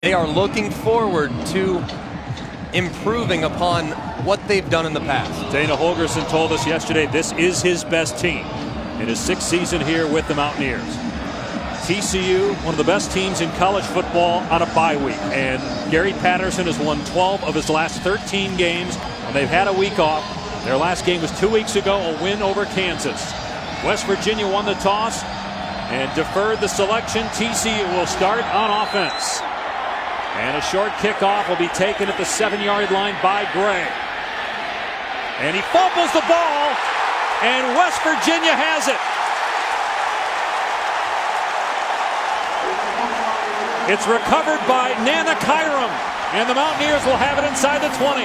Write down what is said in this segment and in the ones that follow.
They are looking forward to improving upon what they've done in the past. Dana Holgerson told us yesterday this is his best team in his 6th season here with the Mountaineers. TCU, one of the best teams in college football on a bye week, and Gary Patterson has won 12 of his last 13 games, and they've had a week off. Their last game was 2 weeks ago, a win over Kansas. West Virginia won the toss and deferred the selection. TCU will start on offense. And a short kickoff will be taken at the 7-yard line by Gray. And he fumbles the ball, and West Virginia has it. It's recovered by Nana Kyram, and the Mountaineers will have it inside the 20.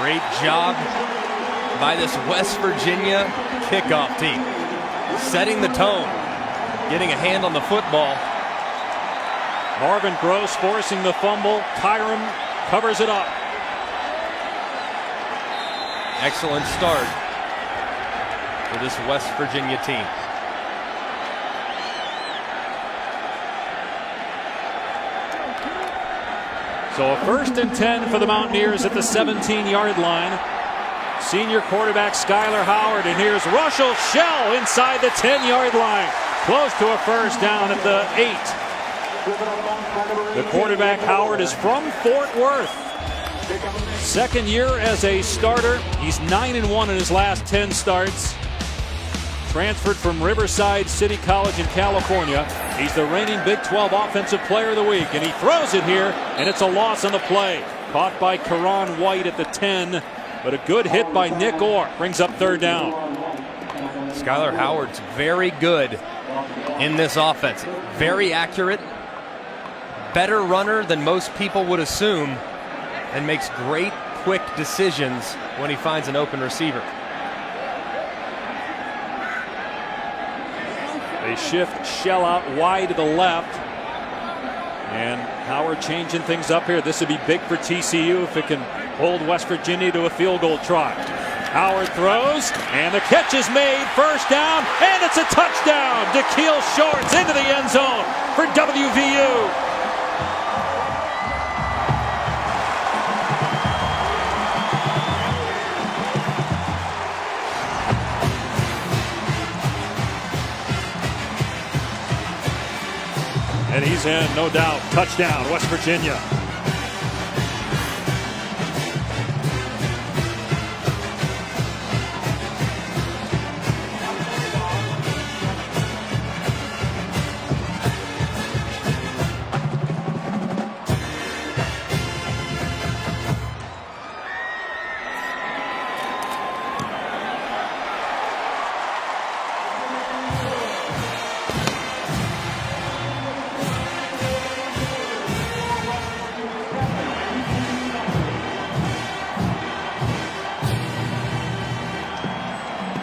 Great job by this West Virginia kickoff team, setting the tone, getting a hand on the football. Marvin Gross forcing the fumble. Kyram covers it up. Excellent start for this West Virginia team. So a 1st and 10 for the Mountaineers at the 17-yard line. Senior quarterback Skyler Howard, and here's Russell Shell inside the 10-yard line. Close to a first down at the 8. The quarterback Howard is from Fort Worth. 2nd year as a starter. He's 9-1 in his last 10 starts. Transferred from Riverside City College in California. He's the reigning Big 12 Offensive Player of the Week, and he throws it here, and it's a loss on the play. Caught by Karan White at the 10, but a good hit by Nick Orr brings up 3rd down. Skyler Howard's very good in this offense. Very accurate, better runner than most people would assume, and makes great, quick decisions when he finds an open receiver. They shift Shell out wide to the left. And Howard changing things up here. This would be big for TCU if it can hold West Virginia to a field goal try. Howard throws, and the catch is made. 1st down, and it's a touchdown. DeKeel Shorts into the end zone for WVU. And he's in, no doubt. Touchdown, West Virginia.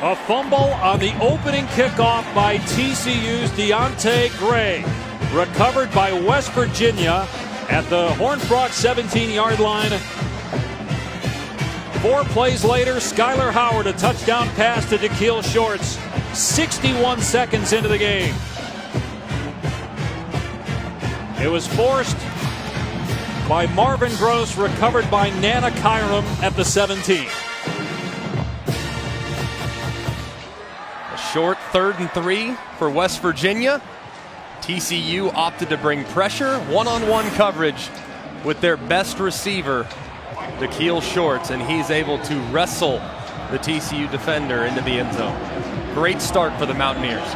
A fumble on the opening kickoff by TCU's Deontay Gray. Recovered by West Virginia at the Horned Frog 17-yard line. 4 plays later, Skyler Howard, a touchdown pass to DeKeel Shorts. 61 seconds into the game. It was forced by Marvin Gross, recovered by Nana Kyram at the 17. Short 3rd and 3 for West Virginia. TCU opted to bring pressure, one-on-one coverage with their best receiver, DeKeel Shorts, and he's able to wrestle the TCU defender into the end zone. Great start for the Mountaineers.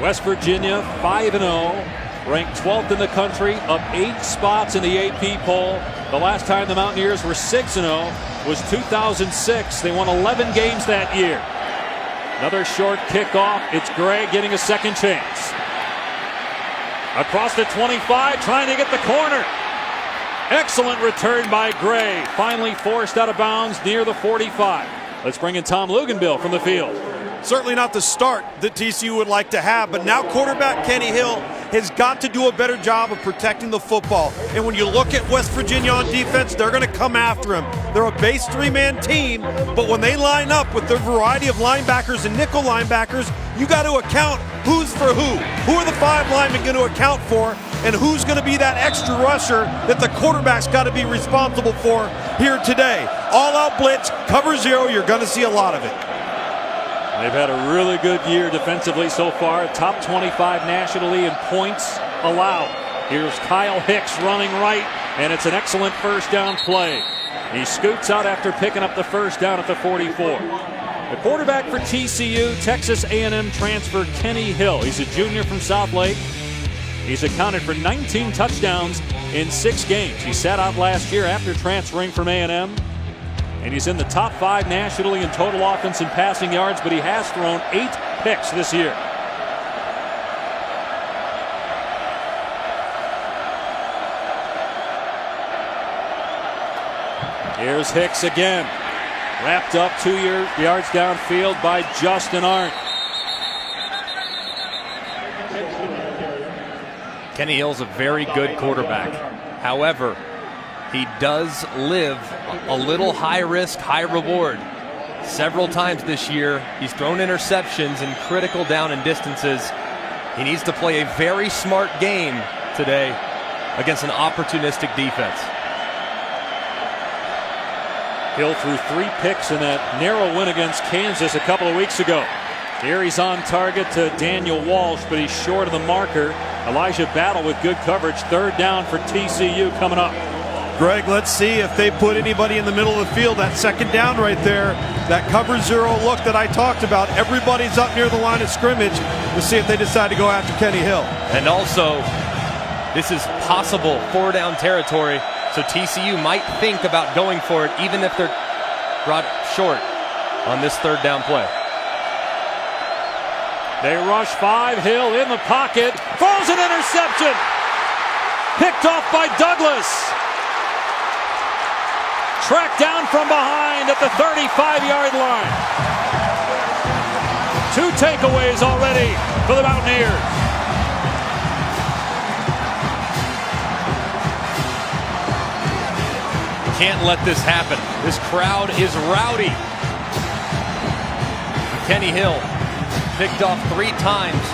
West Virginia 5-0, ranked 12th in the country, up 8 spots in the AP poll. The last time the Mountaineers were 6-0 was 2006. They won 11 games that year. Another short kickoff. It's Gray getting a second chance. Across the 25, trying to get the corner. Excellent return by Gray. Finally forced out of bounds near the 45. Let's bring in Tom Luganbill from the field. Certainly not the start that TCU would like to have, but now quarterback Kenny Hill has got to do a better job of protecting the football. And when you look at West Virginia on defense, they're going to come after him. They're a base 3-man team, but when they line up with their variety of linebackers and nickel linebackers, you got to account who's for who. Who are the 5 linemen going to account for, and who's going to be that extra rusher that the quarterback's got to be responsible for here today. All-out blitz, cover 0, you're going to see a lot of it. They've had a really good year defensively so far. Top 25 nationally in points allowed. Here's Kyle Hicks running right, and it's an excellent first down play. He scoots out after picking up the first down at the 44. The quarterback for TCU, Texas A&M transfer Kenny Hill. He's a junior from South Lake. He's accounted for 19 touchdowns in 6 games. He sat out last year after transferring from A&M. And he's in the top 5 nationally in total offense and passing yards, but he has thrown 8 picks this year. Here's Hicks again. Wrapped up 2 yards downfield by Justin Arndt. Kenny Hill's a very good quarterback. However, he does live a little high risk, high reward. Several times this year, he's thrown interceptions in critical down and distances. He needs to play a very smart game today against an opportunistic defense. Hill threw 3 picks in that narrow win against Kansas a couple of weeks ago. Here he's on target to Daniel Walsh, but he's short of the marker. Elijah Battle with good coverage. 3rd down for TCU coming up. Greg, let's see if they put anybody in the middle of the field. That 2nd down right there, that cover 0 look that I talked about. Everybody's up near the line of scrimmage. We'll see if they decide to go after Kenny Hill. And also, this is possible 4-down territory. So TCU might think about going for it, even if they're brought short on this 3rd down play. They rush 5. Hill in the pocket. Throws an interception. Picked off by Douglas. Tracked down from behind at the 35-yard line. 2 takeaways already for the Mountaineers. Can't let this happen. This crowd is rowdy. Kenny Hill picked off 3 times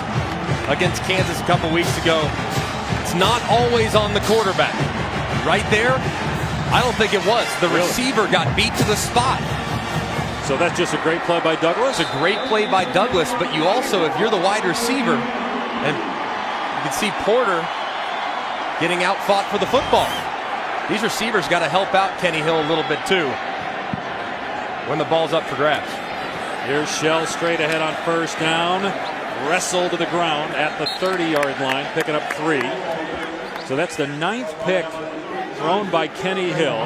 against Kansas a couple weeks ago. It's not always on the quarterback. Right there, I don't think it was. The receiver got beat to the spot. So that's just a great play by Douglas? It's a great play by Douglas, but you also, if you're the wide receiver, and you can see Porter getting out fought for the football. These receivers got to help out Kenny Hill a little bit too when the ball's up for grabs. Here's Shell straight ahead on 1st down. Wrestled to the ground at the 30-yard line, picking up 3. So that's the 9th pick thrown by Kenny Hill.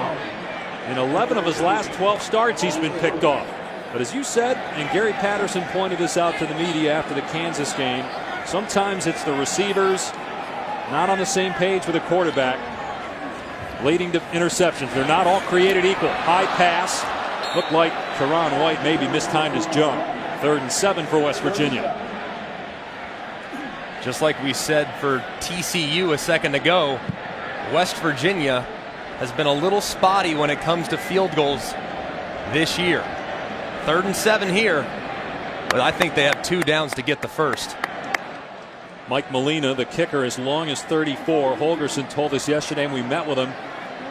In 11 of his last 12 starts, he's been picked off. But as you said, and Gary Patterson pointed this out to the media after the Kansas game, sometimes it's the receivers not on the same page with the quarterback, leading to interceptions. They're not all created equal. High pass. Looked like Karan White maybe mistimed his jump. 3rd and 7 for West Virginia. Just like we said for TCU a second ago, West Virginia has been a little spotty when it comes to field goals this year. 3rd and 7 here, but I think they have 2 downs to get the first. Mike Molina, the kicker, as long as 34. Holgerson told us yesterday when we met with him,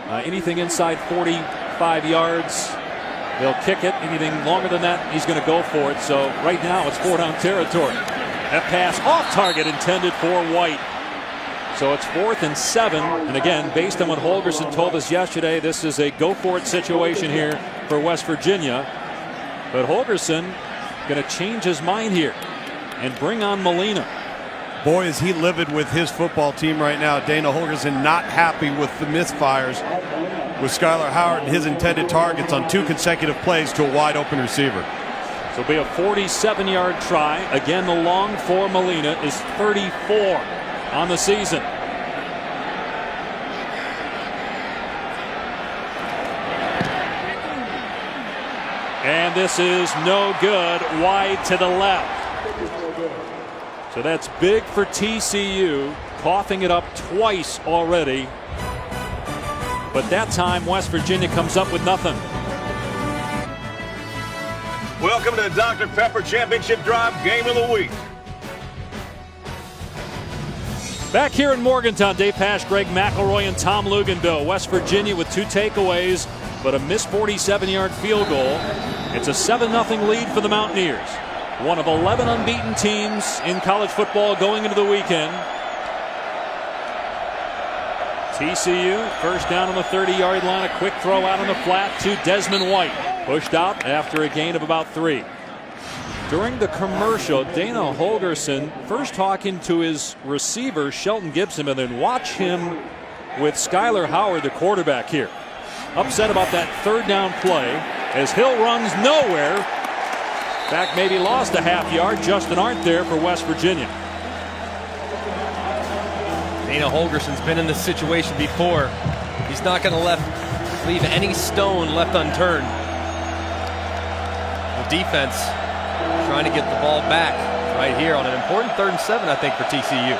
anything inside 45 yards, they'll kick it. Anything longer than that, he's going to go for it. So right now it's 4-down territory. That pass off target intended for White. So it's 4th and 7. And again, based on what Holgerson told us yesterday, this is a go-for-it situation here for West Virginia. But Holgerson going to change his mind here and bring on Molina. Boy, is he livid with his football team right now. Dana Holgerson not happy with the misfires with Skylar Howard and his intended targets on 2 consecutive plays to a wide open receiver. So it'll be a 47-yard try. Again, the long for Molina is 34 on the season. And this is no good. Wide to the left. So that's big for TCU, coughing it up twice already. But that time, West Virginia comes up with nothing. Welcome to the Dr. Pepper Championship Drive Game of the Week. Back here in Morgantown, Dave Pasch, Greg McElroy, and Tom Luganville. West Virginia with 2 takeaways, but a missed 47-yard field goal. It's a 7-0 lead for the Mountaineers. One of 11 unbeaten teams in college football going into the weekend. TCU first down on the 30-yard line. A quick throw out on the flat to Desmond White. Pushed out after a gain of about 3. During the commercial, Dana Holgorsen first talking to his receiver, Shelton Gibson, and then watch him with Skyler Howard, the quarterback here. Upset about that 3rd down play as Hill runs nowhere. In fact, maybe lost a half yard. Justin Arndt there for West Virginia. Dana Holgorsen's been in this situation before. He's not going to leave any stone left unturned. The defense trying to get the ball back right here on an important 3rd and 7, I think, for TCU.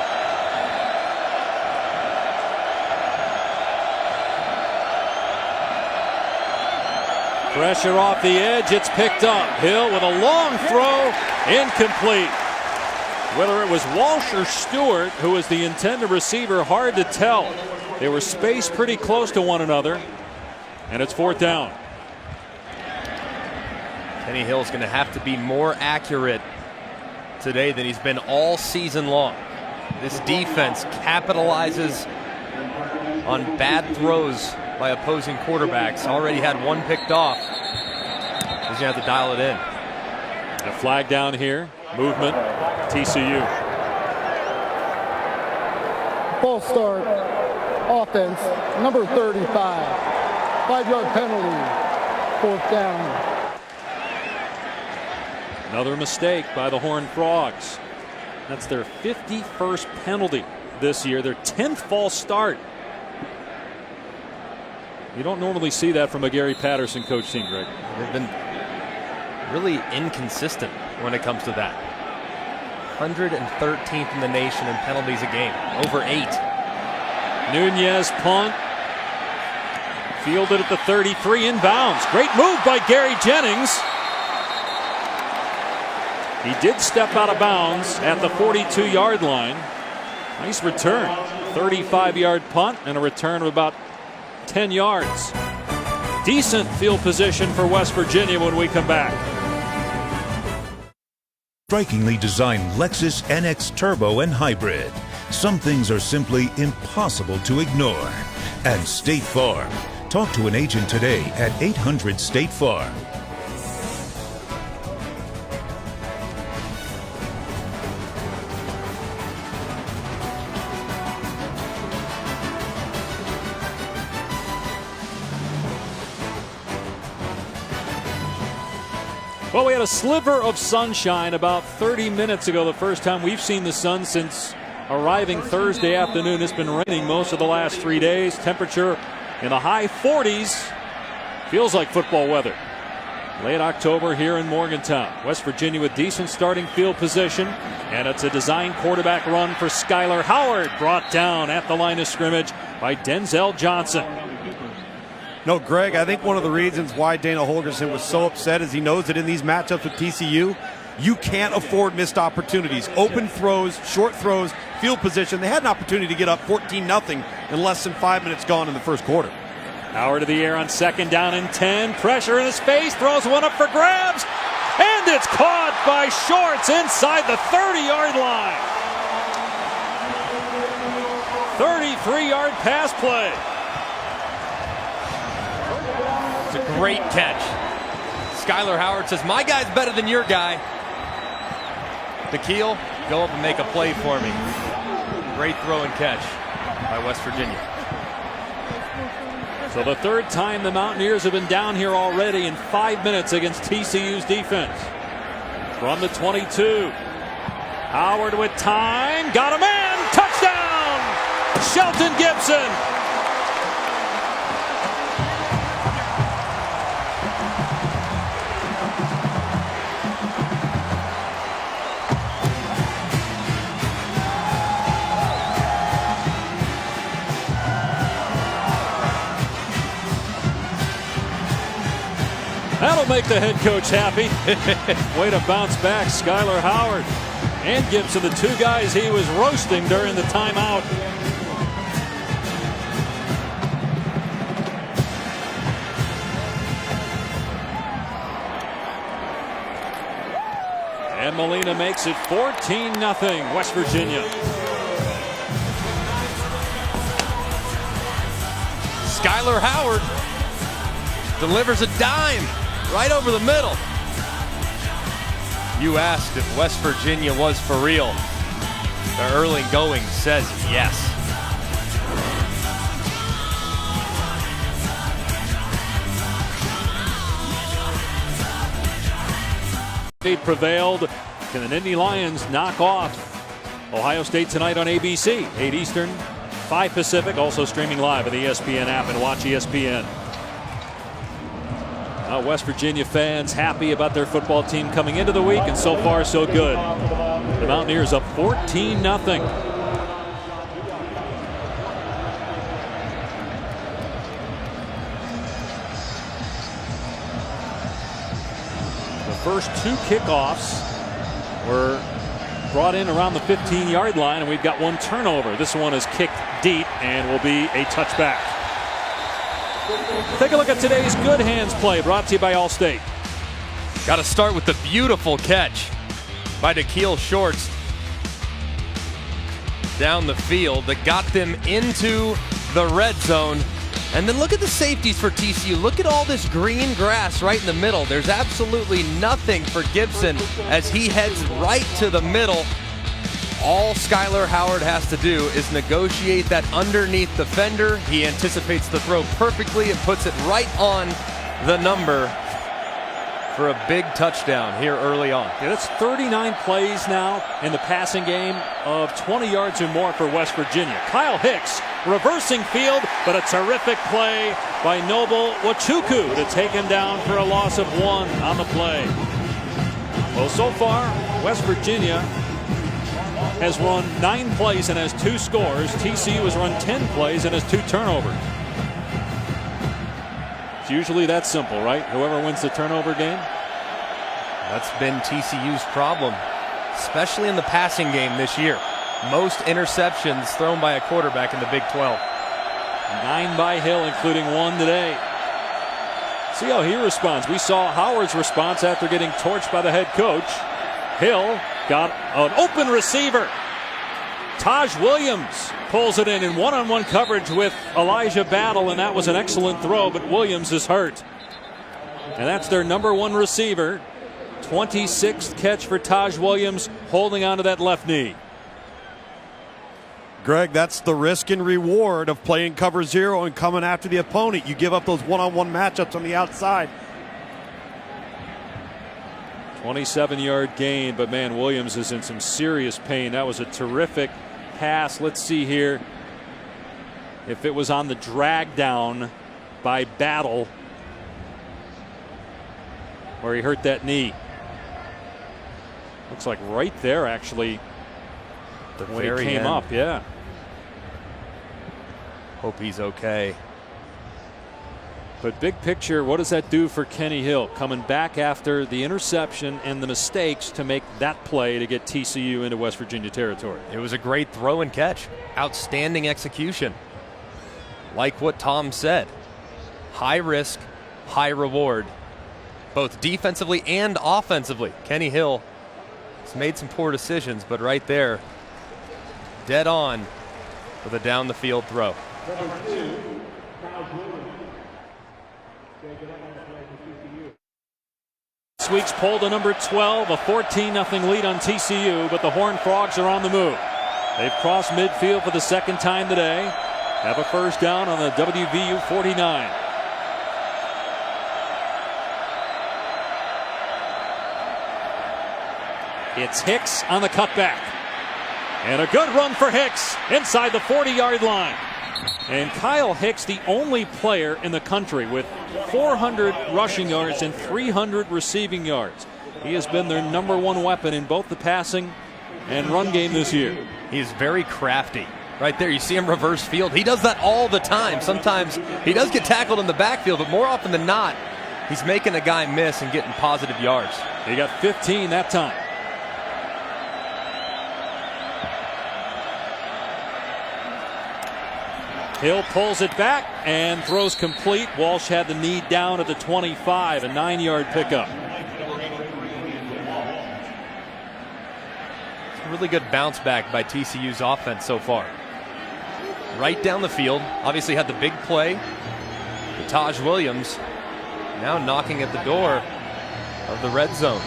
Pressure off the edge. It's picked up. Hill with a long throw. Incomplete. Whether it was Walsh or Stewart, who was the intended receiver, hard to tell. They were spaced pretty close to one another. And it's 4th down. Kenny Hill's going to have to be more accurate today than he's been all season long. This defense capitalizes on bad throws by opposing quarterbacks. Already had 1 picked off. He's going to have to dial it in. A flag down here. Movement. TCU. False start. Offense. Number 35. 5-yard penalty. 4th down. Another mistake by the Horned Frogs. That's their 51st penalty this year. Their 10th false start. You don't normally see that from a Gary Patterson coach team, Greg. They've been really inconsistent when it comes to that. 113th in the nation in penalties a game. Over 8. Nunez punt. Fielded at the 33, inbounds. Great move by Gary Jennings. He did step out of bounds at the 42-yard line. Nice return. 35-yard punt and a return of about 10 yards. Decent field position for West Virginia when we come back. Strikingly designed Lexus NX Turbo and Hybrid. Some things are simply impossible to ignore. And State Farm. Talk to an agent today at 800-STATE-FARM. Well, we had a sliver of sunshine about 30 minutes ago, the first time we've seen the sun since arriving Thursday afternoon. It's been raining most of the last 3 days. Temperature in the high 40s. Feels like football weather. Late October here in Morgantown. West Virginia with decent starting field position. And it's a design quarterback run for Skyler Howard. Brought down at the line of scrimmage by Denzel Johnson. No, Greg, I think one of the reasons why Dana Holgorsen was so upset is he knows that in these matchups with TCU, you can't afford missed opportunities. Open throws, short throws, field position. They had an opportunity to get up 14-0 in less than 5 minutes gone in the first quarter. Howard to the air on 2nd down and 10. Pressure in his face, throws one up for grabs, and it's caught by Shorts inside the 30-yard line. 33-yard pass play. It's a great catch. Skyler Howard says, my guy's better than your guy. Nikhil, go up and make a play for me. Great throw and catch by West Virginia. So the 3rd time the Mountaineers have been down here already in 5 minutes against TCU's defense. From the 22. Howard with time. Got a man. Touchdown! Shelton Gibson. That'll make the head coach happy. Way to bounce back, Skyler Howard. and Gibson, the two guys he was roasting during the timeout. And Molina makes it 14-0 West Virginia. Skylar Howard delivers a dime right over the middle. You asked if West Virginia was for real. The early going says yes. State prevailed. Can the Nittany Lions knock off Ohio State tonight on ABC? 8 Eastern, 5 Pacific, also streaming live on the ESPN app and watch ESPN. West Virginia fans happy about their football team coming into the week, and so far so good. The Mountaineers up 14-0. The first 2 kickoffs were brought in around the 15-yard line, and we've got 1 turnover. This one is kicked deep and will be a touchback. Take a look at today's Good Hands play, brought to you by Allstate. Got to start with the beautiful catch by Da'Keil Shorts down the field that got them into the red zone. And then look at the safeties for TCU. Look at all this green grass right in the middle. There's absolutely nothing for Gibson as he heads right to the middle. All Skylar Howard has to do is negotiate that underneath defender. He anticipates the throw perfectly and puts it right on the number for a big touchdown here early on. Yeah, that's 39 plays now in the passing game of 20 yards or more for West Virginia. Kyle Hicks reversing field, but a terrific play by Noble Wachuku to take him down for a loss of 1 on the play. Well, so far, West Virginia has run 9 plays and has 2 scores. TCU has run 10 plays and has 2 turnovers. It's usually that simple, right? Whoever wins the turnover game. That's been TCU's problem, especially in the passing game this year. Most interceptions thrown by a quarterback in the Big 12. 9 by Hill, including 1 today. See how he responds. We saw Howard's response after getting torched by the head coach. Hill got an open receiver. Taj Williams pulls it in one-on-one coverage with Elijah Battle, and that was an excellent throw, but Williams is hurt. And that's their number 1 receiver. 26th catch for Taj Williams, holding onto that left knee. Greg, that's the risk and reward of playing cover 0 and coming after the opponent. You give up those one-on-one matchups on the outside. 27-yard gain, but man, Williams is in some serious pain. That was a terrific pass. Let's see here if it was on the drag down by Battle where he hurt that knee. Looks like right there, actually, when he came up. Yeah. Hope he's okay. But big picture, what does that do for Kenny Hill coming back after the interception and the mistakes to make that play to get TCU into West Virginia territory? It was a great throw and catch. Outstanding execution. Like what Tom said, high risk, high reward, both defensively and offensively. Kenny Hill has made some poor decisions, but right there, dead on with a down the field throw. This week's poll to number 12, a 14-0 lead on TCU, but the Horned Frogs are on the move. They've crossed midfield for the 2nd time today. Have a first down on the WVU 49. It's Hicks on the cutback. And a good run for Hicks inside the 40-yard line. And Kyle Hicks, the only player in the country with 400 rushing yards and 300 receiving yards. He has been their number 1 weapon in both the passing and run game this year. He is very crafty. Right there, you see him reverse field. He does that all the time. Sometimes he does get tackled in the backfield, but more often than not, he's making a guy miss and getting positive yards. He got 15 that time. Hill pulls it back and throws complete. Walsh had the knee down at the 25, a 9-yard pickup. It's a really good bounce back by TCU's offense so far. Right down the field. Obviously had the big play. Taj Williams now knocking at the door of the red zone.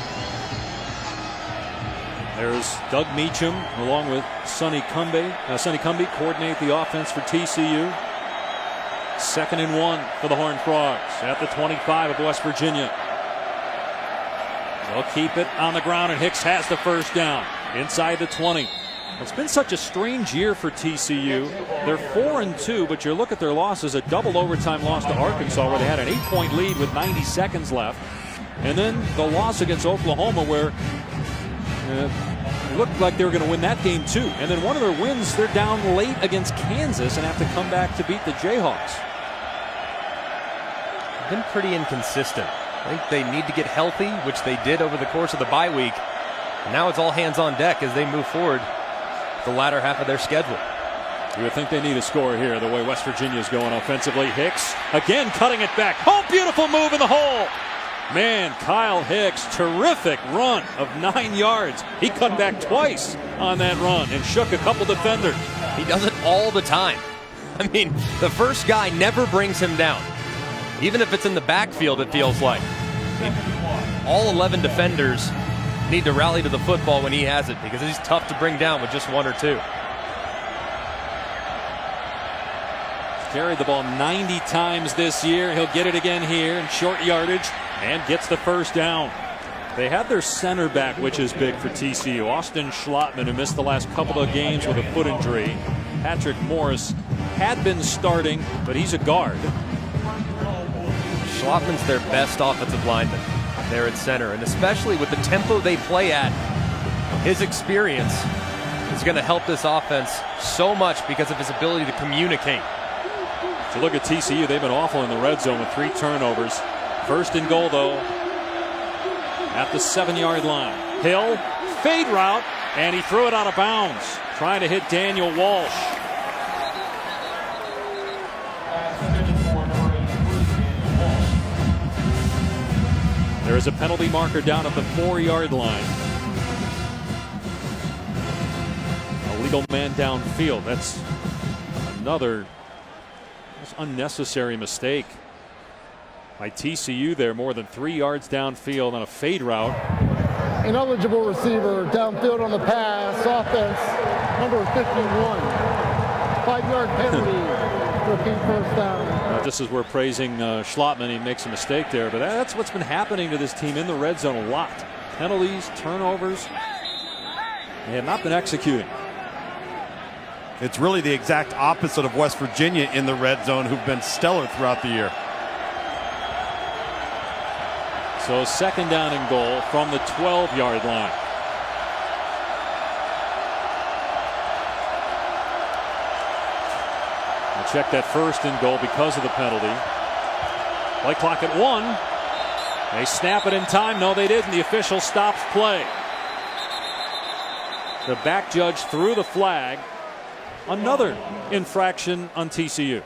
There's Doug Meacham along with Sonny Cumbie coordinate the offense for TCU. 2nd and 1 for the Horned Frogs at the 25 of West Virginia. They'll keep it on the ground, and Hicks has the first down inside the 20. It's been such a strange year for TCU. They're 4-2, but you look at their losses, a double overtime loss to Arkansas where they had an 8-point lead with 90 seconds left. And then the loss against Oklahoma where it looked like they were going to win that game too. And then one of their wins, they're down late against Kansas and have to come back to beat the Jayhawks. Been pretty inconsistent. I think they need to get healthy, which they did over the course of the bye week. Now it's all hands on deck as they move forward the latter half of their schedule. You would think they need a score here, the way West Virginia is going offensively. Hicks again cutting it back. Oh, beautiful move in the hole. Man, Kyle Hicks, terrific run of 9 yards. He cut back twice on that run and shook a couple defenders. He does it all the time. I mean, the first guy never brings him down. Even if it's in the backfield, it feels like. All 11 defenders need to rally to the football when he has it because he's tough to bring down with just 1 or 2. Carried the ball 90 times this year. He'll get it again here in short yardage and gets the first down. They have their center back, which is big for TCU. Austin Schlottman, who missed the last couple of games with a foot injury. Patrick Morris had been starting, but he's a guard. Schlottman's their best offensive lineman there at center, and especially with the tempo they play at, his experience is going to help this offense so much because of his ability to communicate. So look at TCU. They've been awful in the red zone with 3 turnovers. 1st and goal, though, at the 7-yard line. Hill, fade route, and he threw it out of bounds, trying to hit Daniel Walsh. There is a penalty marker down at the 4-yard line. A legal man downfield. That's another unnecessary mistake by TCU there, more than 3 yards downfield on a fade route. Ineligible receiver downfield on the pass. Offense number 51. 5-yard penalty. Repeat first down. Just as we're praising Schlottman, he makes a mistake there, but that's what's been happening to this team in the red zone a lot. Penalties, turnovers. They have not been executing. It's really the exact opposite of West Virginia in the red zone, who've been stellar throughout the year. So 2nd down and goal from the 12-yard line. We'll check that 1st and goal because of the penalty. Play clock at 1. They snap it in time. No, they didn't. The official stops play. The back judge threw the flag. Another infraction on TCU.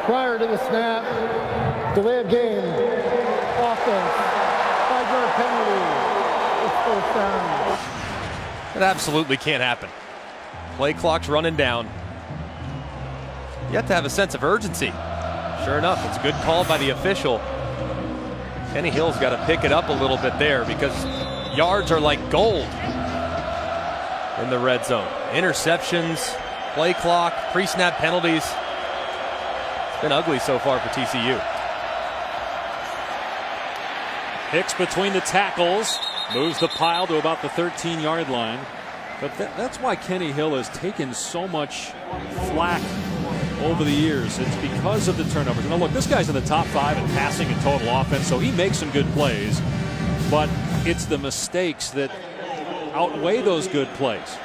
Prior to the snap, delay of game, offense, 5-yard penalty, it's first down. It absolutely can't happen. Play clock's running down. You have to have a sense of urgency. Sure enough, it's a good call by the official. Kenny Hill's got to pick it up a little bit there because yards are like gold in the red zone. Interceptions, play clock, pre-snap penalties. It's been ugly so far for TCU. Hicks between the tackles, moves the pile to about the 13-yard line. But that's why Kenny Hill has taken so much flack over the years. It's because of the turnovers. Now look, this guy's in the top 5 in passing and total offense, so he makes some good plays. But it's the mistakes that outweigh those good plays.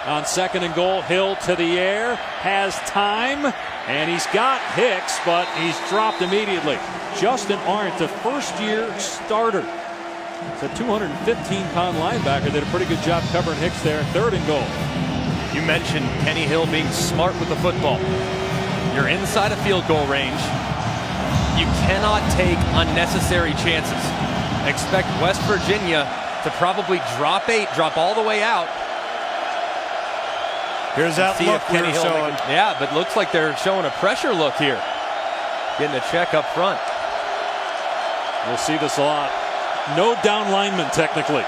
On 2nd and goal, Hill to the air, has time, and he's got Hicks, but he's dropped immediately. Justin Arndt, the first-year starter. It's a 215-pound linebacker. Did a pretty good job covering Hicks there. 3rd and goal. You mentioned Kenny Hill being smart with the football. You're inside a field goal range. You cannot take unnecessary chances. Expect West Virginia to probably drop 8, drop all the way out. Here's that look Kenny Hill showing. Yeah, but looks like they're showing a pressure look here. Getting a check up front. We'll see this a lot. No down lineman technically.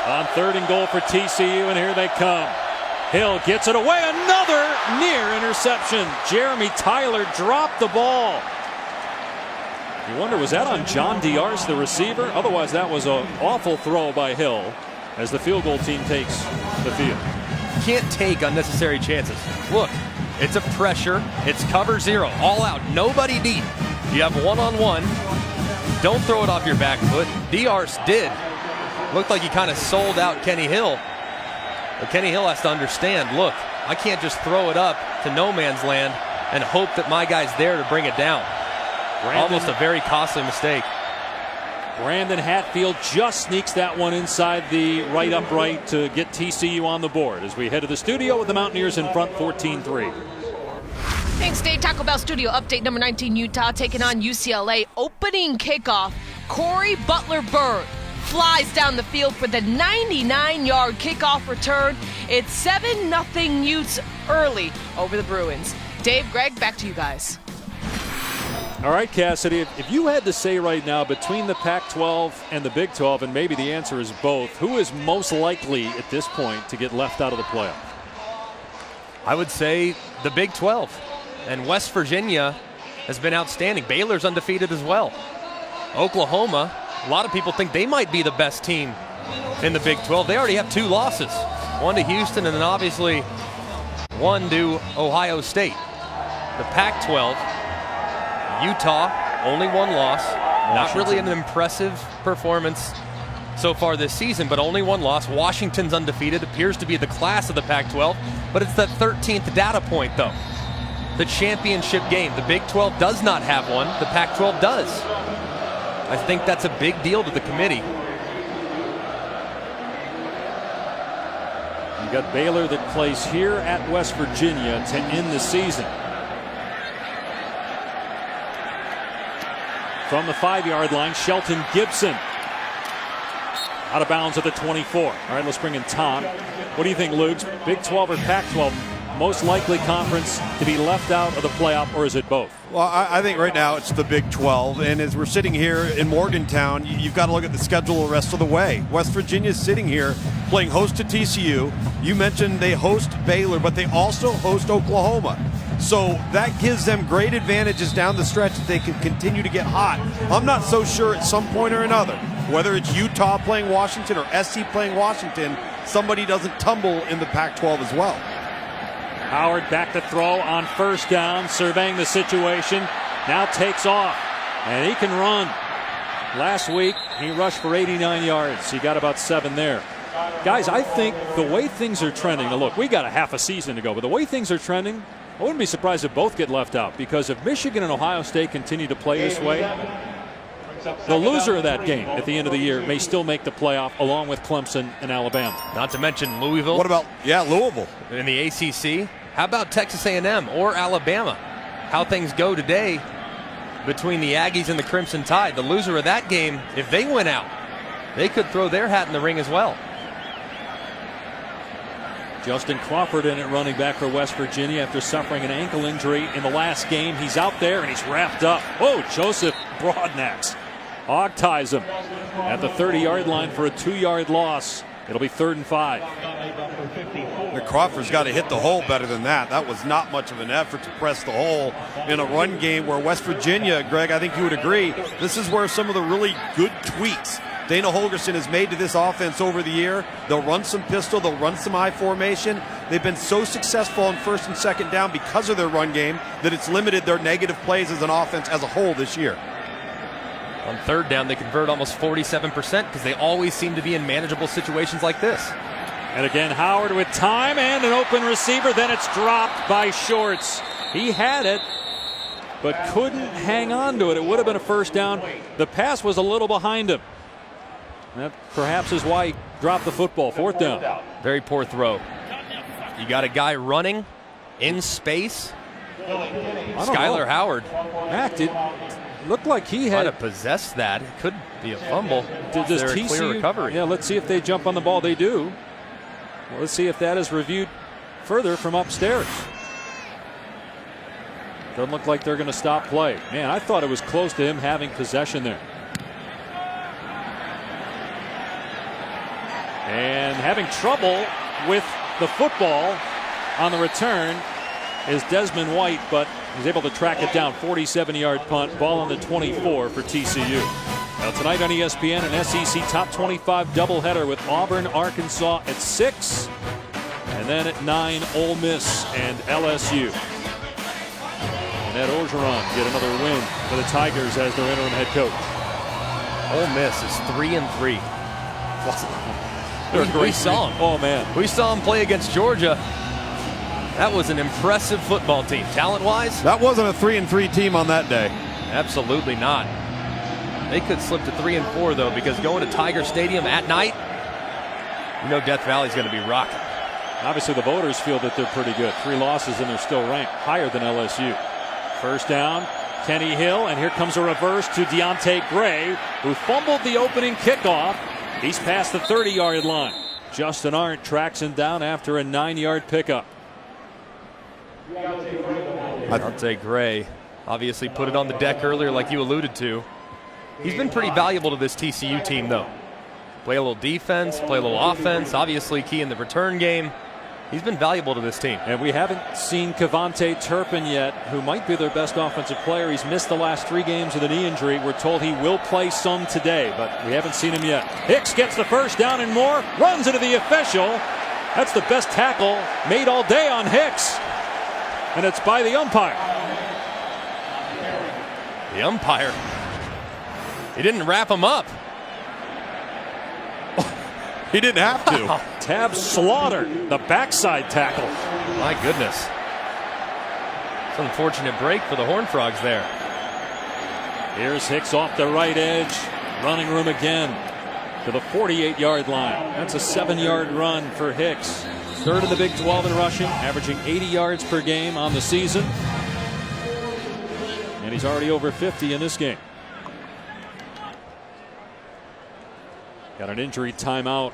On 3rd and goal for TCU, and here they come. Hill gets it away. Another near interception. Jeremy Tyler dropped the ball. You wonder, was that on John Diarce, the receiver? Otherwise, that was an awful throw by Hill as the field goal team takes the field. Can't take unnecessary chances. Look, it's a pressure. It's cover 0, all out, nobody deep. You have one-on-one. Don't throw it off your back foot. Diarce did. Looked like he kind of sold out Kenny Hill. But Kenny Hill has to understand, look, I can't just throw it up to no man's land and hope that my guy's there to bring it down. Almost a very costly mistake. Brandon Hatfield just sneaks that one inside the right upright to get TCU on the board as we head to the studio with the Mountaineers in front 14-3. Thanks, Dave. Taco Bell Studio update number 19, Utah taking on UCLA. Opening kickoff, Corey Butler-Bird flies down the field for the 99-yard kickoff return. It's 7-0 Utes early over the Bruins. Dave, Greg, back to you guys. All right, Cassidy, if you had to say right now between the Pac-12 and the Big 12, and maybe the answer is both, who is most likely at this point to get left out of the playoff? I would say the Big 12. And West Virginia has been outstanding. Baylor's undefeated as well. Oklahoma, a lot of people think they might be the best team in the Big 12. They already have 2 losses. One to Houston and then obviously one to Ohio State. The Pac-12, Utah, only 1 loss. Not really an impressive performance so far this season, but only 1 loss. Washington's undefeated, appears to be the class of the Pac-12, but it's the 13th data point, though. The championship game. The Big 12 does not have one. The Pac-12 does. I think that's a big deal to the committee. You got Baylor that plays here at West Virginia to end the season. From the 5-yard line, Shelton Gibson out of bounds at the 24. All right, let's bring in Tom. What do you think, Luke? Big 12 or Pac-12? Most likely conference to be left out of the playoff, or is it both? Well, I think right now it's the Big 12, and as we're sitting here in Morgantown, you've got to look at the schedule the rest of the way. West Virginia's sitting here playing host to TCU. You mentioned they host Baylor, but they also host Oklahoma. So that gives them great advantages down the stretch that they can continue to get hot. I'm not so sure at some point or another, whether it's Utah playing Washington or SC playing Washington, somebody doesn't tumble in the Pac-12 as well. Howard back to throw on 1st down, surveying the situation. Now takes off, and he can run. Last week, he rushed for 89 yards. He got about 7 there. Guys, I think the way things are trending, now look, we got a half a season to go, but the way things are trending, I wouldn't be surprised if both get left out, because if Michigan and Ohio State continue to play this way, the loser of that game at the end of the year may still make the playoff along with Clemson and Alabama. Not to mention Louisville. What about, Louisville? In the ACC. How about Texas A&M or Alabama? How things go today between the Aggies and the Crimson Tide. The loser of that game, if they win out, they could throw their hat in the ring as well. Justin Crawford in at running back for West Virginia after suffering an ankle injury in the last game. He's out there and he's wrapped up. Oh, Joseph Broadnax hog ties him at the 30-yard line for a 2-yard loss. It'll be 3rd and 5. The Crawford's got to hit the hole better than that. That was not much of an effort to press the hole in a run game where West Virginia, Greg, I think you would agree, this is where some of the really good tweaks Dana Holgorsen has made to this offense over the year. They'll run some pistol, they'll run some I formation. They've been so successful on 1st and 2nd down because of their run game that it's limited their negative plays as an offense as a whole this year. On 3rd down, they convert almost 47% because they always seem to be in manageable situations like this. And again, Howard with time and an open receiver. Then it's dropped by Shorts. He had it. but couldn't hang on to it. It would have been a first down. The pass was a little behind him. That perhaps is why he dropped the football. Fourth down. Very poor throw. You got a guy running in space. Skylar Howard. Mac, it looked like he Might had have possessed that. It could be a fumble. Does There a TCU, clear recovery. Yeah, let's see if they jump on the ball. They do. Well, let's see if that is reviewed further from upstairs. Doesn't look like they're going to stop play. Man, I thought it was close to him having possession there. And having trouble with the football on the return is Desmond White, but he's able to track it down. 47-yard punt, ball on the 24 for TCU. Now tonight on ESPN, an SEC top 25 doubleheader with Auburn, Arkansas at 6, and then at 9, Ole Miss and LSU. And Ed Orgeron get another win for the Tigers as their interim head coach. Ole Miss is 3-3. We saw him. Oh man, We saw him play against Georgia. That was an impressive football team, talent-wise. That wasn't a 3-3 team on that day. Absolutely not. They could slip to 3-4 though, because going to Tiger Stadium at night, you know Death Valley's going to be rocking. obviously the voters feel that they're pretty good. 3 losses and they're still ranked higher than LSU. First down, Kenny Hill, and here comes a reverse to Deontay Gray, who fumbled the opening kickoff. He's past the 30-yard line. Justin Arndt tracks him down after a 9-yard pickup. Deontay Gray obviously put it on the deck earlier like you alluded to. He's been pretty valuable to this TCU team though. Play a little defense, play a little offense, obviously key in the return game. He's been valuable to this team. And we haven't seen Kevontae Turpin yet, who might be their best offensive player. He's missed the last 3 games with a knee injury. We're told he will play some today, but we haven't seen him yet. Hicks gets the first down and more, runs into the official. That's the best tackle made all day on Hicks. And it's by the umpire. The umpire, he didn't wrap him up. He didn't have to. Tab Slaughter, the backside tackle. My goodness. It's an unfortunate break for the Horned Frogs there. Here's Hicks off the right edge. Running room again to the 48-yard line. That's a 7-yard run for Hicks. 3rd in the Big 12 in rushing, averaging 80 yards per game on the season. And he's already over 50 in this game. Got an injury timeout.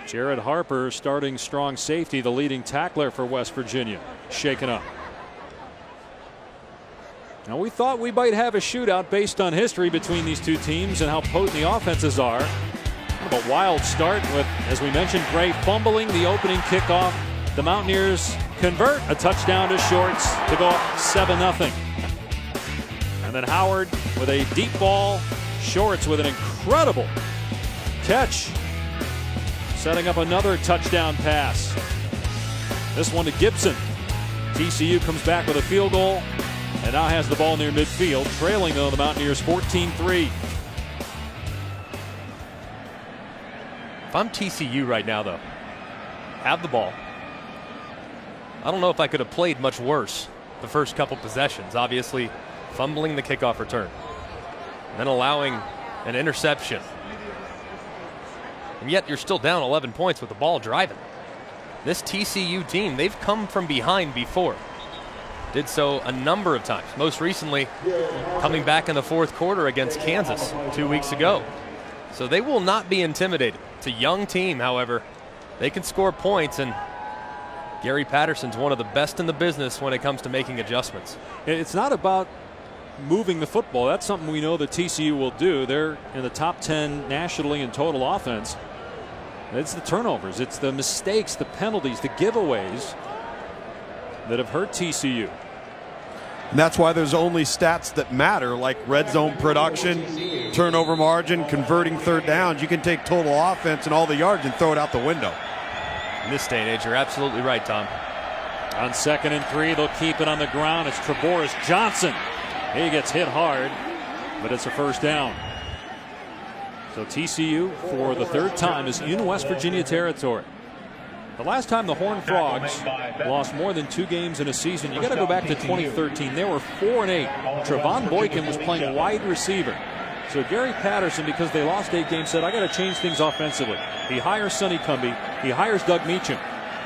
Jared Harper, starting strong safety, the leading tackler for West Virginia, shaken up. Now we thought we might have a shootout based on history between these two teams and how potent the offenses are. Kind of a wild start with, as we mentioned, Gray fumbling the opening kickoff. The Mountaineers convert a touchdown to Shorts to go up 7-0. And then Howard with a deep ball. Shorts with an incredible catch, setting up another touchdown pass. This one to Gibson. TCU comes back with a field goal and now has the ball near midfield, trailing though the Mountaineers 14-3. If I'm TCU right now though, have the ball. I don't know if I could have played much worse the first couple possessions. Obviously fumbling the kickoff return, and then allowing an interception. And yet you're still down 11 points with the ball driving. This TCU team, they've come from behind before. Did so a number of times. Most recently coming back in the 4th quarter against Kansas 2 weeks ago. So they will not be intimidated. It's a young team, however. They can score points, and Gary Patterson's one of the best in the business when it comes to making adjustments. It's not about moving the football. That's something we know that TCU will do. They're in the top 10 nationally in total offense. It's the turnovers, it's the mistakes, the penalties, the giveaways that have hurt TCU. And that's why there's only stats that matter, like red zone production, turnover margin, converting 3rd downs. You can take total offense and all the yards and throw it out the window. In this day and age, you're absolutely right, Tom. On 2nd and 3, they'll keep it on the ground. It's Treboris Johnson. He gets hit hard, but it's a first down. So TCU, for the 3rd time, is in West Virginia territory. The last time the Horned Frogs lost more than 2 games in a season, you got to go back to 2013. They were 4-8. Trevon Boykin was playing wide receiver. So Gary Patterson, because they lost 8 games, said, I got to change things offensively. He hires Sonny Cumbie. He hires Doug Meacham,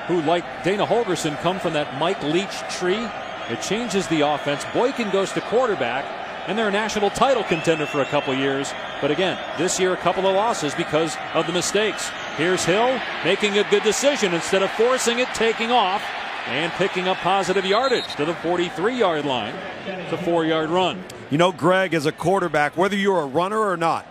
who, like Dana Holgerson, come from that Mike Leach tree. It changes the offense. Boykin goes to quarterback, and they're a national title contender for a couple years. But again, this year a couple of losses because of the mistakes. Here's Hill making a good decision. Instead of forcing it, taking off and picking up positive yardage to the 43-yard line. It's a 4-yard run. You know, Greg, as a quarterback, whether you're a runner or not,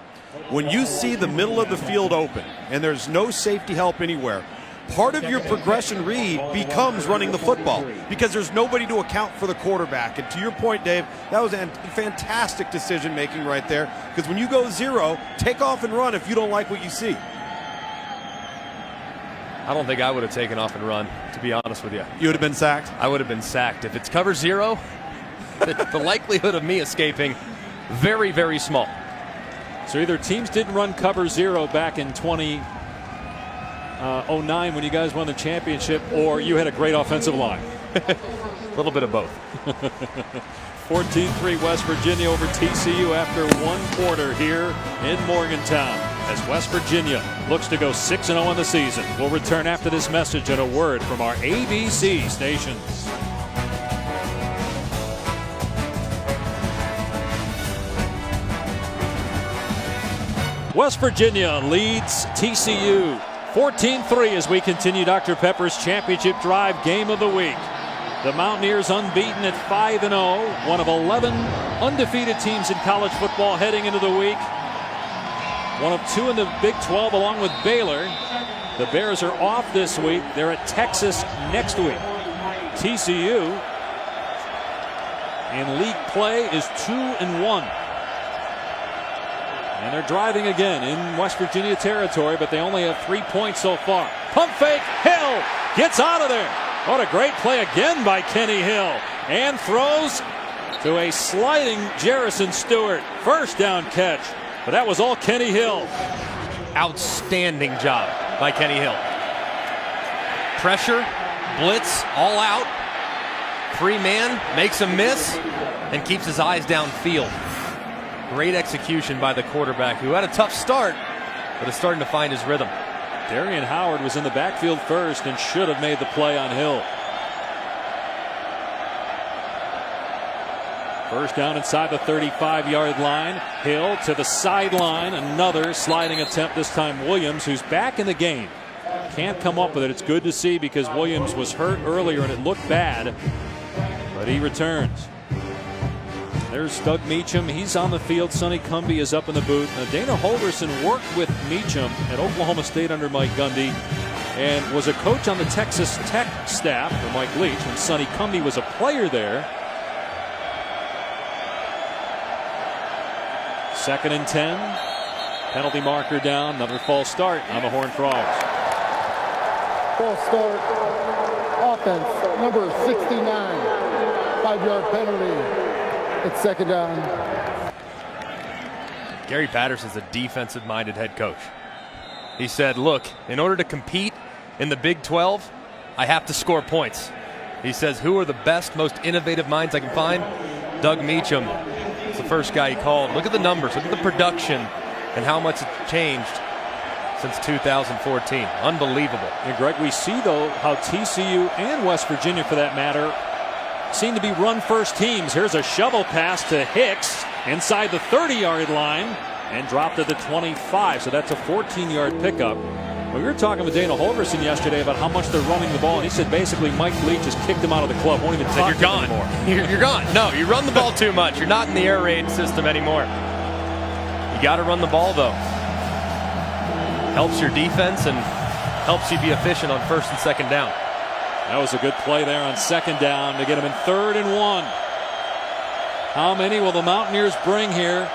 when you see the middle of the field open and there's no safety help anywhere, part of your progression read becomes running the football because there's nobody to account for the quarterback. And to your point, Dave, that was a fantastic decision making right there, because when you go 0, take off and run if you don't like what you see. I don't think I would have taken off and run, to be honest with you. You would have been sacked? I would have been sacked. If it's cover 0, the likelihood of me escaping, very, very small. So either teams didn't run cover 0 back in 2009 when you guys won the championship, or you had a great offensive line. A little bit of both. 14-3 West Virginia over TCU after 1 quarter here in Morgantown, as West Virginia looks to go 6-0 in the season. We'll return after this message and a word from our ABC stations. West Virginia leads TCU 14-3 as we continue Dr. Pepper's championship drive game of the week. The Mountaineers unbeaten at 5-0, one of 11 undefeated teams in college football heading into the week. One of 2 in the Big 12 along with Baylor. The Bears are off this week. They're at Texas next week. TCU in league play is 2-1. And they're driving again in West Virginia territory, but they only have 3 points so far. Pump fake, Hill gets out of there. What a great play again by Kenny Hill. And throws to a sliding Jerrison Stewart. First down catch. But that was all Kenny Hill. Outstanding job by Kenny Hill. Pressure, blitz, all out. 3-man, makes a miss, and keeps his eyes downfield. Great execution by the quarterback, who had a tough start, but is starting to find his rhythm. Darian Howard was in the backfield first and should have made the play on Hill. First down inside the 35-yard line. Hill to the sideline. Another sliding attempt, this time Williams, who's back in the game. Can't come up with it. It's good to see because Williams was hurt earlier and it looked bad, but he returns. There's Doug Meacham. He's on the field. Sonny Cumbie is up in the booth. Now, Dana Holgerson worked with Meacham at Oklahoma State under Mike Gundy and was a coach on the Texas Tech staff for Mike Leach when Sonny Cumbie was a player there. 2nd and 10. Penalty marker down. Another false start on the Horned Frogs. False start. Offense, number 69. 5-yard penalty. It's 2nd down. Gary Patterson's a defensive-minded head coach. He said, look, in order to compete in the Big 12, I have to score points. He says, who are the best, most innovative minds I can find? Doug Meacham is the first guy he called. Look at the numbers. Look at the production and how much it's changed since 2014. Unbelievable. And Greg, we see, though, how TCU and West Virginia, for that matter, seem to be run-first teams. Here's a shovel pass to Hicks inside the 30-yard line and dropped at the 25. So that's a 14-yard pickup. We were talking with Dana Holgerson yesterday about how much they're running the ball, and he said basically Mike Leach has kicked him out of the club. Won't even talk you're gone anymore. You're gone. No, you run the ball too much. You're not in the air raid system anymore. You got to run the ball, though. Helps your defense and helps you be efficient on 1st and 2nd down. That was a good play there on 2nd down to get him in 3rd and 1. How many will the Mountaineers bring here?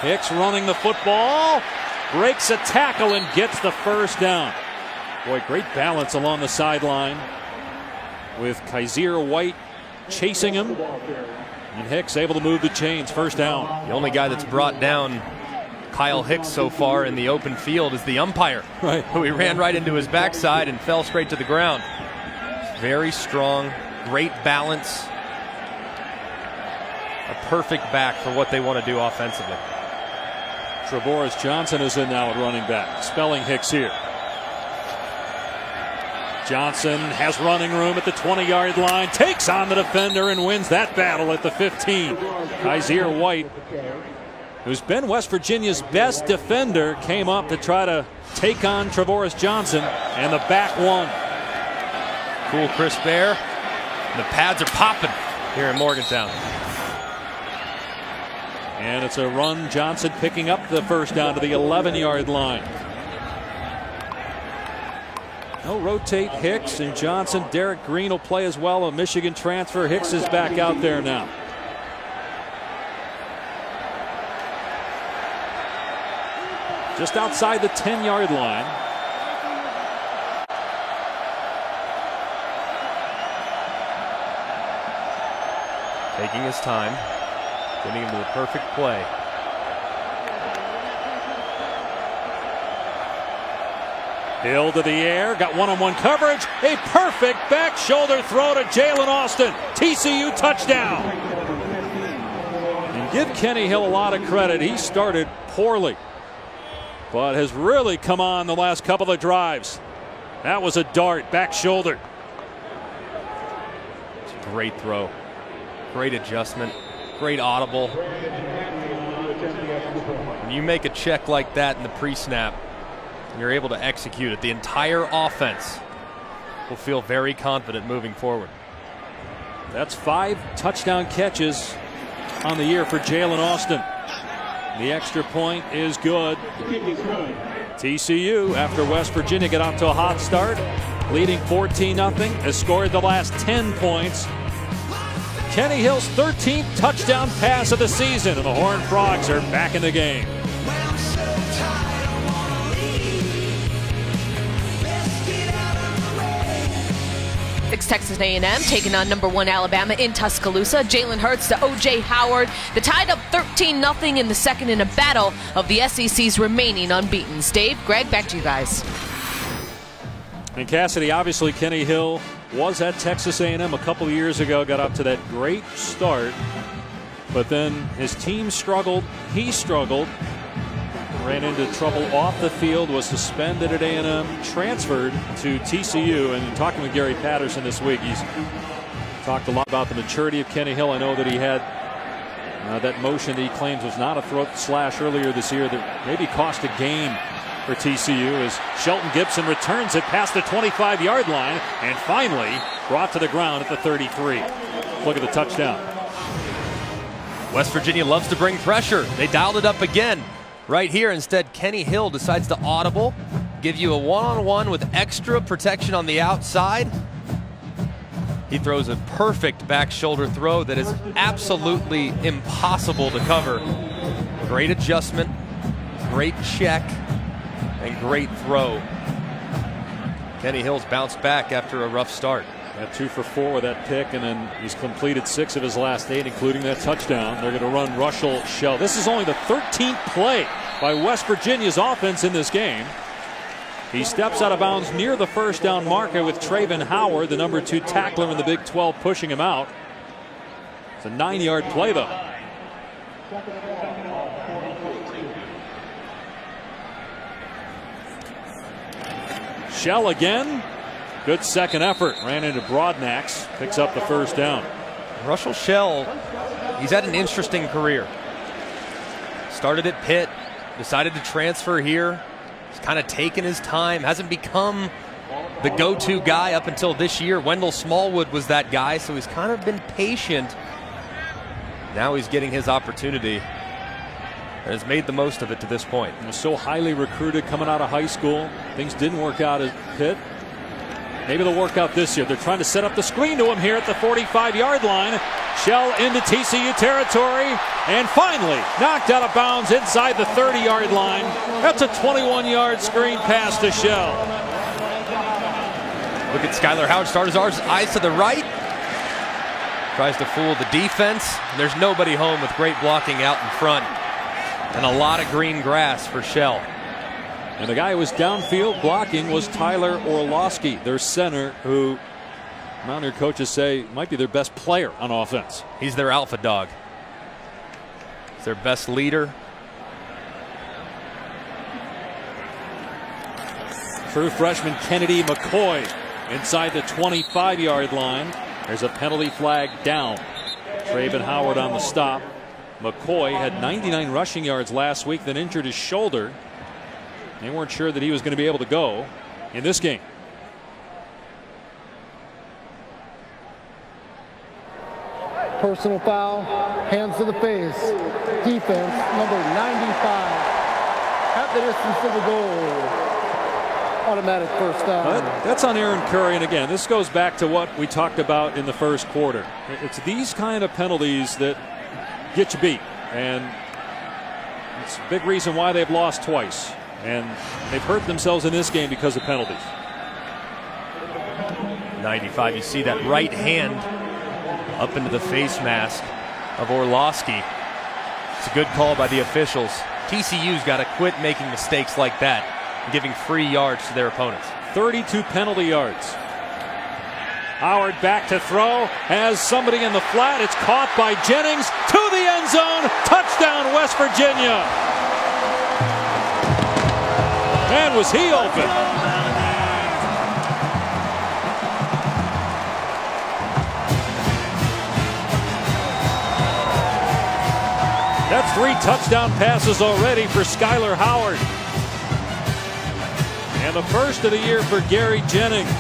Hicks running the football, breaks a tackle and gets the 1st down. Boy, great balance along the sideline with Kaiser White chasing him. And Hicks able to move the chains. 1st down. The only guy that's brought down Kyle Hicks so far in the open field is the umpire, right, who he ran right into his backside and fell straight to the ground. Very strong, great balance. A perfect back for what they want to do offensively. Travoris Johnson is in now at running back, spelling Hicks here. Johnson has running room at the 20-yard line, takes on the defender and wins that battle at the 15. Kaiser White, who's been West Virginia's best defender, came up to try to take on Travoris Johnson, and the back won. Cool, Chris Bear. The pads are popping here in Morgantown. And it's a run. Johnson picking up the first down to the 11-yard line. They'll rotate Hicks and Johnson. Derek Green will play as well, a Michigan transfer. Hicks is back out there now. Just outside the 10-yard line. Taking his time, getting into the perfect play. Hill to the air, got one-on-one coverage. A perfect back shoulder throw to Jalen Austin. TCU touchdown. And give Kenny Hill a lot of credit. He started poorly, but has really come on the last couple of drives. That was a dart, back shoulder. It's a great throw. Great adjustment. Great audible. When you make a check like that in the pre-snap, you're able to execute it. The entire offense will feel very confident moving forward. That's 5 touchdown catches on the year for Jalen Austin. The extra point is good. TCU, after West Virginia got out to a hot start, leading 14-0, has scored the last 10 points. Kenny Hill's 13th touchdown pass of the season, and the Horned Frogs are back in the game. Texas A&M taking on #1 Alabama in Tuscaloosa. Jalen Hurts to O.J. Howard. The tied up 13-0 in the second in a battle of the SEC's remaining unbeaten. Dave, Greg, back to you guys. And Cassidy, obviously Kenny Hill was at Texas A&M a couple of years ago, got up to that great start, but then his team struggled, he struggled, ran into trouble off the field, was suspended at A&M, transferred to TCU, and talking with Gary Patterson this week, he's talked a lot about the maturity of Kenny Hill. I know that he had that motion that he claims was not a throat slash earlier this year that maybe cost a game for TCU, as Shelton Gibson returns it past the 25-yard line and finally brought to the ground at the 33. Look at the touchdown. West Virginia loves to bring pressure. They dialed it up again. Right here, instead, Kenny Hill decides to audible, give you a one-on-one with extra protection on the outside. He throws a perfect back shoulder throw that is absolutely impossible to cover. Great adjustment, great check, and great throw. Kenny Hill's bounced back after a rough start. Got 2 for 4 with that pick, and then he's completed 6 of his last 8, including that touchdown. They're going to run Russell Shell. This is only the 13th play by West Virginia's offense in this game. He steps out of bounds near the first down marker with Traven Howard, the #2 tackler in the Big 12, pushing him out. It's a 9-yard play, though. Shell again. Good second effort. Ran into Broadnax. Picks up the first down. Russell Shell, he's had an interesting career. Started at Pitt, decided to transfer here. He's kind of taken his time. Hasn't become the go-to guy up until this year. Wendell Smallwood was that guy, so he's kind of been patient. Now he's getting his opportunity and has made the most of it to this point. He was so highly recruited coming out of high school. Things didn't work out at Pitt. Maybe they'll work out this year. They're trying to set up the screen to him here at the 45-yard line. Shell into TCU territory and finally knocked out of bounds inside the 30-yard line. That's a 21-yard screen pass to Shell. Look at Skylar Howard start his eyes to the right. Tries to fool the defense. There's nobody home with great blocking out in front. And a lot of green grass for Shell. And the guy who was downfield blocking was Tyler Orlowski, their center, who Mountaineer coaches say might be their best player on offense. He's their alpha dog. He's their best leader. True freshman Kennedy McCoy inside the 25-yard line. There's a penalty flag down. Traven Howard on the stop. McCoy had 99 rushing yards last week, then injured his shoulder. They weren't sure that he was going to be able to go in this game. Personal foul, hands to the face. Defense, number 95. At the distance of the goal. Automatic first down. That's on Aaron Curry, and again, this goes back to what we talked about in the first quarter. It's these kind of penalties that get you beat, and it's a big reason why they've lost twice, and they've hurt themselves in this game because of penalties. 95, you see that right hand up into the face mask of Orlowski. It's a good call by the officials. TCU's got to quit making mistakes like that and giving free yards to their opponents. 32 penalty yards. Howard back to throw, has somebody in the flat. It's caught by Jennings to the end zone. Touchdown, West Virginia. Man, was he open. That's 3 touchdown passes already for Skyler Howard. And the first of the year for Gary Jennings.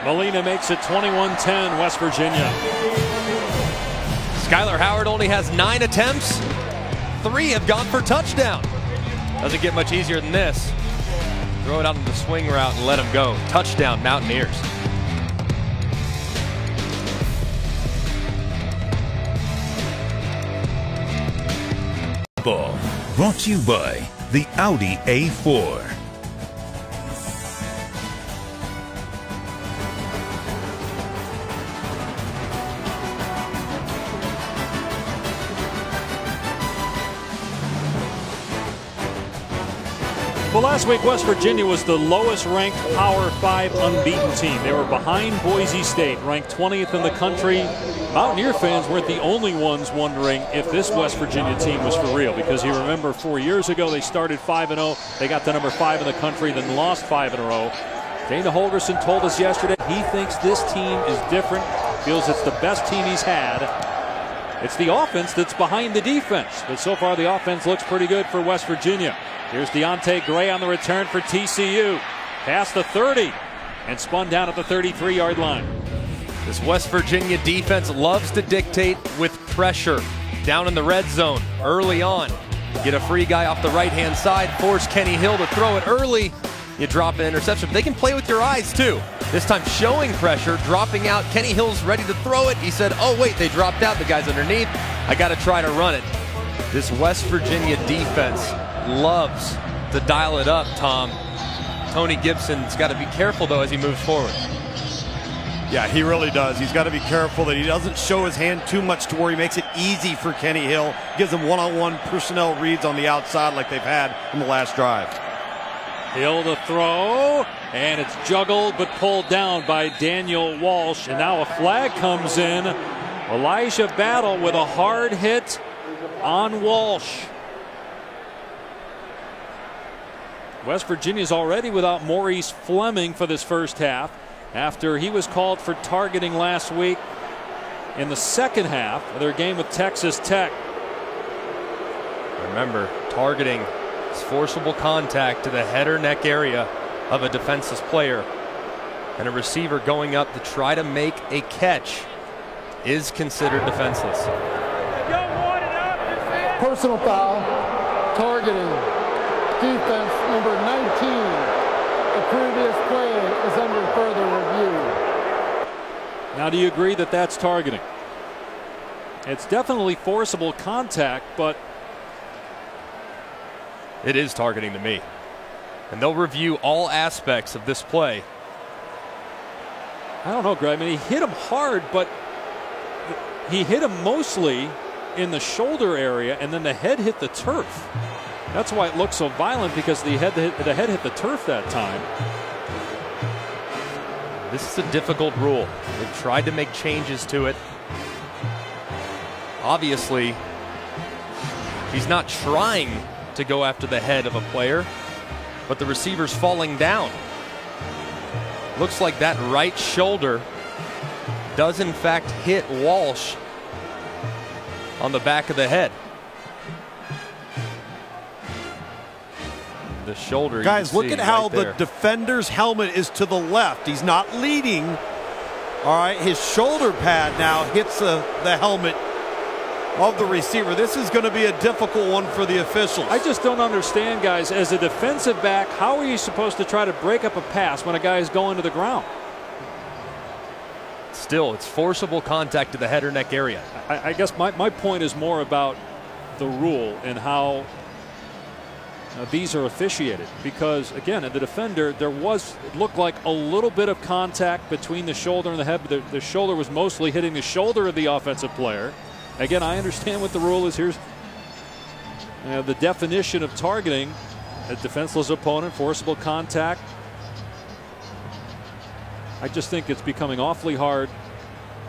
Molina makes it 21-10, West Virginia. Skyler Howard only has 9 attempts. 3 have gone for touchdown. Doesn't get much easier than this. Throw it out on the swing route and let him go. Touchdown, Mountaineers. Ball brought to you by the Audi A4. Well, last week, West Virginia was the lowest ranked Power 5 unbeaten team. They were behind Boise State, ranked 20th in the country. Mountaineer fans weren't the only ones wondering if this West Virginia team was for real, because you remember 4 years ago they started 5-0. They got to number 5 in the country, then lost 5 in a row. Dana Holgorsen told us yesterday he thinks this team is different, feels it's the best team he's had. It's the offense that's behind the defense, but so far the offense looks pretty good for West Virginia. Here's Deontay Gray on the return for TCU. Past the 30 and spun down at the 33-yard line. This West Virginia defense loves to dictate with pressure down in the red zone early on. Get a free guy off the right-hand side, force Kenny Hill to throw it early. You drop an interception. They can play with your eyes, too. This time showing pressure, dropping out. Kenny Hill's ready to throw it. He said, oh, wait, they dropped out. The guy's underneath. I got to try to run it. This West Virginia defense loves to dial it up, Tom. Tony Gibson's got to be careful, though, as he moves forward. Yeah, he really does. He's got to be careful that he doesn't show his hand too much to where he makes it easy for Kenny Hill. Gives him one-on-one personnel reads on the outside like they've had in the last drive. Hill to throw, and it's juggled but pulled down by Daniel Walsh. And now a flag comes in. Elijah Battle with a hard hit on Walsh. West Virginia's already without Maurice Fleming for this first half after he was called for targeting last week in the second half of their game with Texas Tech. Remember, targeting is forcible contact to the head or neck area of a defenseless player. And a receiver going up to try to make a catch is considered defenseless. Personal foul, targeting. Defense number 19. The previous play is under further review. Now, do you agree that that's targeting? It's definitely forcible contact, but it is targeting to me. And they'll review all aspects of this play. I don't know, Greg. I mean, he hit him hard, but he hit him mostly in the shoulder area, and then the head hit the turf. That's why it looks so violent, because the head hit the turf that time. This is a difficult rule. They've tried to make changes to it. Obviously, he's not trying to go after the head of a player, but the receiver's falling down. Looks like that right shoulder does in fact hit Walsh on the back of the head. The shoulder. Guys, look at how the defender's helmet is to the left. He's not leading. All right, his shoulder pad now hits the helmet of the receiver. This is going to be a difficult one for the officials. I just don't understand, guys. As a defensive back, how are you supposed to try to break up a pass when a guy is going to the ground? Still, it's forcible contact to the head or neck area. I guess my point is more about the rule and how these are officiated, because again, the defender, it looked like a little bit of contact between the shoulder and the head, but the shoulder was mostly hitting the shoulder of the offensive player. Again, I understand what the rule is. Here's the definition of targeting: a defenseless opponent, forcible contact. I just think it's becoming awfully hard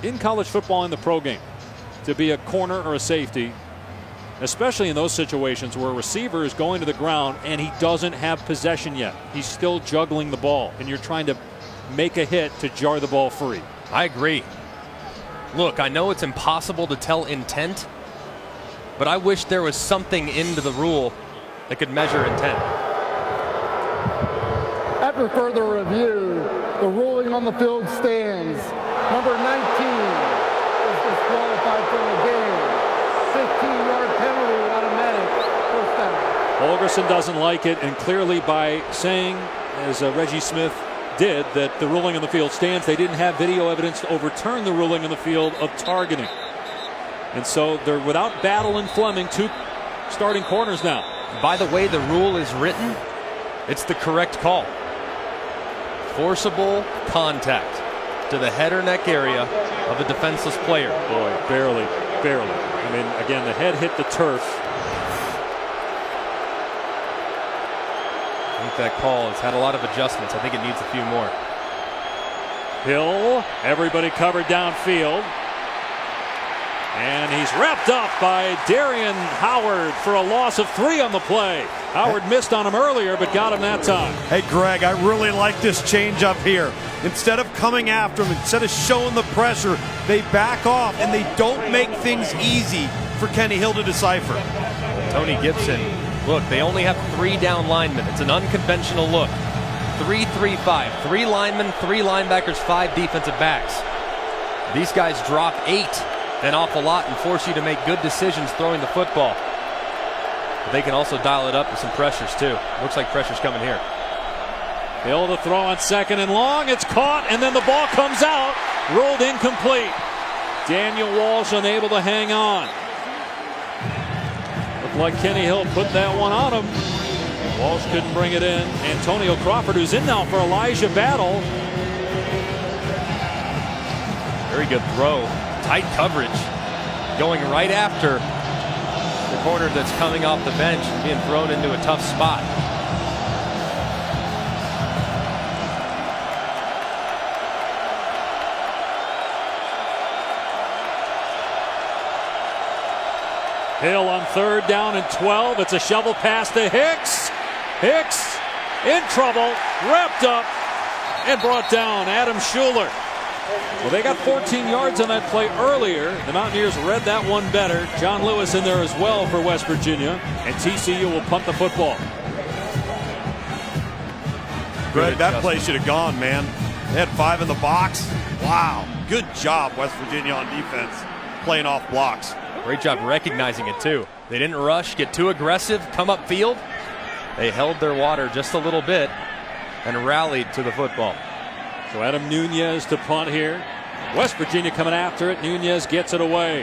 in college football in the pro game to be a corner or a safety, especially in those situations where a receiver is going to the ground and he doesn't have possession yet. He's still juggling the ball, and you're trying to make a hit to jar the ball free. I agree. Look, I know it's impossible to tell intent, but I wish there was something into the rule that could measure intent. After further review, the ruling on the field stands. Number 19 is disqualified from the game. 15-yard penalty, automatic, first down. Holgerson doesn't like it, and clearly by saying, as Reggie Smith did, that the ruling on the field stands, they didn't have video evidence to overturn the ruling on the field of targeting. And so they're without Battle and Fleming, two starting corners now. By the way the rule is written, it's the correct call. Forcible contact to the head or neck area of a defenseless player. Boy, barely. I mean, again, the head hit the turf. I think that call has had a lot of adjustments. I think it needs a few more. Hill, everybody covered downfield. And he's wrapped up by Darian Howard for a loss of 3 on the play. Howard missed on him earlier, but got him that time. Hey, Greg, I really like this change up here. Instead of coming after him, instead of showing the pressure, they back off, and they don't make things easy for Kenny Hill to decipher. Tony Gibson, look, they only have 3 down linemen. It's an unconventional look. 3-3-5. 3 linemen, 3 linebackers, 5 defensive backs. These guys drop 8 an awful lot and force you to make good decisions throwing the football. But they can also dial it up with some pressures too. Looks like pressure's coming here. Hill to throw on 2nd and long. It's caught, and then the ball comes out. Ruled incomplete. Daniel Walsh unable to hang on. Looked like Kenny Hill put that one on him. Walsh couldn't bring it in. Antonio Crawford, who's in now for Elijah Battle. Very good throw. Tight coverage. Going right after the corner that's coming off the bench and being thrown into a tough spot. Hill on 3rd down and 12. It's a shovel pass to Hicks. Hicks in trouble, wrapped up, and brought down. Adam Schuler. Well, they got 14 yards on that play earlier. The Mountaineers read that one better. John Lewis in there as well for West Virginia. And TCU will punt the football. Greg, that play should have gone, man. They had 5 in the box. Wow. Good job, West Virginia on defense, playing off blocks. Great job recognizing it too. They didn't rush, get too aggressive, come upfield. They held their water just a little bit and rallied to the football. So Adam Nunez to punt here. West Virginia coming after it. Nunez gets it away.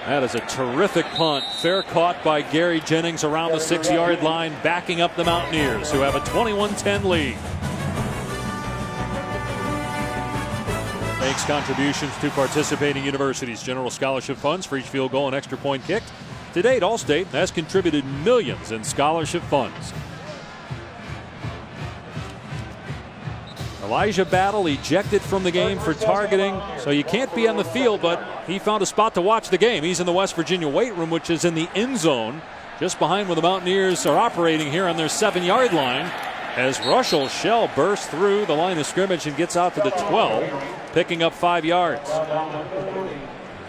That is a terrific punt. Fair caught by Gary Jennings around the 6-yard line, backing up the Mountaineers, who have a 21-10 lead. Makes contributions to participating universities. General scholarship funds for each field goal and extra point kicked. To date, Allstate has contributed millions in scholarship funds. Elijah Battle ejected from the game for targeting, so you can't be on the field, but he found a spot to watch the game. He's in the West Virginia weight room, which is in the end zone, just behind where the Mountaineers are operating here on their 7-yard line, as Russell Shell bursts through the line of scrimmage and gets out to the 12, picking up 5 yards.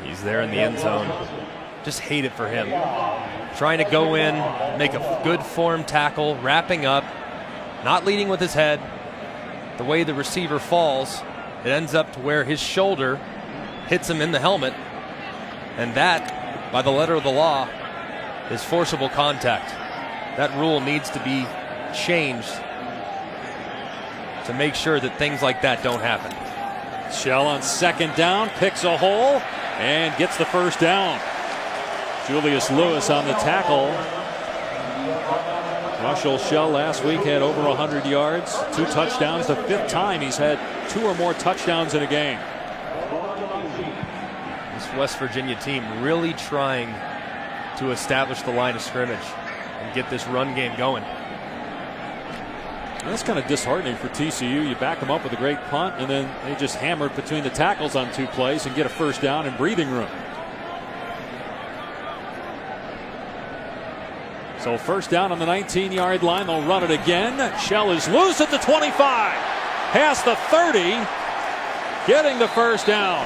He's there in the end zone. Just hate it for him. Trying to go in, make a good form tackle, wrapping up, not leading with his head. The way the receiver falls, it ends up to where his shoulder hits him in the helmet. And that, by the letter of the law, is forcible contact. That rule needs to be changed to make sure that things like that don't happen. Shell on 2nd down, picks a hole, and gets the first down. Julius Lewis on the tackle. Russell Shell last week had over 100 yards, 2 touchdowns, the 5th time he's had 2 or more touchdowns in a game. This West Virginia team really trying to establish the line of scrimmage and get this run game going. That's kind of disheartening for TCU. You back them up with a great punt, and then they just hammered between the tackles on 2 plays and get a first down and breathing room. So first down on the 19-yard line. They'll run it again. Shell is loose at the 25. Past the 30. Getting the first down.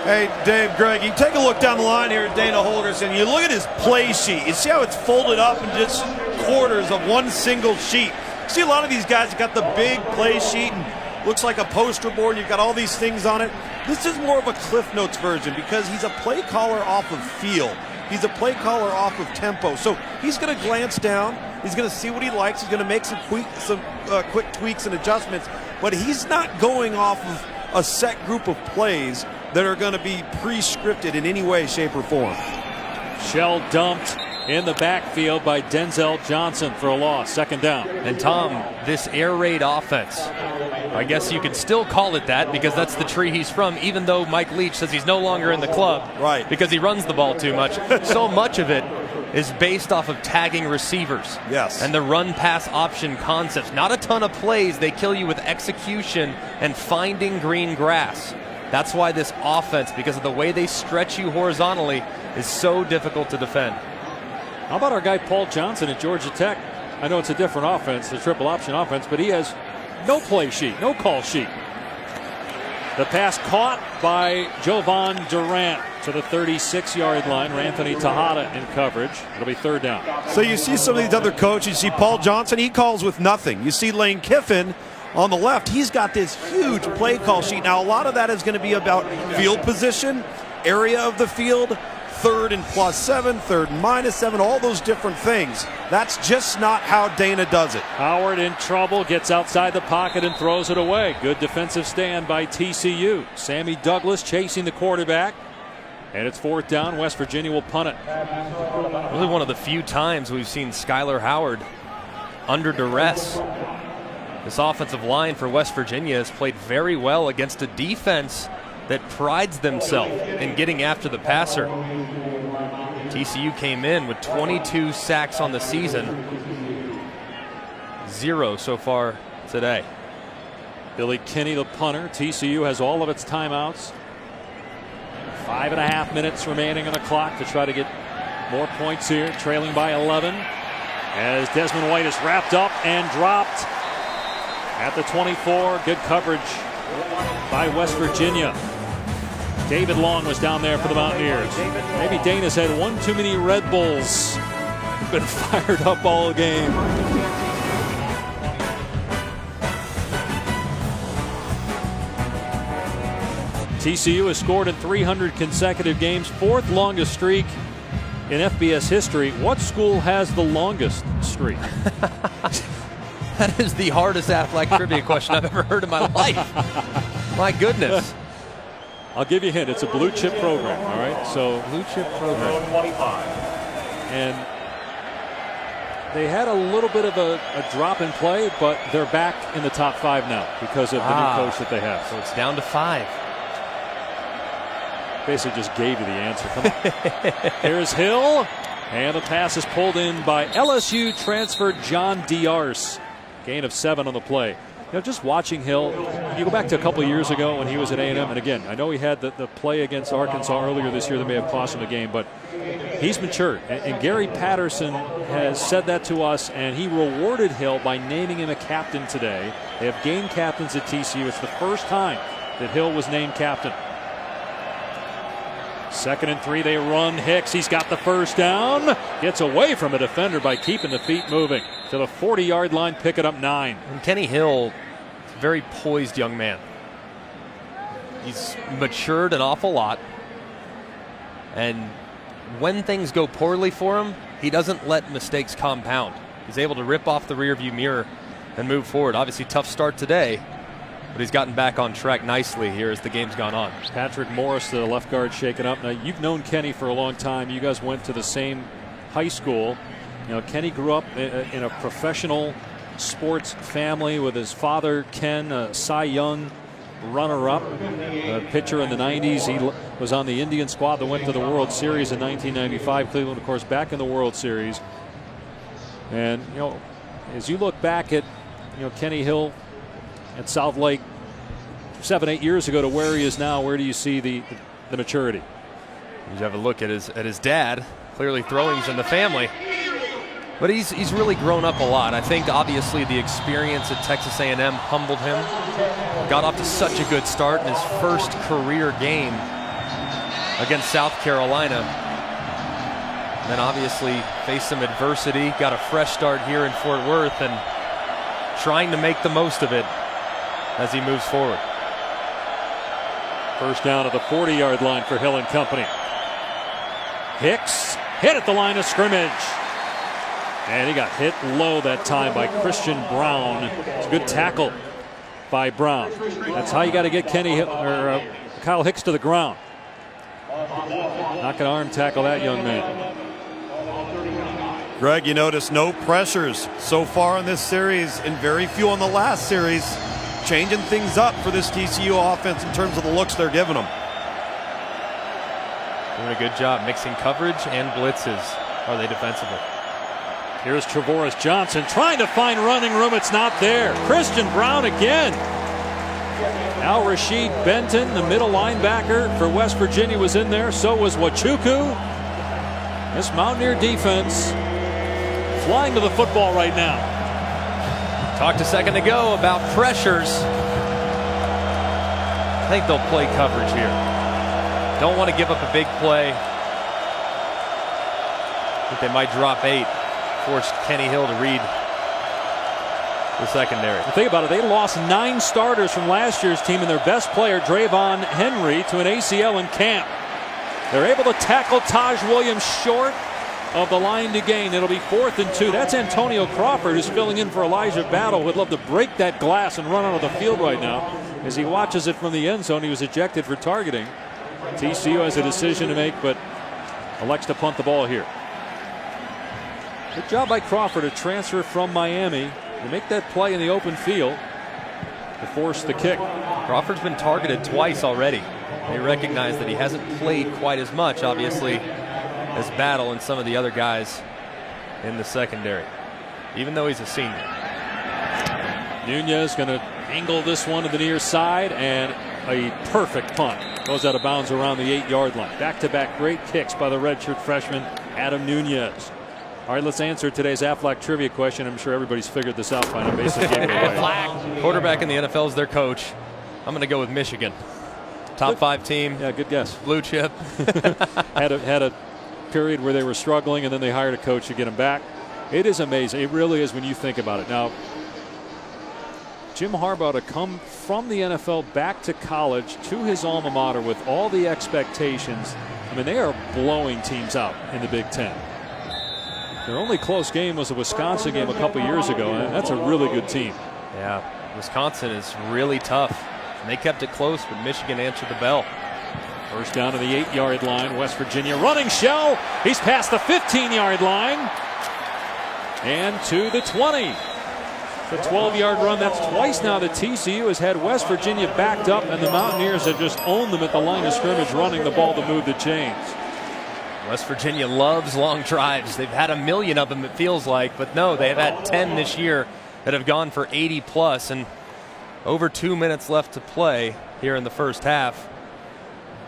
Hey, Dave, Greg, you take a look down the line here at Dana Holgorsen. You look at his play sheet. You see how it's folded up in just quarters of one single sheet. You see a lot of these guys have got the big play sheet and looks like a poster board. You've got all these things on it. This is more of a Cliff Notes version because he's a play caller off of feel. He's a play caller off of tempo. So he's going to glance down. He's going to see what he likes. He's going to make some quick tweaks and adjustments. But he's not going off of a set group of plays that are going to be pre-scripted in any way, shape, or form. Shell dumped in the backfield by Denzel Johnson for a loss. 2nd down. And Tom, this air raid offense, I guess you could still call it that because that's the tree he's from, even though Mike Leach says he's no longer in the club. Right. Because he runs the ball too much. So much of it is based off of tagging receivers. Yes. And the run-pass option concepts. Not a ton of plays. They kill you with execution and finding green grass. That's why this offense, because of the way they stretch you horizontally, is so difficult to defend. How about our guy Paul Johnson at Georgia Tech? I know it's a different offense, the triple option offense, but he has no play sheet, no call sheet. The pass caught by Jovan Durant to the 36-yard line. Anthony Tejada in coverage. It'll be 3rd down. So you see some of these other coaches. You see Paul Johnson, he calls with nothing. You see Lane Kiffin on the left. He's got this huge play call sheet. Now, a lot of that is going to be about field position, area of the field, 3rd and +7, 3rd and -7, all those different things. That's just not how Dana does it. Howard in trouble, gets outside the pocket and throws it away. Good defensive stand by TCU. Sammy Douglas chasing the quarterback. And it's 4th down. West Virginia will punt it. Really one of the few times we've seen Skylar Howard under duress. This offensive line for West Virginia has played very well against a defense that prides themselves in getting after the passer. TCU came in with 22 sacks on the season. 0 so far today. Billy Kinney, the punter. TCU has all of its timeouts. 5.5 minutes remaining on the clock to try to get more points here. Trailing by 11 as Desmond White is wrapped up and dropped at the 24. Good coverage by West Virginia. David Long was down there for the Mountaineers. Maybe Dana's had one too many Red Bulls. Been fired up all game. TCU has scored in 300 consecutive games, 4th longest streak in FBS history. What school has the longest streak? That is the hardest Aflac trivia question I've ever heard in my life. My goodness. I'll give you a hint. It's a blue chip program, all right? So Blue chip program. And they had a little bit of a drop in play, but they're back in the top 5 now because of the new coach that they have. So it's down to 5. Basically just gave you the answer. Come on. Here's Hill. And the pass is pulled in by LSU transfer John Diarse. Gain of 7 on the play. You know, just watching Hill, you go back to a couple of years ago when he was at A&M, and again, I know he had the play against Arkansas earlier this year that may have cost him the game, but he's matured. And Gary Patterson has said that to us, and he rewarded Hill by naming him a captain today. They have game captains at TCU. It's the first time that Hill was named captain. 2nd and 3, they run. Hicks, he's got the first down. Gets away from a defender by keeping the feet moving. To the 40-yard line, pick it up 9. And Kenny Hill, very poised young man. He's matured an awful lot. And when things go poorly for him, he doesn't let mistakes compound. He's able to rip off the rearview mirror and move forward. Obviously, tough start today, but he's gotten back on track nicely here as the game's gone on. Patrick Morris, the left guard, shaken up. Now, you've known Kenny for a long time. You guys went to the same high school. You know, Kenny grew up in a professional sports family with his father, Ken, a Cy Young runner-up, a pitcher in the 90s. He was on the Indian squad that went to the World Series in 1995. Cleveland, of course, back in the World Series. And, you know, as you look back at, you know, Kenny Hill at South Lake 7-8 years ago to where he is now, where do you see the maturity? You have a look at his dad. Clearly throwing's in the family. But he's really grown up a lot. I think obviously the experience at Texas A&M humbled him. Got off to such a good start in his first career game against South Carolina. And then obviously faced some adversity. Got a fresh start here in Fort Worth and trying to make the most of it as he moves forward. First down at the 40-yard line for Hill and company. Hicks hit at the line of scrimmage. And he got hit low that time by Christian Brown. It's a good tackle by Brown. That's how you got to get Kyle Hicks to the ground. Not going to arm tackle that young man. Greg, you notice no pressures so far in this series and very few on the last series. Changing things up for this TCU offense in terms of the looks they're giving them. Doing a good job mixing coverage and blitzes. Are they defensively? Here's Trevoris Johnson trying to find running room. It's not there. Christian Brown again. Al Rashid Benton, the middle linebacker for West Virginia, was in there. So was Wachuku. This Mountaineer defense flying to the football right now. Talked a second ago about pressures. I think they'll play coverage here. Don't want to give up a big play. I think they might drop 8. Force Kenny Hill to read the secondary. Think about it. They lost 9 starters from last year's team and their best player, Drayvon Henry, to an ACL in camp. They're able to tackle Taj Williams short of the line to gain. It'll be 4th and 2. That's Antonio Crawford, who's filling in for Elijah Battle. Would love to break that glass and run out of the field right now as he watches it from the end zone. He was ejected for targeting. TCU has a decision to make, but elects to punt the ball here. Good job by Crawford to transfer from Miami to make that play in the open field to force the kick. Crawford's been targeted twice already. They recognize that he hasn't played quite as much, obviously, as Battle and some of the other guys in the secondary, even though he's a senior. Nunez going to angle this one to the near side, and a perfect punt. Goes out of bounds around the 8-yard line. Back-to-back great kicks by the redshirt freshman, Adam Nunez. All right, let's answer today's Aflac trivia question. I'm sure everybody's figured this out by now. Basically, Aflac, quarterback in the NFL is their coach. I'm going to go with Michigan. Top 5 team. Yeah, good guess. Blue chip. had a period where they were struggling, and then they hired a coach to get them back. It is amazing. It really is when you think about it. Now, Jim Harbaugh to come from the NFL back to college to his alma mater with all the expectations. I mean, they are blowing teams out in the Big Ten. Their only close game was a Wisconsin game a couple years ago, and that's a really good team. Yeah, Wisconsin is really tough. And they kept it close, but Michigan answered the bell. First down to the 8-yard line. West Virginia running show. He's past the 15-yard line and to the 20. The 12-yard run. That's twice now that TCU has had West Virginia backed up, and the Mountaineers have just owned them at the line of scrimmage, running the ball to move the chains. West Virginia loves long drives. They've had a million of them, it feels like, but no, they've had 10 this year that have gone for 80 plus, and over 2 minutes left to play here in the first half.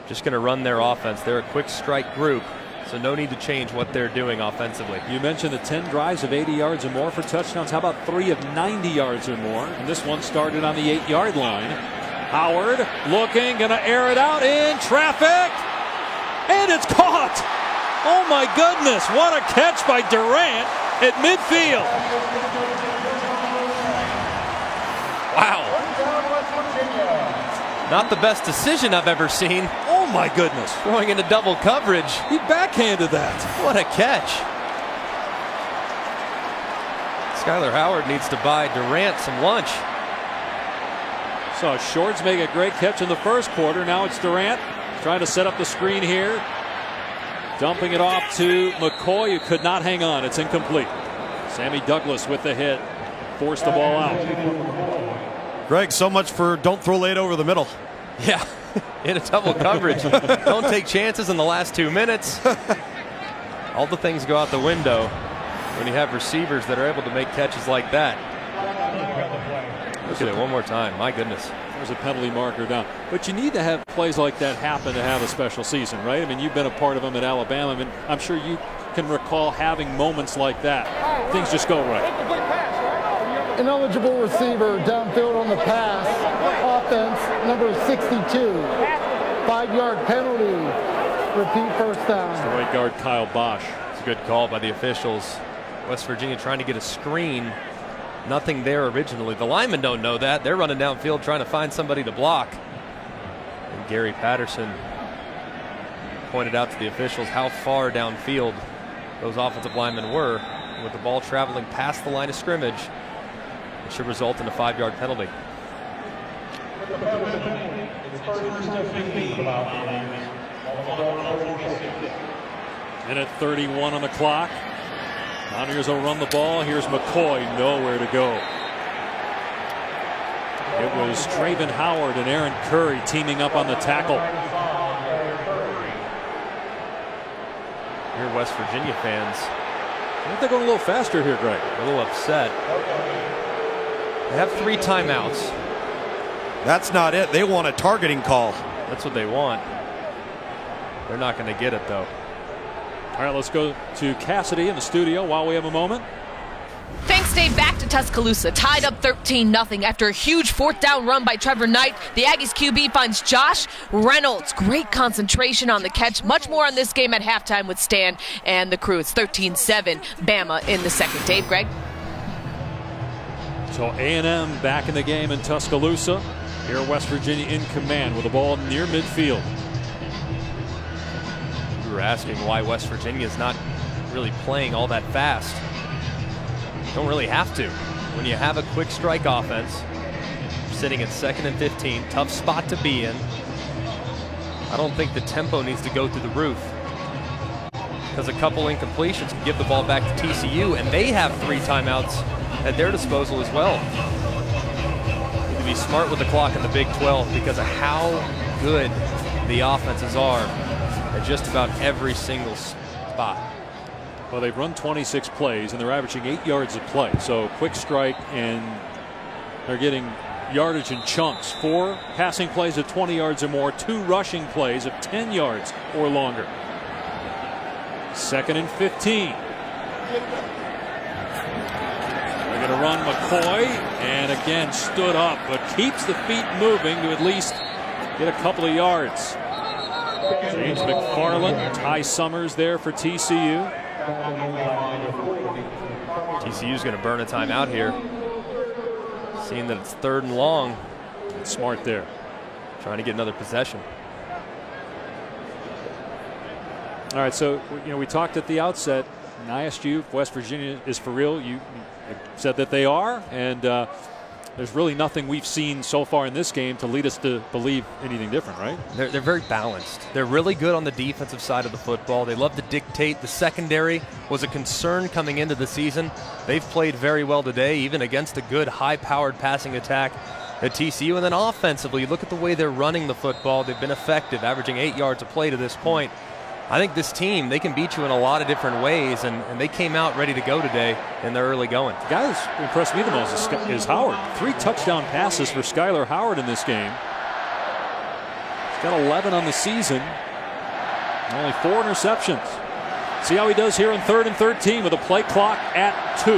Just going to run their offense. They're a quick strike group, so no need to change what they're doing offensively. You mentioned the 10 drives of 80 yards or more for touchdowns. How about 3 of 90 yards or more? And this one started on the 8-yard line. Howard looking, going to air it out in traffic, and it's caught. Oh my goodness, what a catch by Durant at midfield. Wow. Not the best decision I've ever seen. Oh my goodness. Throwing into double coverage. He backhanded that. What a catch. Skylar Howard needs to buy Durant some lunch. So Shorts make a great catch in the first quarter. Now it's Durant trying to set up the screen here. Dumping it off to McCoy, who could not hang on. It's incomplete. Sammy Douglas with the hit. Forced the ball out. Greg, so much for don't throw late over the middle. Yeah, in a double coverage. Don't take chances in the last 2 minutes. All the things go out the window when you have receivers that are able to make catches like that. Look at it one more time. My goodness. There's a penalty marker down. But you need to have plays like that happen to have a special season, right? I mean, you've been a part of them at Alabama, and I'm sure you can recall having moments like that. Things just go right. Ineligible receiver downfield on the pass. Offense number 62. 5-yard penalty. Repeat first down. It's the right guard Kyle Bosch. It's a good call by the officials. West Virginia trying to get a screen. Nothing there originally. The linemen don't know that. They're running downfield trying to find somebody to block. And Gary Patterson pointed out to the officials how far downfield those offensive linemen were. And with the ball traveling past the line of scrimmage, it should result in a 5-yard penalty. Minute 31 on the clock. Mountaineers will run the ball. Here's McCoy, nowhere to go. It was Traven Howard and Aaron Curry teaming up on the tackle. Here, West Virginia fans, I think they're going a little faster here, Greg. a little upset. They have 3 timeouts. That's not it. They want a targeting call. That's what they want. They're not going to get it, though. All right, let's go to Cassidy in the studio while we have a moment. Thanks, Dave. Back to Tuscaloosa. Tied up 13-0 after a huge 4th down run by Trevor Knight. The Aggies QB finds Josh Reynolds. Great concentration on the catch. Much more on this game at halftime with Stan and the crew. It's 13-7 Bama in the second. Dave, Greg. So A&M back in the game in Tuscaloosa. Here West Virginia in command with the ball near midfield. We were asking why West Virginia is not really playing all that fast. Don't really have to. When you have a quick strike offense, sitting at 2nd and 15, tough spot to be in. I don't think the tempo needs to go through the roof, because a couple incompletions can give the ball back to TCU, and they have 3 timeouts at their disposal as well. Need to be smart with the clock in the Big 12 because of how good the offenses are at just about every single spot. Well, they've run 26 plays, and they're averaging 8 yards a play. So quick strike, and they're getting yardage in chunks. 4 passing plays of 20 yards or more, 2 rushing plays of 10 yards or longer. 2nd and 15. They're going to run McCoy, and again stood up, but keeps the feet moving to at least get a couple of yards. James McFarland, Ty Summers there for TCU. TCU's going to burn a timeout here, seeing that it's 3rd and long. Smart there. Trying to get another possession. All right, so we talked at the outset. And I asked you if West Virginia is for real. You said that they are, and there's really nothing we've seen so far in this game to lead us to believe anything different, right? They're very balanced. They're really good on the defensive side of the football. They love to dictate. The secondary was a concern coming into the season. They've played very well today, even against a good high-powered passing attack at TCU. And then offensively, look at the way they're running the football. They've been effective, averaging 8 yards a play to this point. I think this team, they can beat you in a lot of different ways, and they came out ready to go today in their early going. The guy that's impressed me the most is Howard. 3 touchdown passes for Skyler Howard in this game. He's got 11 on the season, only 4 interceptions. See how he does here in 3rd and 13 with a play clock at 2.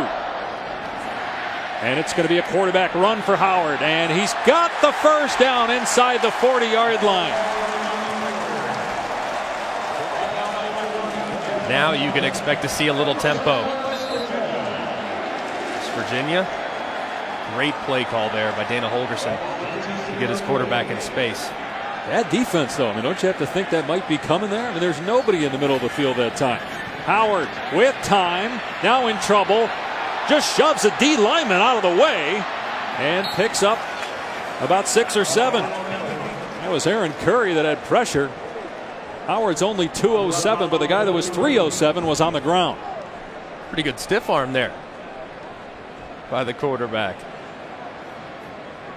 And it's going to be a quarterback run for Howard, and he's got the first down inside the 40-yard line. Now you can expect to see a little tempo. It's Virginia. Great play call there by Dana Holgerson to get his quarterback in space. Bad defense, though. I mean, don't you have to think that might be coming there? I mean, there's nobody in the middle of the field that time. Howard with time, now in trouble. Just shoves a D lineman out of the way and picks up about 6 or 7. That was Aaron Curry that had pressure. Howard's only 207, but the guy that was 307 was on the ground. Pretty good stiff arm there by the quarterback.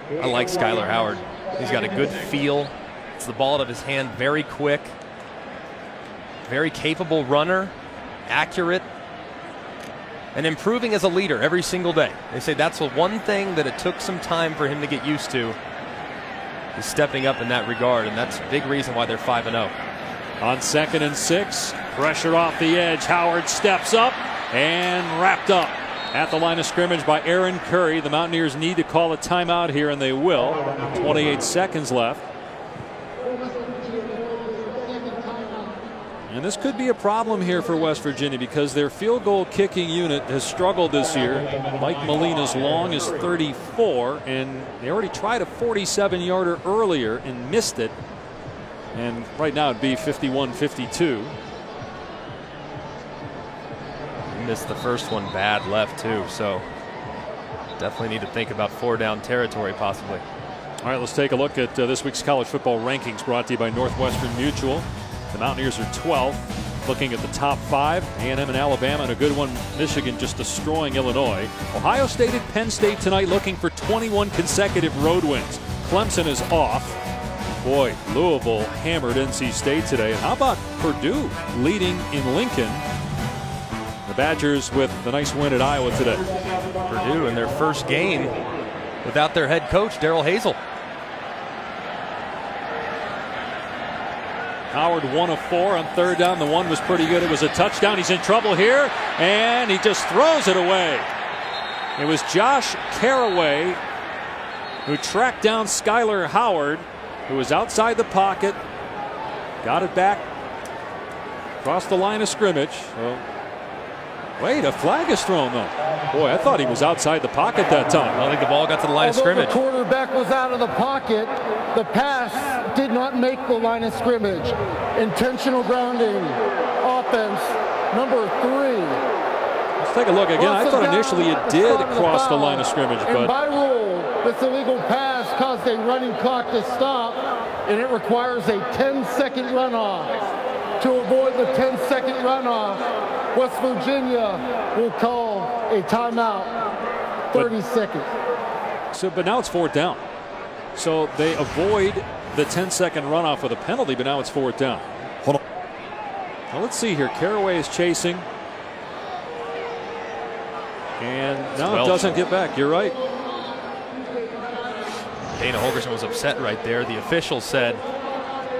I like Skyler Howard. He's got a good feel. It's the ball out of his hand very quick. Very capable runner, accurate, and improving as a leader every single day. They say that's the one thing that it took some time for him to get used to, is stepping up in that regard, and that's a big reason why they're 5-0. On 2nd and 6, pressure off the edge. Howard steps up and wrapped up at the line of scrimmage by Aaron Curry. The Mountaineers need to call a timeout here, and they will. 28 seconds left. And this could be a problem here for West Virginia because their field goal kicking unit has struggled this year. Mike Molina's long is 34, and they already tried a 47-yarder earlier and missed it. And right now it'd be 51-52. Missed the first one bad left too, so definitely need to think about 4-down territory possibly. All right, let's take a look at this week's college football rankings brought to you by Northwestern Mutual. The Mountaineers are 12th. Looking at the top 5, A&M and Alabama, and a good one, Michigan just destroying Illinois. Ohio State and Penn State tonight looking for 21 consecutive road wins. Clemson is off. Boy, Louisville hammered NC State today. And how about Purdue leading in Lincoln? The Badgers with the nice win at Iowa today. Purdue in their first game without their head coach, Darrell Hazel. Howard 1 of 4 on 3rd down. The one was pretty good. It was a touchdown. He's in trouble here, and he just throws it away. It was Josh Caraway who tracked down Skyler Howard, who was outside the pocket, got it back across the line of scrimmage. Well, wait, a flag is thrown though. Boy, I thought he was outside the pocket that time. I don't think the ball got to the line of scrimmage. The quarterback was out of the pocket. The pass did not make the line of scrimmage. Intentional grounding. Offense number 3. Let's take a look again. I thought initially it did cross the line of scrimmage, and but by rule, this illegal pass caused a running clock to stop, and it requires a 10-second runoff. To avoid the 10-second runoff, West Virginia will call a timeout. 30 seconds. But now it's 4th down. So they avoid the 10-second runoff with a penalty, but now it's 4th down. Hold on. Now let's see here. Caraway is chasing. And now it doesn't get back. You're right. Dana Holgerson was upset right there. The official said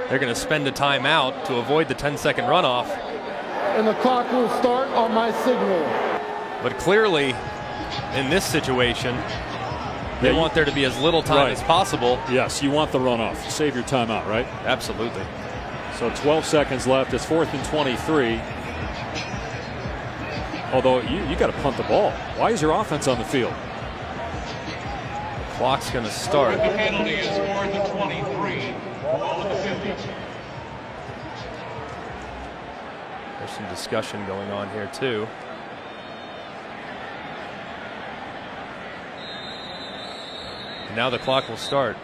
they're going to spend a timeout to avoid the 10-second runoff. And the clock will start on my signal. But clearly, in this situation, they want there to be as little time as possible. Yes, you want the runoff. Save your timeout, right? Absolutely. So 12 seconds left. It's 4th and 23. Although you got to punt the ball. Why is your offense on the field? The clock's going to start. The penalty is 4th and 23. Ball at the 50. There's some discussion going on here too. Now the clock will start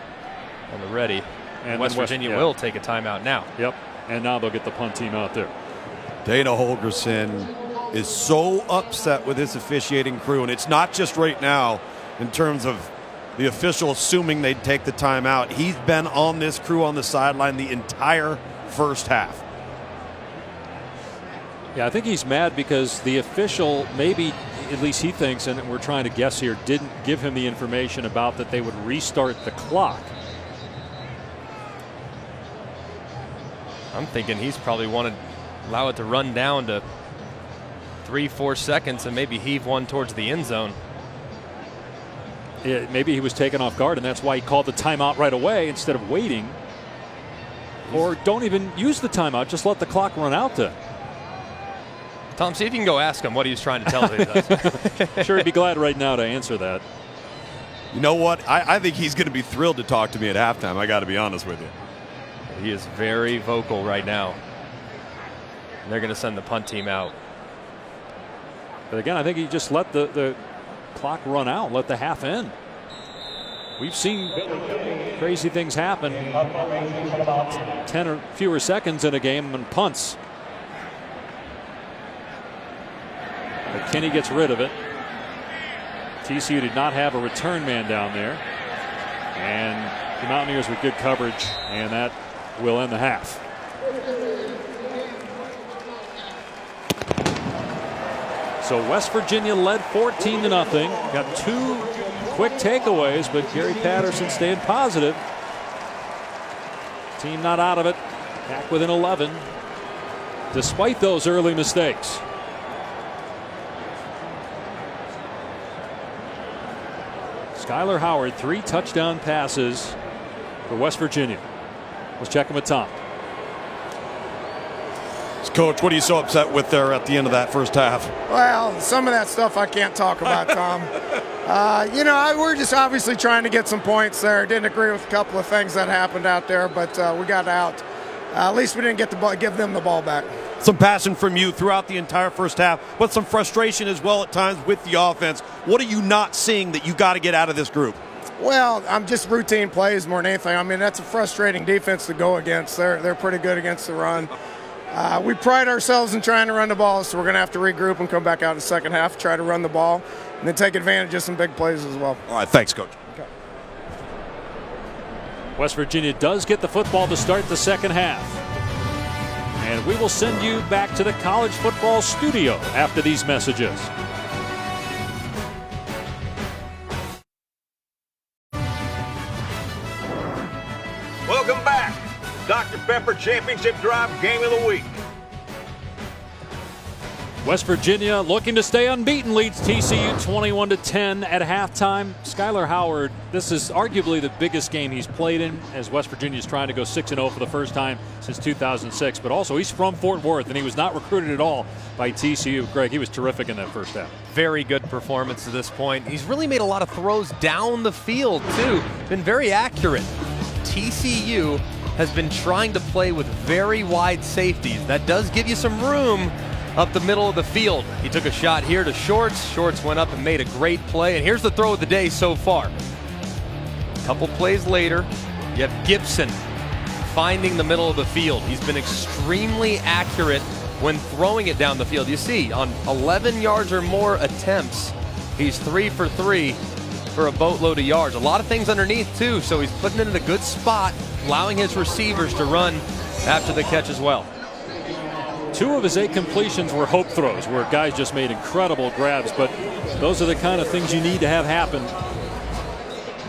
on the ready. And West Virginia will take a timeout now. Yep. And now they'll get the punt team out there. Dana Holgerson is so upset with his officiating crew, and it's not just right now in terms of the official assuming they'd take the timeout. He's been on this crew on the sideline the entire first half. Yeah, I think he's mad because the official, maybe at least he thinks, and we're trying to guess here, didn't give him the information about that they would restart the clock. I'm thinking he's probably wanted to allow it to run down to 3-4 seconds and maybe heave one towards the end zone. Maybe he was taken off guard, and that's why he called the timeout right away instead of waiting. Or don't even use the timeout, just let the clock run out to. Tom, see if you can go ask him what he was trying to tell us. Sure, he'd be glad right now to answer that. You know what? I think he's going to be thrilled to talk to me at halftime. I got to be honest with you. He is very vocal right now. And they're going to send the punt team out. But again, I think he just let the clock run out, let the half end. We've seen crazy things happen. 10 or fewer seconds in a game and punts. But Kenny gets rid of it. TCU did not have a return man down there. And the Mountaineers with good coverage, and that will end the half. So West Virginia led 14-0. Got two quick takeaways, but Gary Patterson staying positive. Team not out of it. Back within 11. Despite those early mistakes. Skyler Howard, 3 touchdown passes for West Virginia. Let's check in with Tom. Coach, what are you so upset with there at the end of that first half? Well, some of that stuff I can't talk about, Tom. We're just obviously trying to get some points there. Didn't agree with a couple of things that happened out there, but we got out. At least we didn't get give them the ball back. Some passion from you throughout the entire first half, but some frustration as well at times with the offense. What are you not seeing that you got to get out of this group? Well, I'm just routine plays more than anything. I mean, that's a frustrating defense to go against. They're pretty good against the run. We pride ourselves in trying to run the ball, so we're going to have to regroup and come back out in the second half, try to run the ball, and then take advantage of some big plays as well. All right, thanks, Coach. Okay. West Virginia does get the football to start the second half. And we will send you back to the college football studio after these messages. Welcome back. Dr. Pepper Championship Drive Game of the Week. West Virginia looking to stay unbeaten, leads TCU 21-10 at halftime. Skyler Howard, this is arguably the biggest game he's played in, as West Virginia is trying to go 6-0 for the first time since 2006. But also he's from Fort Worth, and he was not recruited at all by TCU. Greg, he was terrific in that first half. Very good performance to this point. He's really made a lot of throws down the field too. Been very accurate. TCU has been trying to play with very wide safeties. That does give you some room up the middle of the field. He took a shot here to Shorts. Shorts went up and made a great play. And here's the throw of the day so far. A couple plays later, you have Gibson finding the middle of the field. He's been extremely accurate when throwing it down the field. You see, on 11 yards or more attempts, he's 3 for 3 for a boatload of yards. A lot of things underneath too, so he's putting it in a good spot, allowing his receivers to run after the catch as well. 2 of his 8 completions were hope throws, where guys just made incredible grabs, but those are the kind of things you need to have happen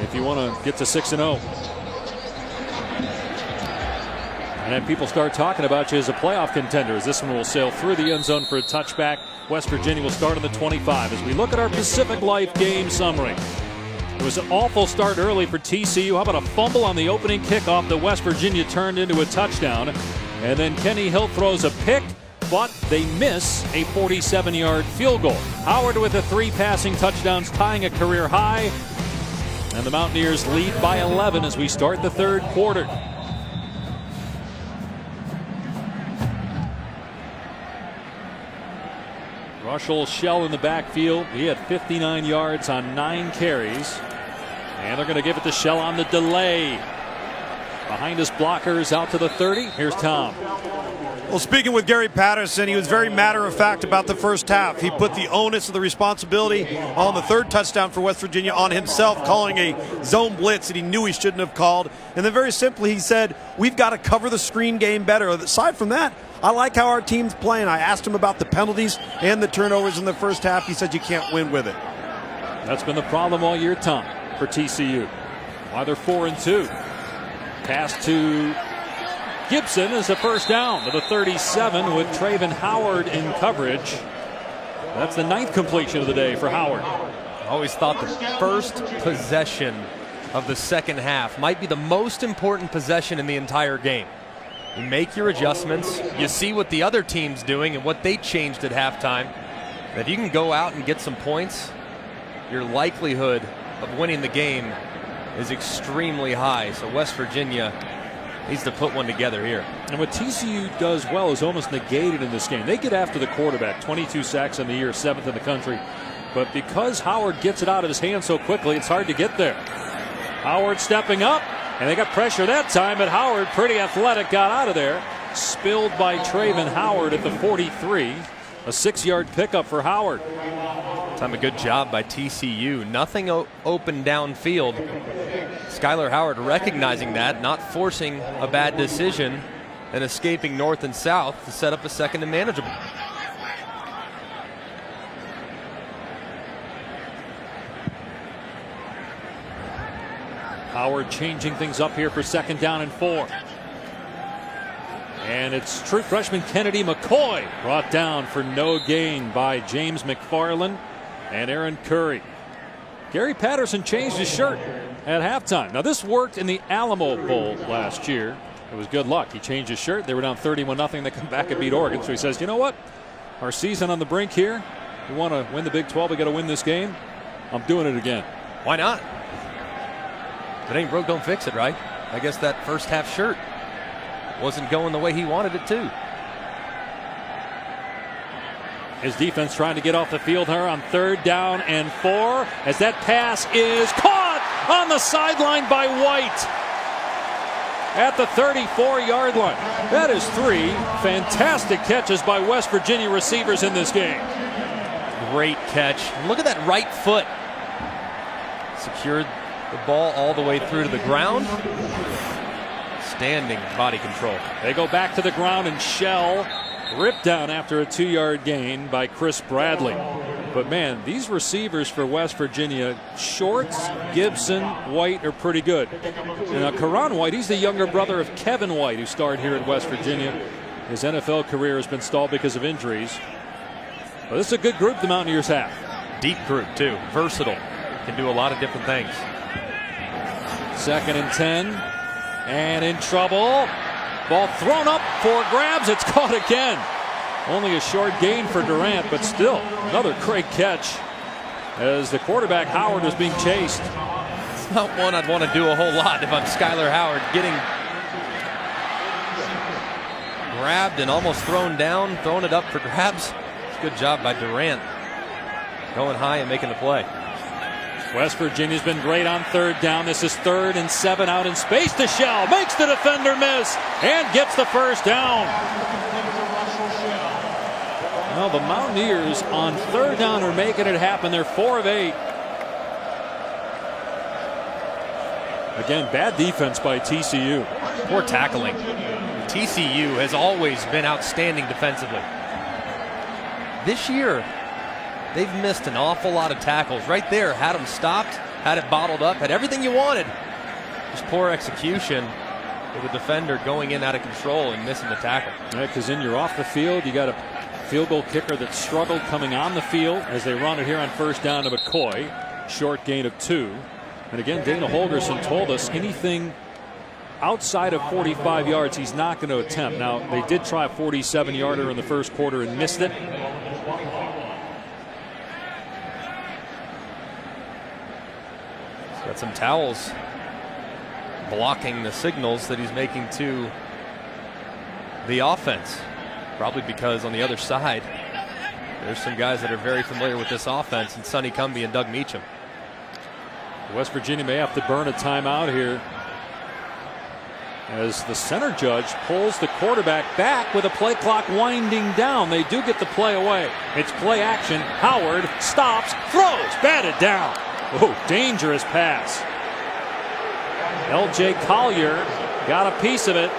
if you want to get to 6-0. And then people start talking about you as a playoff contender, as this one will sail through the end zone for a touchback. West Virginia will start on the 25. As we look at our Pacific Life game summary, it was an awful start early for TCU. How about a fumble on the opening kickoff that West Virginia turned into a touchdown? And then Kenny Hill throws a pick, but they miss a 47-yard field goal. Howard with the 3 passing touchdowns, tying a career high. And the Mountaineers lead by 11 as we start the third quarter. Russell Shell in the backfield. He had 59 yards on 9 carries. And they're going to give it to Shell on the delay. Behind his blockers out to the 30. Here's Tom. Well, speaking with Gary Patterson, he was very matter-of-fact about the first half. He put the onus of the responsibility on the third touchdown for West Virginia on himself, calling a zone blitz that he knew he shouldn't have called. And then very simply, he said, we've got to cover the screen game better. Aside from that, I like how our team's playing. I asked him about the penalties and the turnovers in the first half. He said you can't win with it. That's been the problem all year, Tom, for TCU. Why they're 4-2. Pass to Gibson is a first down to the 37 with Traven Howard in coverage. That's the 9th completion of the day for Howard. I always thought the first possession of the second half might be the most important possession in the entire game. You make your adjustments, you see what the other team's doing and what they changed at halftime. And if you can go out and get some points, your likelihood of winning the game is extremely high. So West Virginia needs to put one together here. And what TCU does well is almost negated in this game. They get after the quarterback, 22 sacks in the year, 7th in the country. But because Howard gets it out of his hands so quickly, it's hard to get there. Howard stepping up, and they got pressure that time, but Howard, pretty athletic, got out of there. Spilled by Traven Howard at the 43. A 6-yard pickup for Howard. Time a good job by TCU. Nothing open downfield. Skylar Howard recognizing that, not forcing a bad decision, and escaping north and south to set up a second and manageable. Howard changing things up here for 2nd down and 4. And it's true freshman Kennedy McCoy brought down for no gain by James McFarland and Aaron Curry. Gary Patterson changed his shirt at halftime. Now this worked in the Alamo Bowl last year. It was good luck. He changed his shirt. They were down 31-0. They come back and beat Oregon. So he says, you know what? Our season on the brink here. We want to win the Big 12. We got to win this game. I'm doing it again. Why not? If it ain't broke, don't fix it, right? I guess that first half shirt wasn't going the way he wanted it to. His defense trying to get off the field here on 3rd down and 4 as that pass is caught on the sideline by White at the 34-yard line. That is 3 fantastic catches by West Virginia receivers in this game. Great catch. Look at that right foot. Secured the ball all the way through to the ground. Standing body control. They go back to the ground and Shell ripped down after a 2-yard gain by Chris Bradley. But man, these receivers for West Virginia, Shorts, Gibson, White are pretty good. Now Karan White, he's the younger brother of Kevin White, who starred here at West Virginia. His NFL career has been stalled because of injuries. But this is a good group the Mountaineers have. Deep group too, versatile, can do a lot of different things. 2nd and 10, and in trouble. Ball thrown up for grabs. It's caught again. Only a short gain for Durant, but still another great catch as the quarterback Howard was being chased. It's not one I'd want to do a whole lot if I'm Skylar Howard. Getting grabbed and almost thrown down, throwing it up for grabs. It's a good job by Durant going high and making the play. West Virginia's been great on 3rd down. This is 3rd and 7 out in space to Shell. Makes the defender miss and gets the first down. Well, the Mountaineers on 3rd down are making it happen. They're 4 of 8. Again, bad defense by TCU. Poor tackling. TCU has always been outstanding defensively. This year, they've missed an awful lot of tackles. Right there, had them stopped, had it bottled up, had everything you wanted. Just poor execution with the defender going in out of control and missing the tackle. Yeah, because then you're off the field. You got a field goal kicker that struggled coming on the field as they run it here on 1st down to McCoy. Short gain of 2. And again, Dana Holgerson told us anything outside of 45 yards he's not going to attempt. Now, they did try a 47-yarder in the first quarter and missed it. Got some towels blocking the signals that he's making to the offense. Probably because on the other side, There's some guys that are very familiar with this offense, and Sonny Cumbie and Doug Meacham. West Virginia may have to burn a timeout here as the center judge pulls the quarterback back with a play clock winding down. They do get the play away. It's play action. Howard stops, throws, batted down. Oh, dangerous pass. L.J. Collier got a piece of it.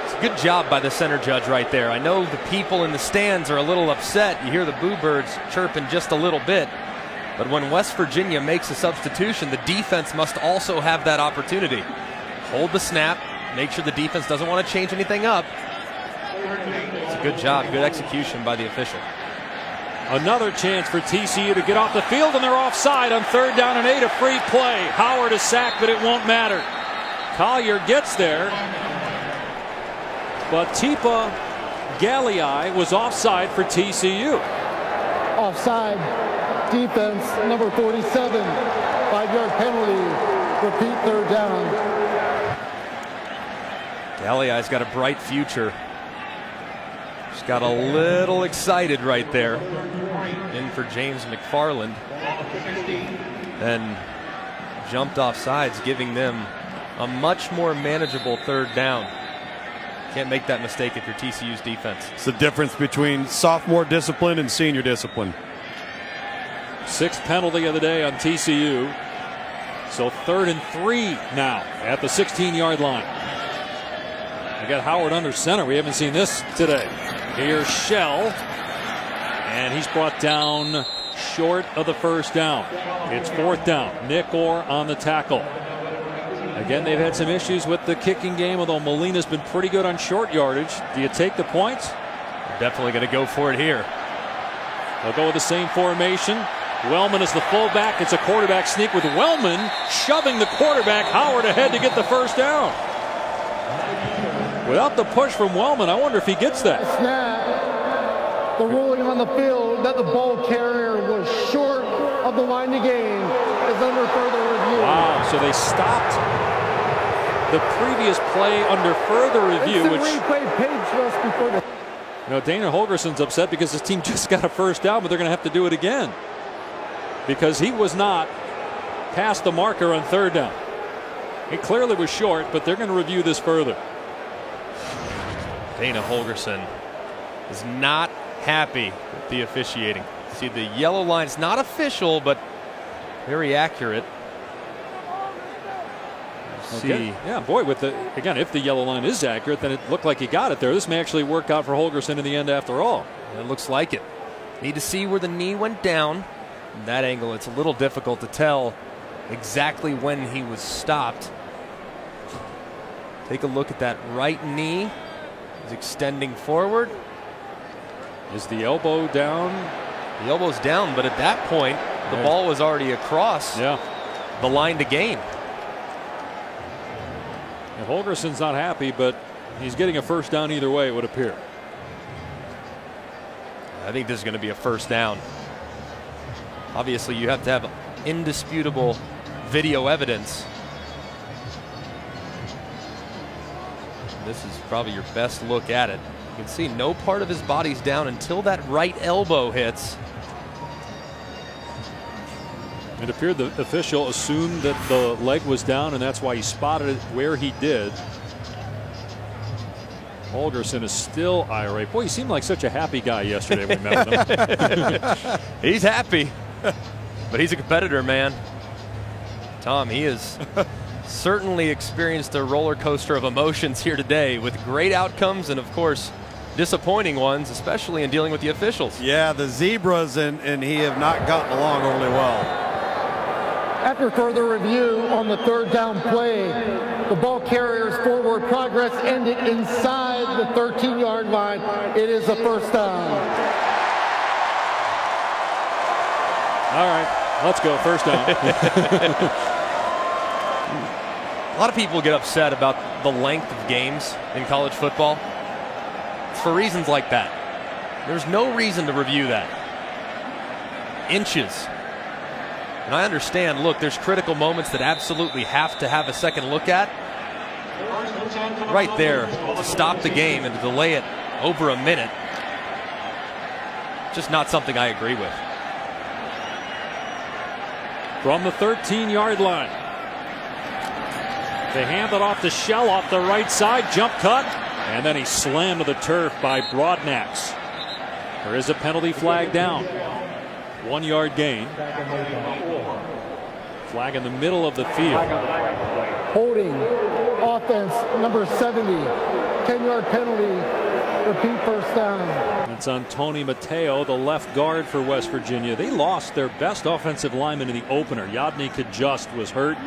It's a good job by the center judge right there. I know the people in the stands are a little upset. You hear the boo birds chirping just a little bit. But when West Virginia makes a substitution, the defense must also have that opportunity. Hold the snap, make sure the defense doesn't want to change anything up. It's a good job, good execution by the official. Another chance for TCU to get off the field, and they're offside on 3rd down and 8, a free play. Howard is sacked, but it won't matter. Collier gets there, but Tipa Galii was offside for TCU. Offside, defense, number 47, 5-yard penalty, repeat 3rd down. Galiai's got a bright future. Just got a little excited right there. In for James McFarland. Then jumped off sides, giving them a much more manageable 3rd down. Can't make that mistake if you're TCU's defense. It's the difference between sophomore discipline and senior discipline. 6th penalty of the day on TCU. So 3rd and 3 now at the 16-yard line. I got Howard under center. We haven't seen this today. Here's Shell, and he's brought down short of the 1st down. It's 4th down. Nick Orr on the tackle. Again, they've had some issues with the kicking game, although Molina's been pretty good on short yardage. Do you take the points? Definitely going to go for it here. They'll go with the same formation. Wellman is the fullback. It's a quarterback sneak with Wellman shoving the quarterback Howard ahead to get the 1st down. Without the push from Wellman, I wonder if he gets that. Snap. The ruling on the field that the ball carrier was short of the line to gain is under further review. Wow, so they stopped the previous play under further review. It's the replay page just before the... You know, Dana Holgerson's upset because his team just got a 1st down, but they're going to have to do it again because he was not past the marker on 3rd down. He clearly was short, but they're going to review this further. Dana Holgerson is not happy with the officiating. See, the yellow line is not official, but very accurate. Okay. Yeah, boy, with the again, if the yellow line is accurate, then it looked like he got it there. This may actually work out for Holgerson in the end after all. It looks like it. Need to see where the knee went down. From that angle, it's a little difficult to tell exactly when he was stopped. Take a look at that right knee. He's extending forward. Is the elbow down? The elbow's down, but at that point, the ball was already across the line to gain. And Holgerson's not happy, but he's getting a 1st down either way, it would appear. I think this is going to be a 1st down. Obviously, you have to have indisputable video evidence. This is probably your best look at it. You can see no part of his body's down until that right elbow hits. It appeared the official assumed that the leg was down, and that's why he spotted it where he did. Holgerson is still irate. Boy, he seemed like such a happy guy yesterday when we met with him. He's happy, but he's a competitor, man. Tom, he has certainly experienced a roller coaster of emotions here today with great outcomes and, of course, disappointing ones, especially in dealing with the officials. Yeah, the Zebras and he have not gotten along overly well. After further review on the 3rd down play, the ball carrier's forward progress ended inside the 13-yard line. It is a 1st down. All right, let's go. 1st down. A lot of people get upset about the length of games in college football. It's for reasons like that. There's no reason to review that. Inches. And I understand, look, there's critical moments that absolutely have to have a second look at. Right there, to stop the game and to delay it over a minute. just not something I agree with. From the 13-yard line. They hand it off to Shell off the right side. Jump cut. And then he slammed to the turf by Broadnax. There is a penalty flag down. 1 yard gain. Flag in the middle of the field. Holding offense number 70. 10-yard penalty. Repeat first down. It's on Tony Mateo, the left guard for West Virginia. They lost their best offensive lineman in the opener. Yadni Kajust was hurt.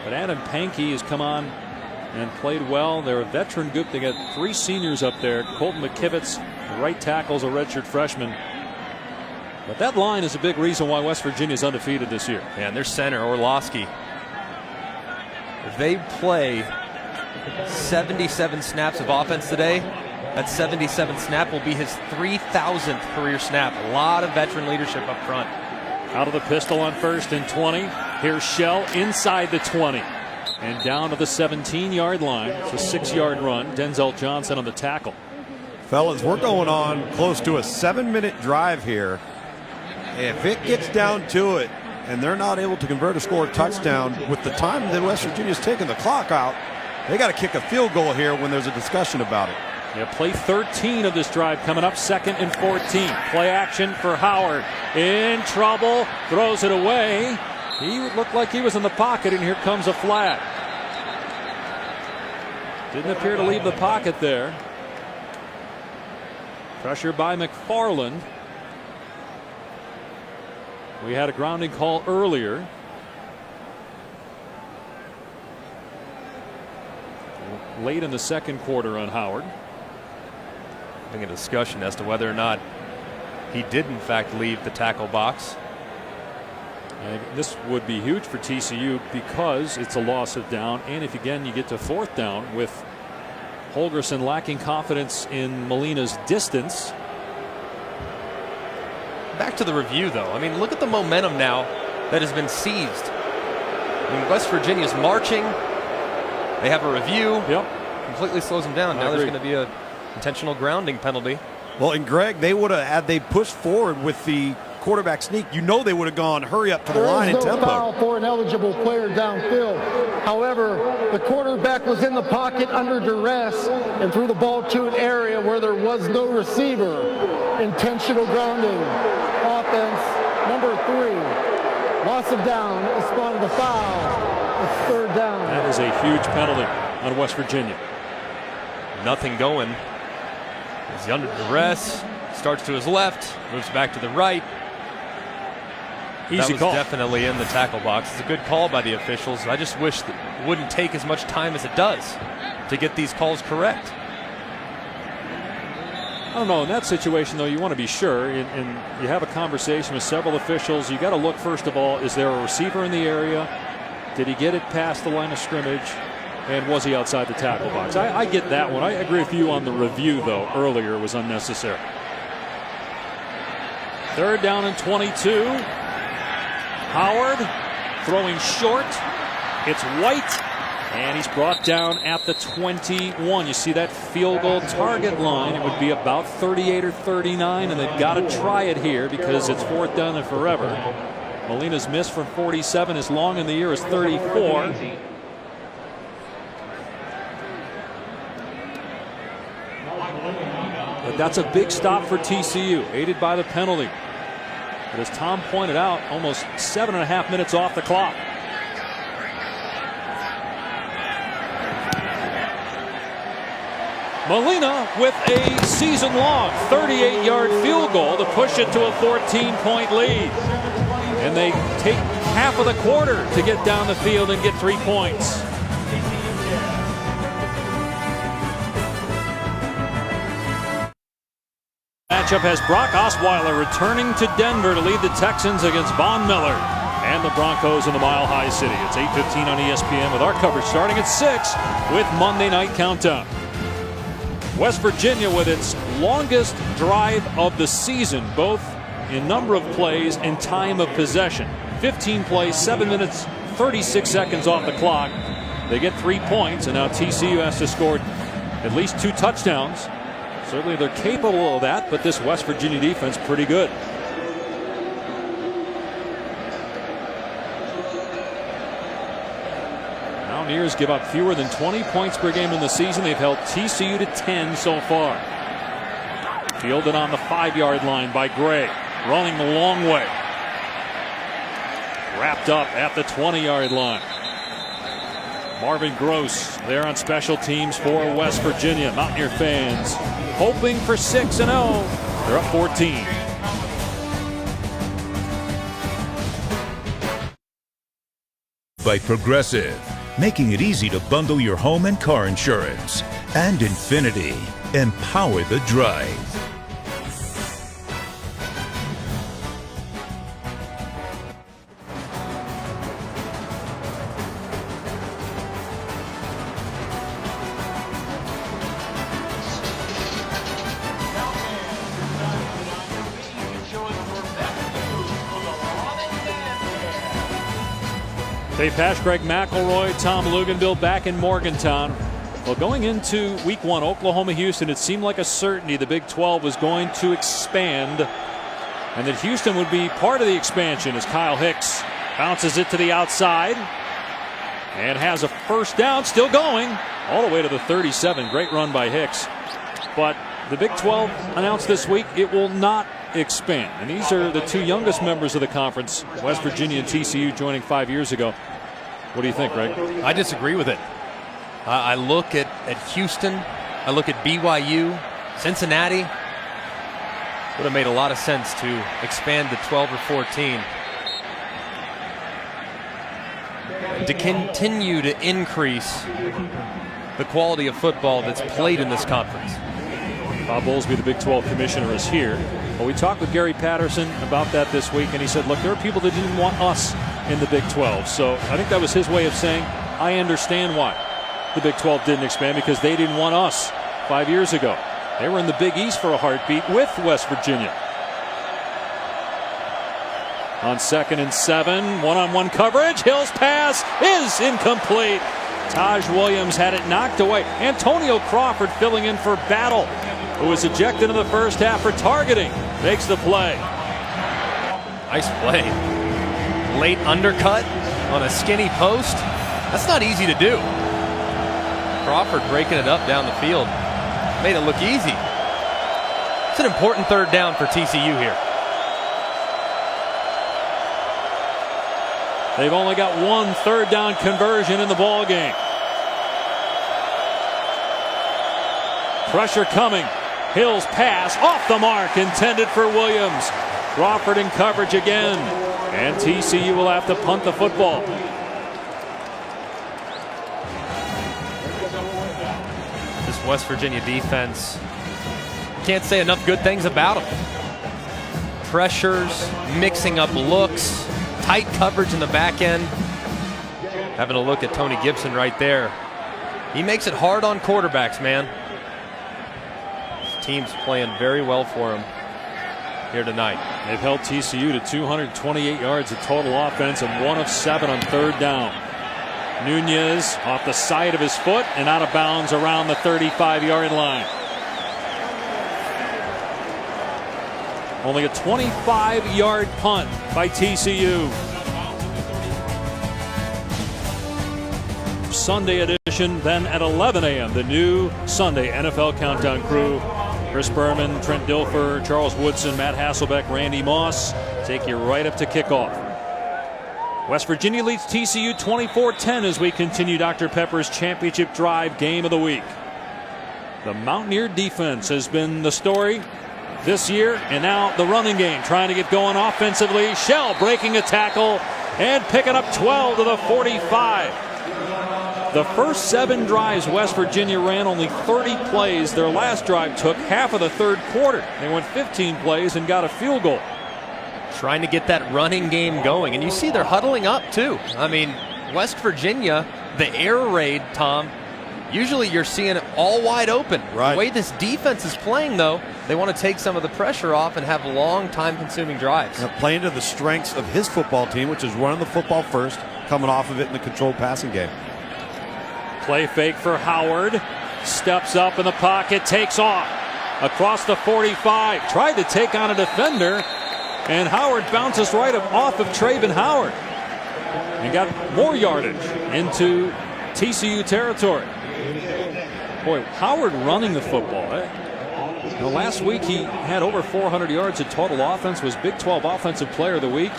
But Adam Pankey has come on and played well. They're a veteran group. They got 3 seniors up there. Colton McKivitz, the right tackle's a redshirt freshman. But that line is a big reason why West Virginia is undefeated this year. Yeah, and their center, Orlowski. If they play 77 snaps of offense today, that 77th snap will be his 3,000th career snap. A lot of veteran leadership up front. Out of the pistol on 1st and 20. Here's Shell inside the 20. And down to the 17-yard line. It's a 6-yard run. Denzel Johnson on the tackle. Fellas, we're going on close to a 7-minute drive here. If it gets down to it and they're not able to convert a score touchdown with the time that West Virginia's taking the clock out, they got to kick a field goal here when there's a discussion about it. Yeah, play 13 of this drive coming up, 2nd and 14. Play action for Howard. In trouble, throws it away. He looked like he was in the pocket, and here comes a flag. Didn't appear to leave the pocket there. Pressure by McFarland. We had a grounding call earlier. Late in the second quarter on Howard. Having a discussion as to whether or not he did in fact leave the tackle box. And this would be huge for TCU because it's a loss of down, and if again you get to 4th down with Holgorsen lacking confidence in Molina's distance. Back to the review, though. I mean, look at the momentum now that has been seized. I mean, West Virginia's marching. They have a review. Yep. Completely slows them down. Now there's going to be a intentional grounding penalty. Well, and Greg, they would have, had they pushed forward with the quarterback sneak, you know they would have gone hurry up to the line and tempo. Foul for an eligible player downfield. However, the quarterback was in the pocket under duress and threw the ball to an area where there was no receiver. Intentional grounding. Offense number 3. Loss of down. Responded to foul. It's 3rd down. That is a huge penalty on West Virginia. Nothing going. He's under duress. Starts to his left. Moves back to the right. Easy that was call. Definitely in the tackle box. It's a good call by the officials. I just wish that it wouldn't take as much time as it does to get these calls correct. I don't know. In that situation, though, you want to be sure, and you have a conversation with several officials. You got to look, first of all, is there a receiver in the area? Did he get it past the line of scrimmage? And was he outside the tackle box? I get that one. I agree with you on the review, though. Earlier was unnecessary. 3rd down and 22. Howard throwing short. It's White. And he's brought down at the 21. You see that field goal target line. It would be about 38 or 39. And they've got to try it here because it's 4th down and forever. Molina's miss from 47 as long in the year as 34. But that's a big stop for TCU, aided by the penalty. But as Tom pointed out, almost 7.5 minutes off the clock. Molina with a season-long 38-yard field goal to push it to a 14-point lead. And they take half of the quarter to get down the field and get 3 points. Matchup has Brock Osweiler returning to Denver to lead the Texans against Von Miller and the Broncos in the Mile High City. It's 8:15 on ESPN with our coverage starting at 6 with Monday Night Countdown. West Virginia with its longest drive of the season, both in number of plays and time of possession. 15 plays, 7 minutes, 36 seconds off the clock. They get 3 points, and now TCU has to score at least 2 touchdowns. Certainly they're capable of that, but this West Virginia defense pretty good. Mountaineers give up fewer than 20 points per game in the season. They've held TCU to 10 so far. Fielded on the 5-yard line by Gray. Running the long way. Wrapped up at the 20-yard line. Marvin Gross there on special teams for West Virginia. Mountaineer fans hoping for 6-0. They're up 14. By Progressive, making it easy to bundle your home and car insurance. And Infinity, empower the drive. Dave Pasch, Greg McElroy, Tom Luganville back in Morgantown. Well, going into week 1, Oklahoma-Houston, it seemed like a certainty the Big 12 was going to expand and that Houston would be part of the expansion as Kyle Hicks bounces it to the outside and has a first down, still going all the way to the 37. Great run by Hicks. But the Big 12 announced this week it will not expand. And these are the two youngest members of the conference, West Virginia and TCU, joining 5 years ago. What do you think, Greg? I disagree with it. I look at Houston. I look at BYU, Cincinnati. Would have made a lot of sense to expand to 12 or 14. To continue to increase the quality of football that's played in this conference. Bob Bowlesby, the Big 12 commissioner, is here. Well, we talked with Gary Patterson about that this week, and he said, look, there are people that didn't want us in the Big 12. So I think that was his way of saying, I understand why the Big 12 didn't expand, because they didn't want us 5 years ago. They were in the Big East for a heartbeat with West Virginia. On 2nd and 7, one-on-one coverage. Hill's pass is incomplete. Taj Williams had it knocked away. Antonio Crawford filling in for Battle, who was ejected in the first half for targeting, makes the play. Nice play. Late undercut on a skinny post. That's not easy to do. Crawford breaking it up down the field. Made it look easy. It's an important third down for TCU here. They've only got one third down conversion in the ball game. Pressure coming. Hill's pass off the mark, intended for Williams. Crawford in coverage again, and TCU will have to punt the football. This West Virginia defense, can't say enough good things about them. Pressures, mixing up looks, tight coverage in the back end. Having a look at Tony Gibson right there. He makes it hard on quarterbacks, man. His team's playing very well for him here tonight. They've held TCU to 228 yards of total offense and 1 of 7 on third down. Nunez off the side of his foot and out of bounds around the 35-yard line. Only a 25-yard punt by TCU. Sunday edition then at 11 a.m. The new Sunday NFL Countdown crew. Chris Berman, Trent Dilfer, Charles Woodson, Matt Hasselbeck, Randy Moss take you right up to kickoff. West Virginia leads TCU 24-10 as we continue Dr. Pepper's championship drive game of the week. The Mountaineer defense has been the story this year, and now the running game trying to get going offensively. Shell breaking a tackle and picking up 12 to the 45. The first 7 drives West Virginia ran only 30 plays. Their last drive took half of the third quarter. They went 15 plays and got a field goal. Trying to get that running game going. And you see they're huddling up too. I mean, West Virginia, the air raid, Tom, usually you're seeing it all wide open. Right. The way this defense is playing, though, they want to take some of the pressure off and have long, time-consuming drives. Now, playing to the strengths of his football team, which is running the football first, coming off of it in the controlled passing game. Play fake for Howard. Steps up in the pocket, takes off. across the 45. Tried to take on a defender, and Howard bounces right off of Traven Howard and got more yardage into TCU territory. Boy, Howard running the football. Last week he had over 400 yards of total offense, was Big 12 Offensive Player of the Week.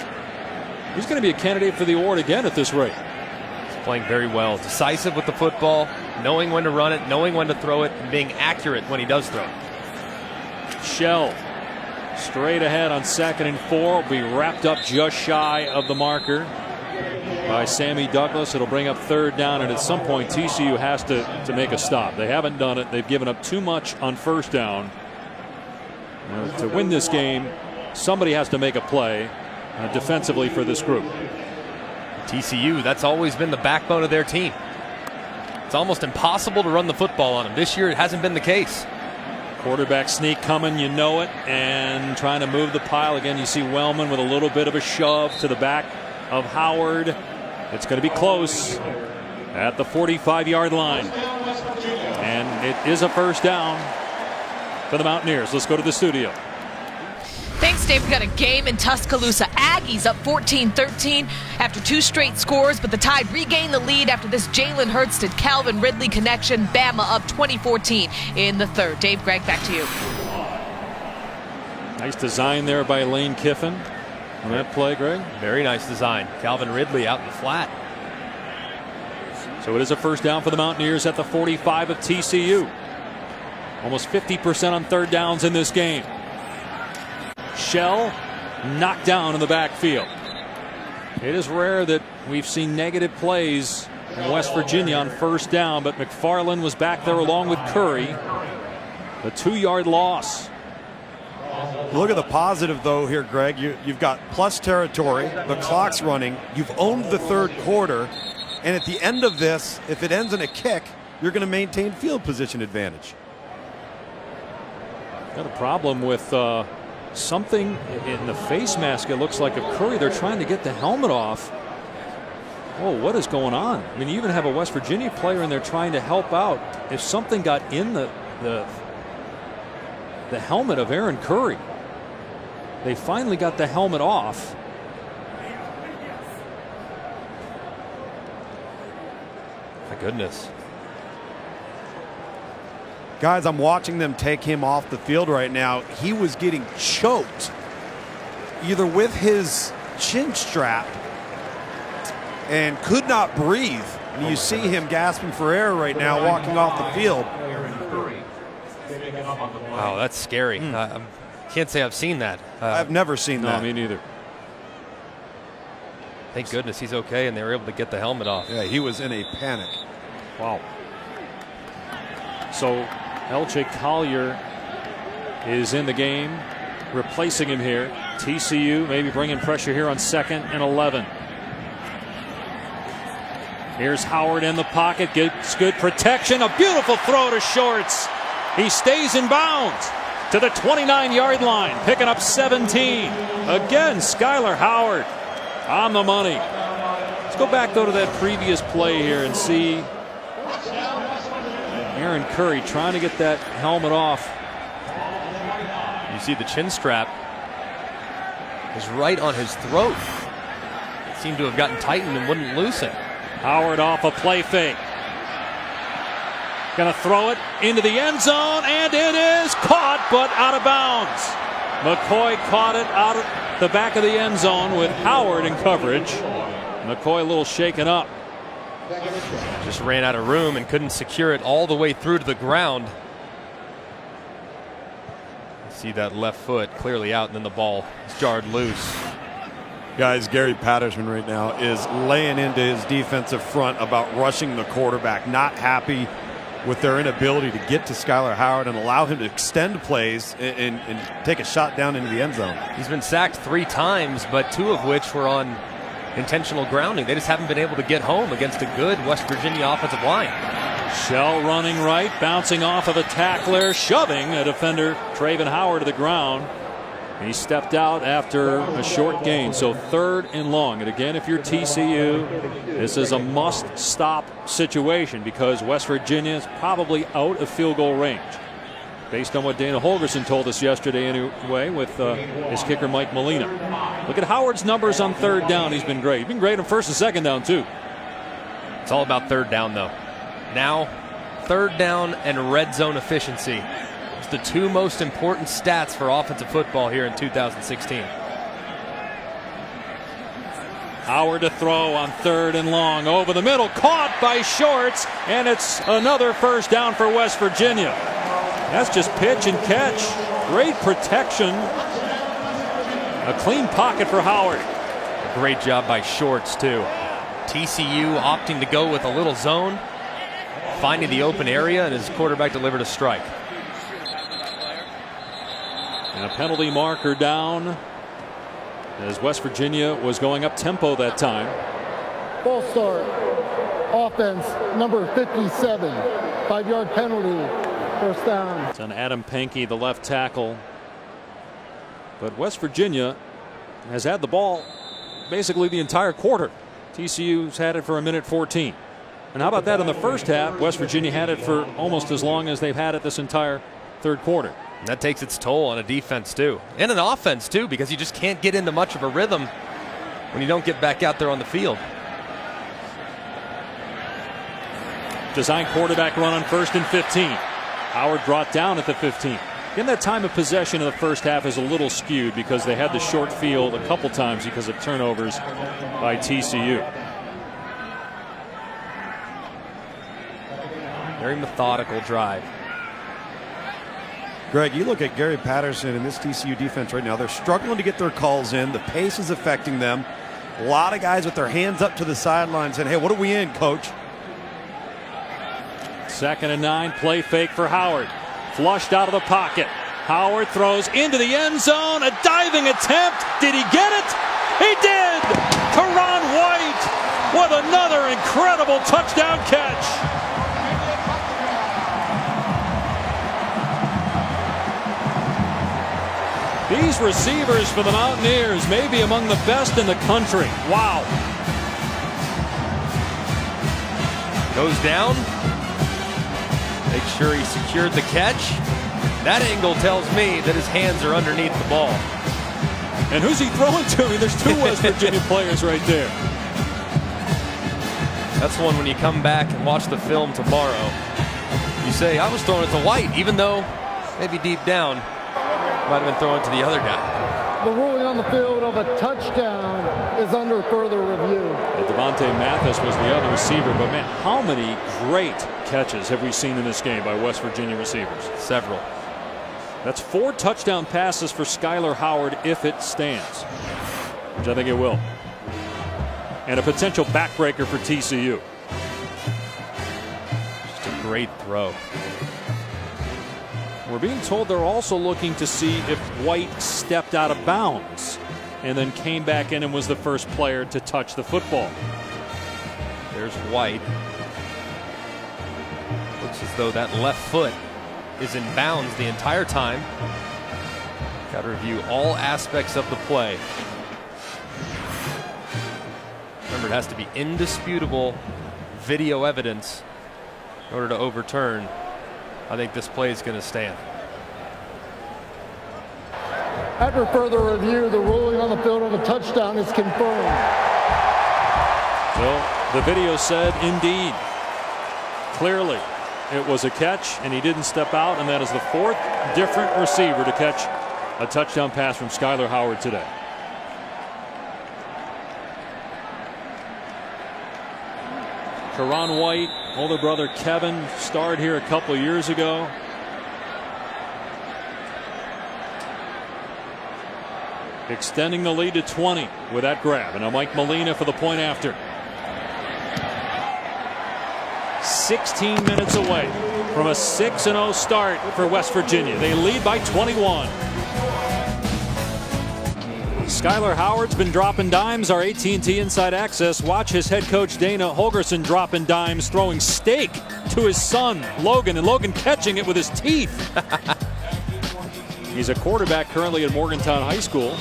He's going to be a candidate for the award again at this rate. He's playing very well. Decisive with the football, knowing when to run it, knowing when to throw it, and being accurate when he does throw it. Shell straight ahead on 2nd and 4. Will be wrapped up just shy of the marker by Sammy Douglas. It'll bring up 3rd down, and at some point TCU has to make a stop. They haven't done it. They've given up too much on 1st down. To win this game, somebody has to make a play defensively for this group. TCU, that's always been the backbone of their team. It's almost impossible to run the football on them. This year it hasn't been the case. Quarterback sneak coming, you know it, and trying to move the pile. Again, you see Wellman with a little bit of a shove to the back of Howard. It's going to be close at the 45-yard line. And it is a 1st down for the Mountaineers. Let's go to the studio. Thanks, Dave. We got a game in Tuscaloosa. Aggies up 14-13 after 2 straight scores, but the Tide regained the lead after this Jalen Hurts to Calvin Ridley connection. Bama up 20-14 in the 3rd. Dave, Greg, back to you. Nice design there by Lane Kiffin on that play, Greg. Very nice design. Calvin Ridley out in the flat. So it is a 1st down for the Mountaineers at the 45 of TCU. Almost 50% on 3rd downs in this game. Shell knocked down in the backfield. It is rare that we've seen negative plays in West Virginia on 1st down, but McFarland was back there along with Curry. A 2-yard loss. Look at the positive, though, here, Greg. You've got plus territory. The clock's running. You've owned the 3rd quarter. And at the end of this, if it ends in a kick, you're going to maintain field position advantage. Got a problem with something in the face mask. It looks like of Curry. They're trying to get the helmet off. Oh, what is going on? I mean, you even have a West Virginia player in there trying to help out. If something got in the helmet of Aaron Curry, they finally got the helmet off. My goodness. Guys, I'm watching them take him off the field right now. He was getting choked either with his chin strap and could not breathe. And you see him gasping for air right now walking off the field. Wow, that's scary. I can't say I've seen that. I've never seen that. No, me neither. Thank goodness he's okay and they were able to get the helmet off. Yeah, he was in a panic. Wow. So L.J. Collier is in the game, replacing him here. TCU maybe bringing pressure here on 2nd and 11. Here's Howard in the pocket, gets good protection. A beautiful throw to Shorts. He stays in bounds to the 29-yard line, picking up 17. Again, Skylar Howard on the money. Let's go back, though, to that previous play here and see Aaron Curry trying to get that helmet off. You see the chin strap is right on his throat. It seemed to have gotten tightened and wouldn't loosen. Howard off a play fake. Going to throw it into the end zone, and it is caught, but out of bounds. McCoy caught it out of the back of the end zone with Howard in coverage. McCoy a little shaken up. Just ran out of room and couldn't secure it all the way through to the ground. See that left foot clearly out, and then the ball is jarred loose. Guys, Gary Patterson right now is laying into his defensive front about rushing the quarterback. Not happy with their inability to get to Skylar Howard and allow him to extend plays and take a shot down into the end zone. He's been sacked 3 times, but 2 of which were on intentional grounding. They just haven't been able to get home against a good West Virginia offensive line. Shell running right, bouncing off of a tackler, shoving a defender, Traven Howard, to the ground. He stepped out after a short gain, so 3rd and long. And again, if you're TCU, this is a must-stop situation because West Virginia is probably out of field goal range. based on what Dana Holgerson told us yesterday anyway, with his kicker Mike Molina. Look at Howard's numbers on third down. He's been great. He's been great on first and second down too. It's all about third down though. Now, third down and red zone efficiency. It's the two most important stats for offensive football here in 2016. Howard to throw on third and long. Over the middle, caught by Shorts, and it's another first down for West Virginia. That's just pitch and catch. Great protection. A clean pocket for Howard. Great job by Shorts too. TCU opting to go with a little zone, finding the open area, and his quarterback delivered a strike. And a penalty marker down, as West Virginia was going up tempo that time. False start. Offense, number 57. 5-yard penalty. First down. It's on Adam Pankey, the left tackle. But West Virginia has had the ball basically the entire quarter. TCU's had it for 1:14. And how about that in the first half? West Virginia had it for almost as long as they've had it this entire third quarter. That takes its toll on a defense too, and an offense too, because you just can't get into much of a rhythm when you don't get back out there on the field. Design quarterback run on 1st and 15. Howard brought down at the 15. Again, that time of possession in the first half is a little skewed because they had the short field a couple times because of turnovers by TCU. Very methodical drive. Greg, you look at Gary Patterson and this TCU defense right now. They're struggling to get their calls in. The pace is affecting them. A lot of guys with their hands up to the sidelines saying, hey, what are we in, coach? 2nd and 9, play fake for Howard. Flushed out of the pocket. Howard throws into the end zone. A diving attempt. Did he get it? He did! Karan White with another incredible touchdown catch. These receivers for the Mountaineers may be among the best in the country. Wow. Goes down. Make sure he secured the catch. That angle tells me that his hands are underneath the ball. And who's he throwing to? I mean, there's two West Virginia players right there. That's one when you come back and watch the film tomorrow, you say, I was throwing it to White, even though maybe deep down might have been throwing it to the other guy. The ruling on the field of a touchdown is under further review. Devontae Mathis was the other receiver, but man, how many great catches have we seen in this game by West Virginia receivers? Several. That's 4 touchdown passes for Skyler Howard if it stands, which I think it will. And a potential backbreaker for TCU. Just a great throw. We're being told they're also looking to see if White stepped out of bounds and then came back in and was the first player to touch the football. There's White. Looks as though that left foot is in bounds the entire time. Got to review all aspects of the play. Remember, it has to be indisputable video evidence in order to overturn. I think this play is going to stand. After further review, the ruling on the field of a touchdown is confirmed. Well, the video said indeed, clearly, it was a catch, and he didn't step out, and that is the 4th different receiver to catch a touchdown pass from Skyler Howard today. Karan White, older brother Kevin, starred here a couple of years ago. Extending the lead to 20 with that grab. And now Mike Molina for the point after. 16 minutes away from a 6-0 start for West Virginia. They lead by 21. Skyler Howard's been dropping dimes. Our AT&T Inside Access. Watch his head coach Dana Holgerson dropping dimes, throwing steak to his son Logan, and Logan catching it with his teeth. He's a quarterback currently at Morgantown High School.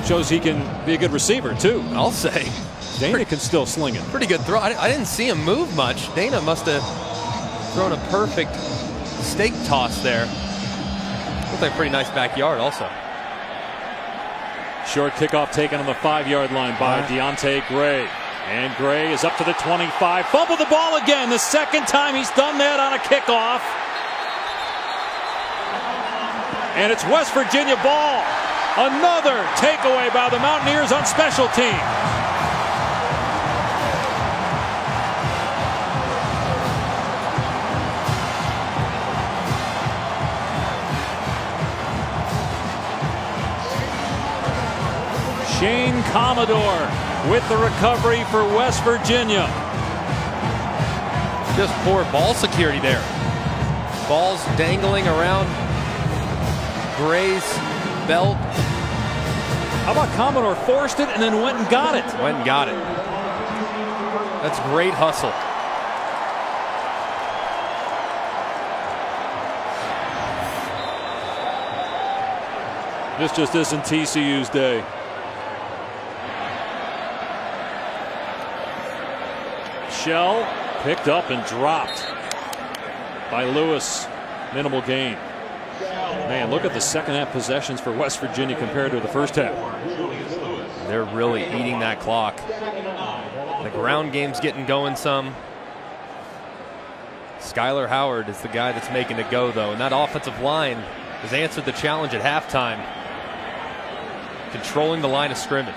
Shows he can be a good receiver too. I'll say. Dana can still sling it. Pretty good throw. I didn't see him move much. Dana must have thrown a perfect steak toss there. Looks like a pretty nice backyard also. Short kickoff taken on the 5-yard line by Deontay Gray. And Gray is up to the 25. Fumbled the ball again. The second time he's done that on a kickoff. And it's West Virginia ball. Another takeaway by the Mountaineers on special teams. Shane Commodore with the recovery for West Virginia. Just poor ball security there. Balls dangling around Gray's belt. How about Commodore forced it and then went and got it? Went and got it. That's great hustle. This just isn't TCU's day. Shell picked up and dropped by Lewis. Minimal gain. Man, look at the second half possessions for West Virginia compared to the first half. They're really eating that clock. The ground game's getting going some. Skylar Howard is the guy that's making it go, though, and that offensive line has answered the challenge at halftime, controlling the line of scrimmage.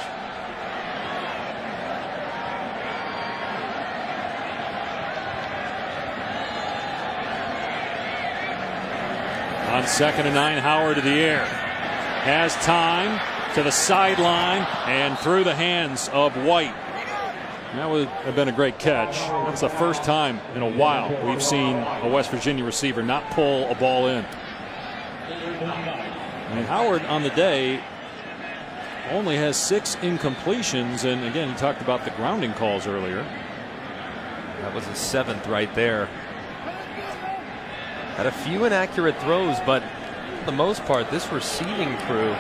On 2nd and 9, Howard to the air. Has time to the sideline and through the hands of White. That would have been a great catch. That's the first time in a while we've seen a West Virginia receiver not pull a ball in. And Howard on the day only has 6 incompletions. And again, he talked about the grounding calls earlier. That was his 7th right there. Had a few inaccurate throws, but for the most part, this receiving crew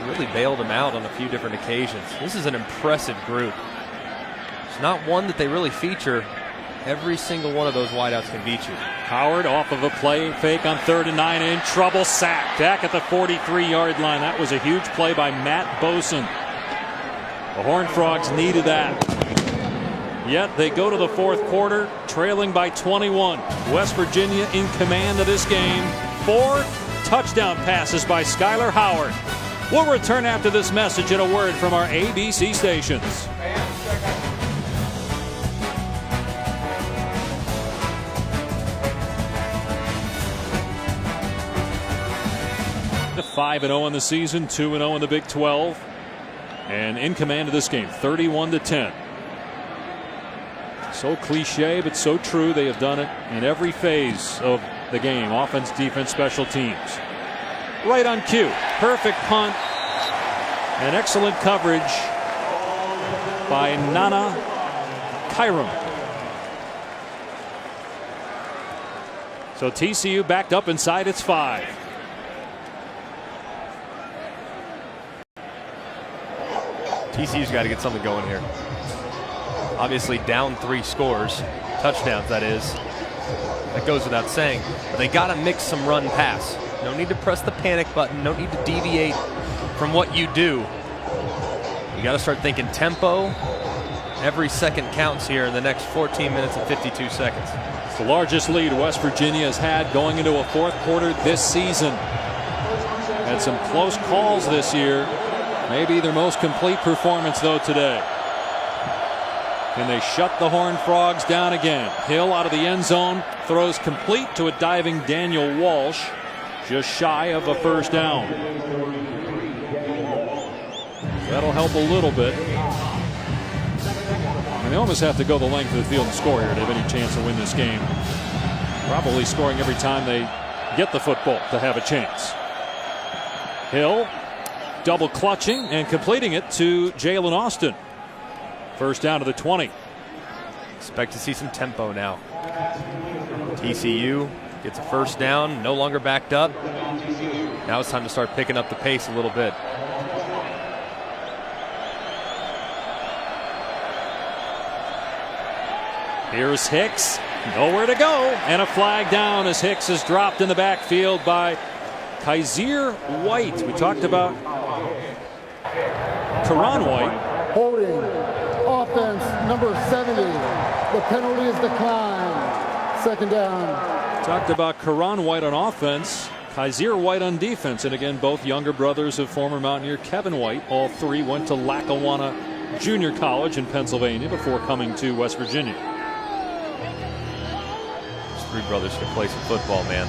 really bailed him out on a few different occasions. This is an impressive group. It's not one that they really feature. Every single one of those wideouts can beat you. Howard off of a play fake on 3rd and 9, in trouble, sacked back at the 43-yard line. That was a huge play by Matt Boson. The Horned Frogs needed that. Yet they go to the 4th quarter trailing by 21. West Virginia in command of this game. 4 touchdown passes by Skylar Howard. We'll return after this message and a word from our ABC stations. The 5-0 in the season, 2-0 in the Big 12, and in command of this game, 31-10. So cliche, but so true. They have done it in every phase of the game. Offense, defense, special teams. Right on cue. Perfect punt. And excellent coverage by Nana Kyrum. So TCU backed up inside its 5. TCU's got to get something going here. Obviously down 3 scores, touchdowns that is. That goes without saying. But they got to mix some run pass. No need to press the panic button. No need to deviate from what you do. You got to start thinking tempo. Every second counts here in the next 14 minutes and 52 seconds. It's the largest lead West Virginia has had going into a 4th quarter this season. Had some close calls this year. Maybe their most complete performance, though, today. And they shut the Horned Frogs down again. Hill out of the end zone, throws complete to a diving Daniel Walsh, just shy of a first down. That'll help a little bit. And they almost have to go the length of the field and score here to have any chance to win this game. Probably scoring every time they get the football to have a chance. Hill double clutching and completing it to Jalen Austin. First down to the 20. Expect to see some tempo now. TCU gets a first down, no longer backed up. Now it's time to start picking up the pace a little bit. Here's Hicks. Nowhere to go, and a flag down as Hicks is dropped in the backfield by Kaiser White. We talked about Karan White. Holding. Offense number 70. The penalty is declined. Second down. Talked about Karan White on offense, Kaiser White on defense, and again both younger brothers of former Mountaineer Kevin White. All three went to Lackawanna Junior College in Pennsylvania before coming to West Virginia. Those three brothers can play some football, man.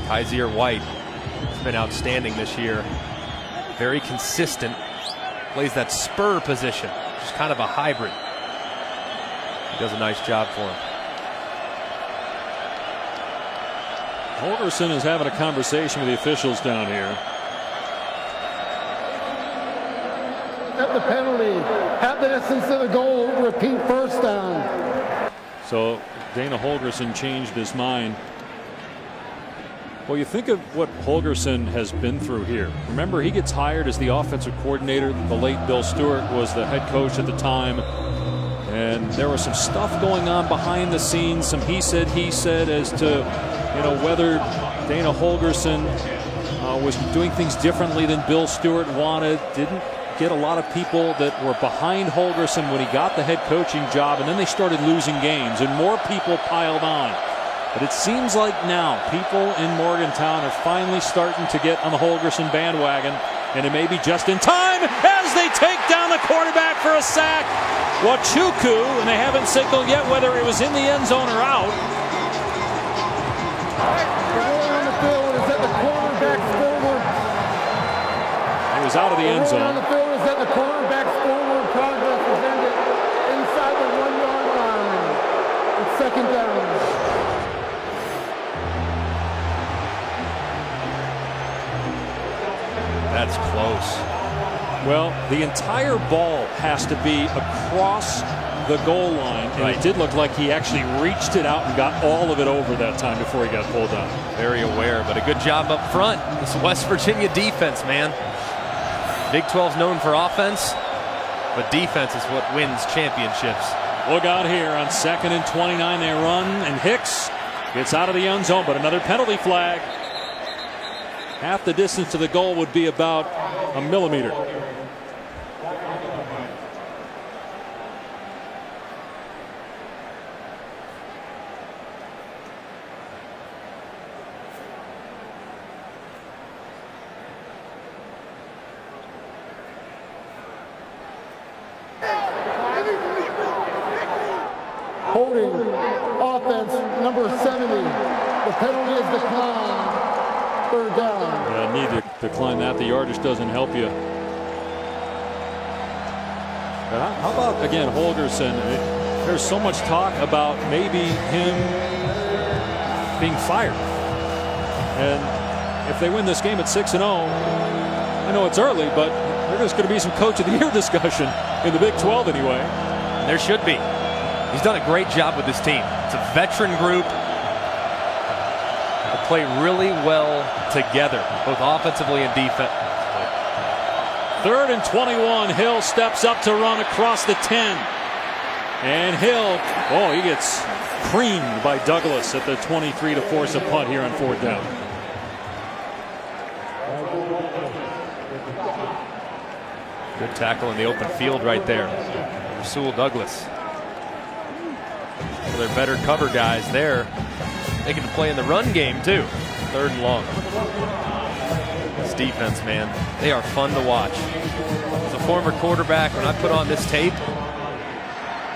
Kaiser White has been outstanding this year. Very consistent. Plays that spur position. Just kind of a hybrid. He does a nice job for him. Holgerson is having a conversation with the officials down here. At the penalty, at the distance of the goal, repeat first down. So Dana Holgerson changed his mind. Well, you think of what Holgerson has been through here. Remember, he gets hired as the offensive coordinator. The late Bill Stewart was the head coach at the time. And there was some stuff going on behind the scenes, some he said as to whether Dana Holgerson was doing things differently than Bill Stewart wanted. Didn't get a lot of people that were behind Holgerson when he got the head coaching job, and then they started losing games and more people piled on. But it seems like now people in Morgantown are finally starting to get on the Holgerson bandwagon, and it may be just in time as they take down the quarterback for a sack. Wachuku, and they haven't signaled yet whether it was in the end zone or out. On the field is at the quarterback's forward. He was out of the end zone. On the field is at the quarterback's forward progress was ended inside the 1 yard line. It's second down. That's close. Well, the entire ball has to be across the goal line, and it did look like he actually reached it out and got all of it over that time before he got pulled down. Very aware, but a good job up front. This West Virginia defense, man. Big 12's known for offense, but defense is what wins championships. Look out here on 2nd and 29. They run, and Hicks gets out of the end zone, but another penalty flag. Half the distance to the goal would be about a millimeter. Holding. Offense number 70. The penalty is declined. Third down. Yeah, need to decline that. The yardage doesn't help you. But how about, again, Holgerson? There's so much talk about maybe him being fired. And if they win this game at 6-0, I know it's early, but there's going to be some Coach of the Year discussion in the Big 12 anyway. There should be. He's done a great job with this team. It's a veteran group. They play really well together, both offensively and defensively. 3rd and 21. Hill steps up to run across the 10. And Hill, he gets creamed by Douglas at the 23 to force a punt here on 4th down. Good tackle in the open field right there. Rasul Douglas. Well, they're better cover guys there. They can play in the run game too. 3rd and long. This defense, man, they are fun to watch. As a former quarterback, when I put on this tape,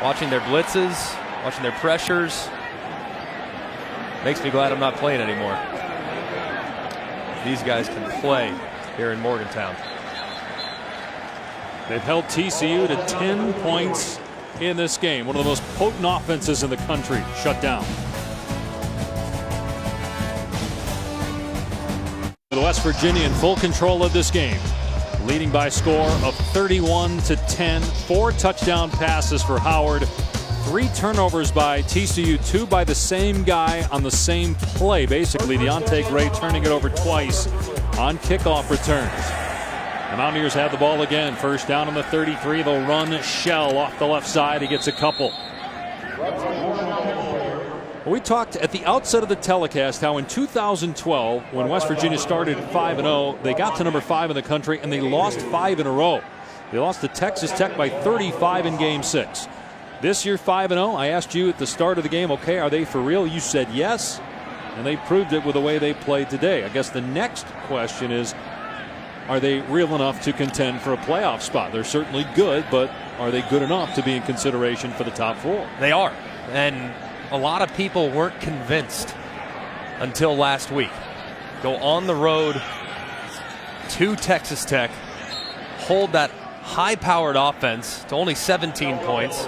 watching their blitzes, watching their pressures, makes me glad I'm not playing anymore. These guys can play here in Morgantown. They've held TCU to 10 points in this game. One of the most potent offenses in the country shut down. The West Virginia in full control of this game, leading by a score of 31-10. 4 touchdown passes for Howard, 3 turnovers by TCU, 2 by the same guy on the same play. Basically, Deontay Gray turning it over twice on kickoff returns. The Mountaineers have the ball again. 1st down on the 33. They'll run Shell off the left side. He gets a couple. Well, we talked at the outset of the telecast how in 2012, when West Virginia started 5-0, they got to number 5 in the country and they lost 5 in a row. They lost to Texas Tech by 35 in Game 6. This year, 5-0. I asked you at the start of the game, okay, are they for real? You said yes, and they proved it with the way they played today. I guess the next question is, are they real enough to contend for a playoff spot? They're certainly good, but are they good enough to be in consideration for the top 4? They are, and a lot of people weren't convinced until last week. Go on the road to Texas Tech, hold that high-powered offense to only 17 points.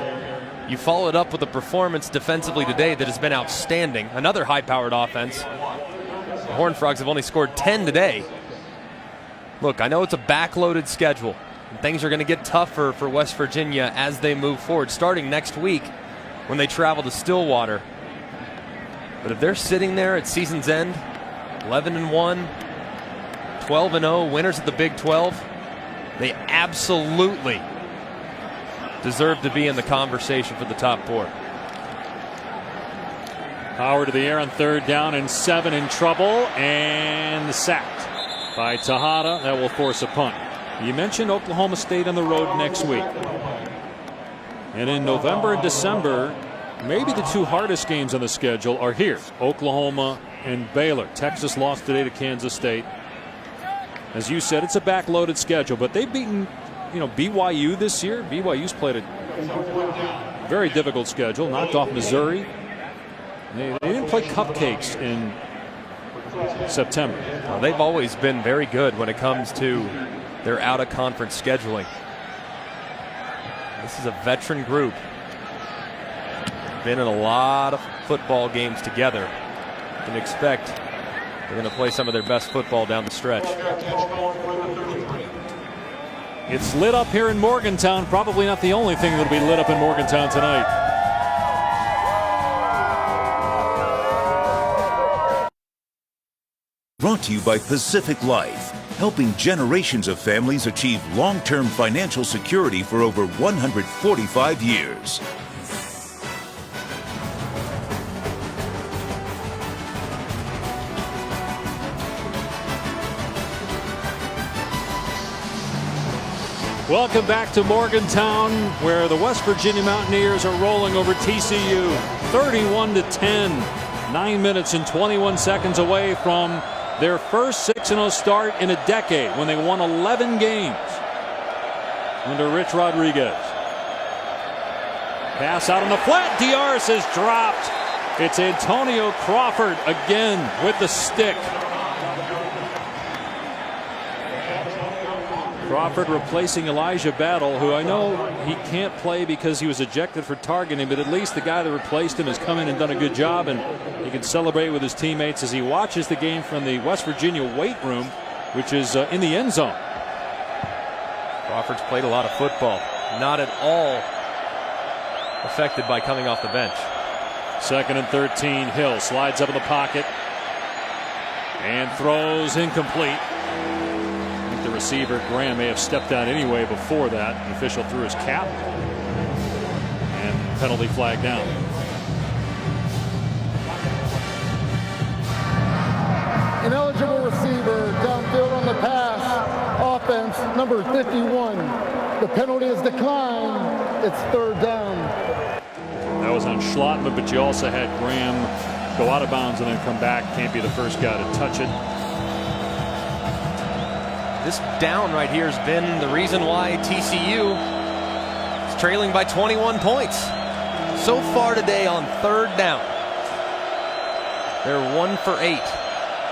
You follow it up with a performance defensively today that has been outstanding. Another high-powered offense. The Horned Frogs have only scored 10 today. Look, I know it's a backloaded schedule, and things are going to get tougher for West Virginia as they move forward, starting next week when they travel to Stillwater. But if they're sitting there at season's end, 11-1, 12-0, winners of the Big 12, they absolutely deserve to be in the conversation for the top 4. Power to the air on 3rd down and 7 in trouble, and sacked by Tejada. That will force a punt. You mentioned Oklahoma State on the road next week. And in November and December, maybe the 2 hardest games on the schedule are here. Oklahoma and Baylor. Texas lost today to Kansas State. As you said, it's a backloaded schedule, but they've beaten, BYU this year. BYU's played a very difficult schedule, knocked off Missouri. They didn't play cupcakes in September. Well, they've always been very good when it comes to their out-of-conference scheduling. This is a veteran group. Been in a lot of football games together. You can expect they're going to play some of their best football down the stretch. It's lit up here in Morgantown. Probably not the only thing that'll be lit up in Morgantown tonight. Brought to you by Pacific Life, helping generations of families achieve long-term financial security for over 145 years. Welcome back to Morgantown, where the West Virginia Mountaineers are rolling over TCU 31-10. 9 minutes and 21 seconds away from their first 6-0 start in a decade, when they won 11 games under Rich Rodriguez. Pass out on the flat. Diarras is dropped. It's Antonio Crawford again with the stick. Crawford replacing Elijah Battle, who I know he can't play because he was ejected for targeting, but at least the guy that replaced him has come in and done a good job, and he can celebrate with his teammates as he watches the game from the West Virginia weight room, which is in the end zone. Crawford's played a lot of football, not at all affected by coming off the bench. 2nd and 13. Hill slides up in the pocket and throws incomplete. The receiver Graham may have stepped out anyway before that. The official threw his cap, and penalty flag down. Ineligible receiver downfield on the pass. Offense number 51. The penalty is declined. It's 3rd down. That was on Schlottman, but you also had Graham go out of bounds and then come back. Can't be the first guy to touch it. This down right here has been the reason why TCU is trailing by 21 points. So far today on 3rd down, they're 1 for 8.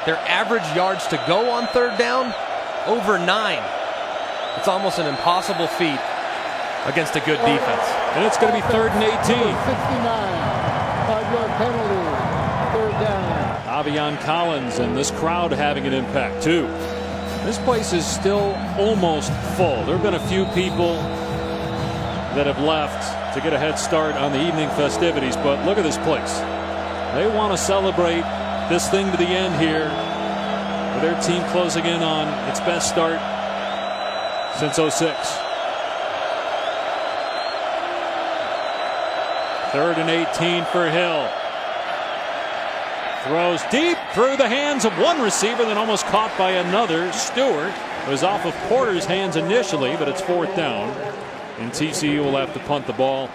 Their average yards to go on 3rd down, over 9. It's almost an impossible feat against a good defense. And it's going to be 3rd and 18. 69. 5-yard penalty. 3rd down. Avion Collins and this crowd having an impact too. This place is still almost full. There have been a few people that have left to get a head start on the evening festivities, but look at this place. They want to celebrate this thing to the end here, with their team closing in on its best start since '06. 3rd and 18 for Hill. Throws deep through the hands of one receiver, then almost caught by another. Stewart was off of Porter's hands initially, but it's 4th down. And TCU will have to punt the ball,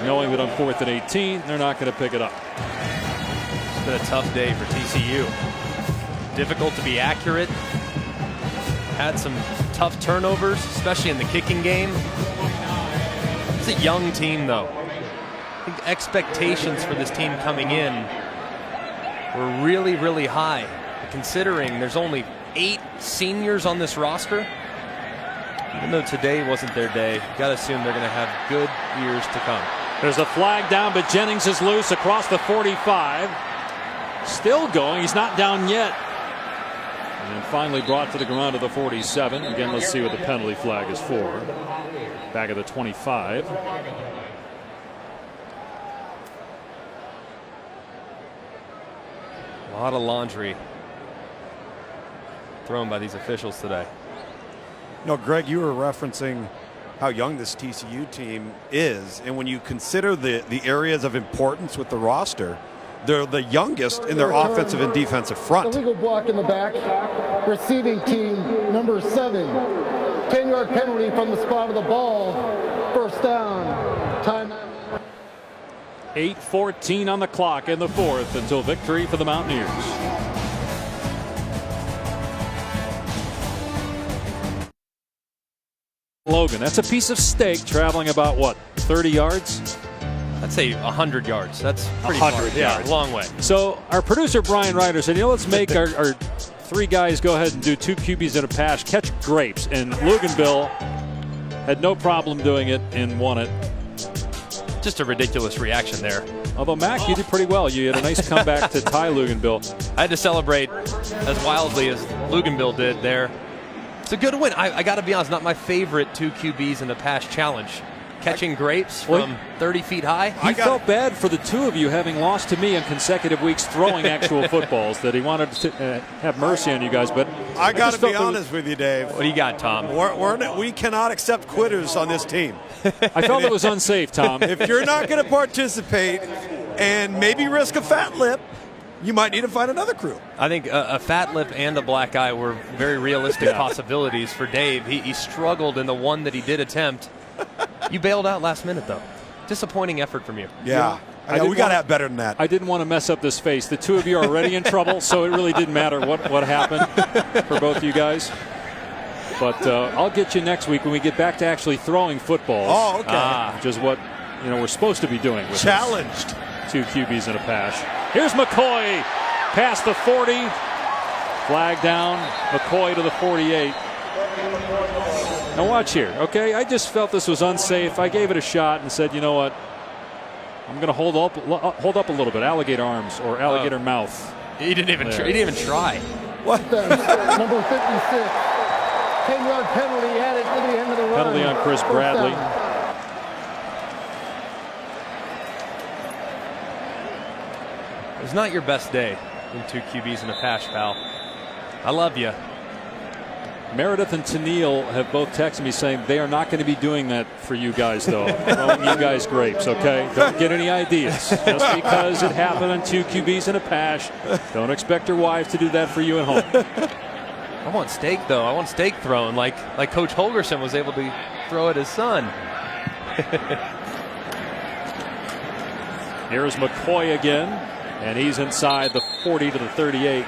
knowing that on 4th and 18, they're not going to pick it up. It's been a tough day for TCU. Difficult to be accurate. Had some tough turnovers, especially in the kicking game. It's a young team, though. I think expectations for this team coming in were really, really high, considering there's only 8 seniors on this roster. Even though today wasn't their day, you got to assume they're going to have good years to come. There's a flag down, but Jennings is loose across the 45. Still going. He's not down yet. And then finally brought to the ground of the 47. Again, let's see what the penalty flag is for. Back of the 25. A lot of laundry thrown by these officials today. No, Greg, you were referencing how young this TCU team is, and when you consider the areas of importance with the roster, they're the youngest in their offensive and defensive front. Illegal block in the back. Receiving team number 7. 10-yard penalty from the spot of the ball. 1st down. Time. 8:14 on the clock in the 4th until victory for the Mountaineers. Logan, that's a piece of steak traveling about what, 30 yards? I'd say 100 yards. That's pretty 100 far. yards. Yeah, long way. So our producer Brian Ryder said, let's make our 3 guys go ahead and do 2 QBs in a pass, catch grapes. And Luganville had no problem doing it and won it. Just a ridiculous reaction there. Although, Mac, you did pretty well. You had a nice comeback to tie Luganville. I had to celebrate as wildly as Luganville did there. It's a good win. I got to be honest, not my favorite 2 QBs in the pass challenge. Catching grapes from 30 feet high. He felt bad for the 2 of you having lost to me in consecutive weeks throwing actual footballs, that he wanted to have mercy on you guys. But I got to be honest with you, Dave. What do you got, Tom? We cannot accept quitters on this team. I felt it was unsafe, Tom. If you're not going to participate and maybe risk a fat lip, you might need to find another crew. I think a fat lip and a black eye were very realistic possibilities for Dave. He struggled in the one that he did attempt. You bailed out last minute, though. Disappointing effort from you. Yeah. We got to have better than that. I didn't want to mess up this face. The 2 of you are already in trouble, so it really didn't matter what happened for both of you guys. But I'll get you next week when we get back to actually throwing footballs. Oh, okay. Which is what we're supposed to be doing. With Challenged. 2 QBs in a pass. Here's McCoy past the 40. Flag down. McCoy to the 48. Now watch here, okay? I just felt this was unsafe. I gave it a shot and said, you know what? I'm going to hold up a little bit. Alligator arms or alligator mouth. He didn't even try. What? Number 56. 10-yard penalty added to the end of the run. Penalty on Chris Bradley. It was not your best day in 2 QBs in a pass, pal. I love you. Meredith and Tennille have both texted me saying they are not going to be doing that for you guys, though. Throwing you guys grapes, okay? Don't get any ideas. Just because it happened on 2 QBs in a pass, don't expect your wives to do that for you at home. I want steak, though. I want steak thrown like Coach Holgerson was able to throw at his son. Here's McCoy again, and he's inside the 40 to the 38.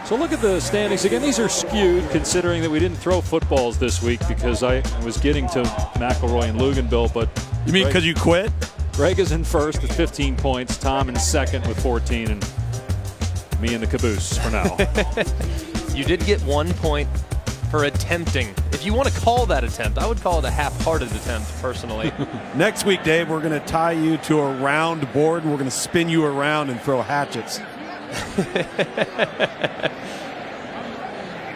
So look at the standings again. These are skewed considering that we didn't throw footballs this week because I was getting to McElroy and Luganville. But you mean because you quit? Greg is in first with 15 points. Tom in second with 14, and me in the caboose for now. You did get 1 point for attempting. If you want to call that attempt, I would call it a half-hearted attempt, personally. Next week, Dave, we're going to tie you to a round board, and we're going to spin you around and throw hatchets.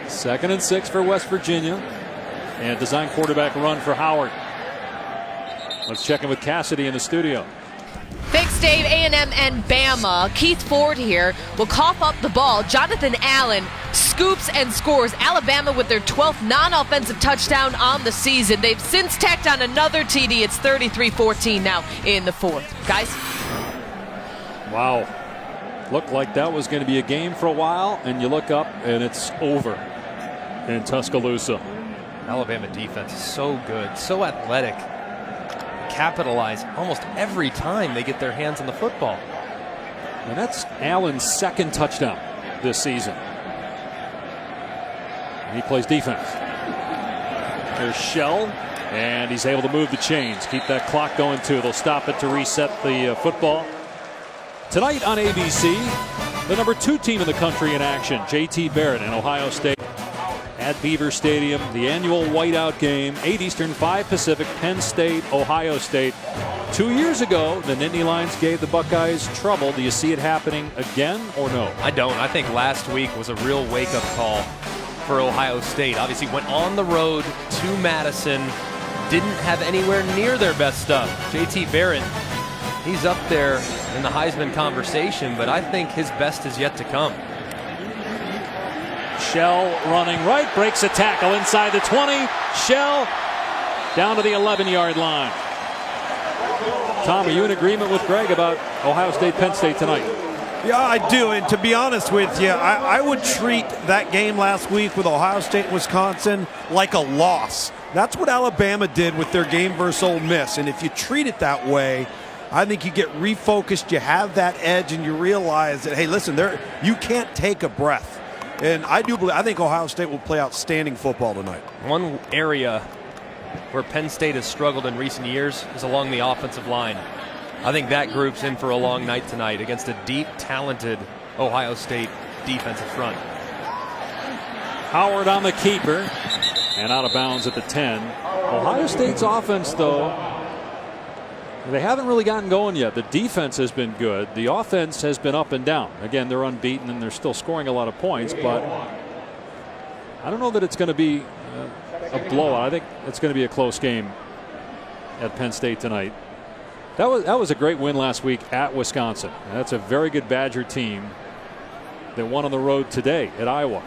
2nd and 6 for West Virginia, and design quarterback run for Howard. Let's check in with Cassidy in the studio. Thanks, Dave. A&M and Bama. Keith Ford here will cough up the ball. Jonathan Allen scoops and scores. Alabama with their 12th non-offensive touchdown on the season. They've since tacked on another TD. It's 33-14 now in the 4th. Guys? Wow. Looked like that was going to be a game for a while, and you look up and it's over in Tuscaloosa. Alabama defense is so good, so athletic. Capitalize almost every time they get their hands on the football. And that's Allen's second touchdown this season. And he plays defense. There's Shell, and he's able to move the chains, keep that clock going too. They'll stop it to reset the football. Tonight on ABC, the number 2 team in the country in action, J.T. Barrett and Ohio State at Beaver Stadium. The annual whiteout game, 8 Eastern, 5 Pacific, Penn State, Ohio State. 2 years ago, the Nittany Lions gave the Buckeyes trouble. Do you see it happening again or no? I don't. I think last week was a real wake-up call for Ohio State. Obviously went on the road to Madison, didn't have anywhere near their best stuff. J.T. Barrett, he's up there in the Heisman conversation, but I think his best is yet to come. Shell running right, breaks a tackle inside the 20. Shell down to the 11-yard line. Tom, are you in agreement with Greg about Ohio State, Penn State tonight? Yeah, I do. And to be honest with you, I would treat that game last week with Ohio State and Wisconsin like a loss. That's what Alabama did with their game versus Ole Miss. And if you treat it that way, I think you get refocused, you have that edge, and you realize that, hey, listen, you can't take a breath. And I think Ohio State will play outstanding football tonight. One area where Penn State has struggled in recent years is along the offensive line. I think that group's in for a long night tonight against a deep, talented Ohio State defensive front. Howard on the keeper and out of bounds at the 10. Ohio State's offense, though, they haven't really gotten going yet. The defense has been good. The offense has been up and down. Again, they're unbeaten and they're still scoring a lot of points, but I don't know that it's going to be a blowout. I think it's going to be a close game at Penn State tonight. That was a great win last week at Wisconsin. That's a very good Badger team that won on the road today at Iowa.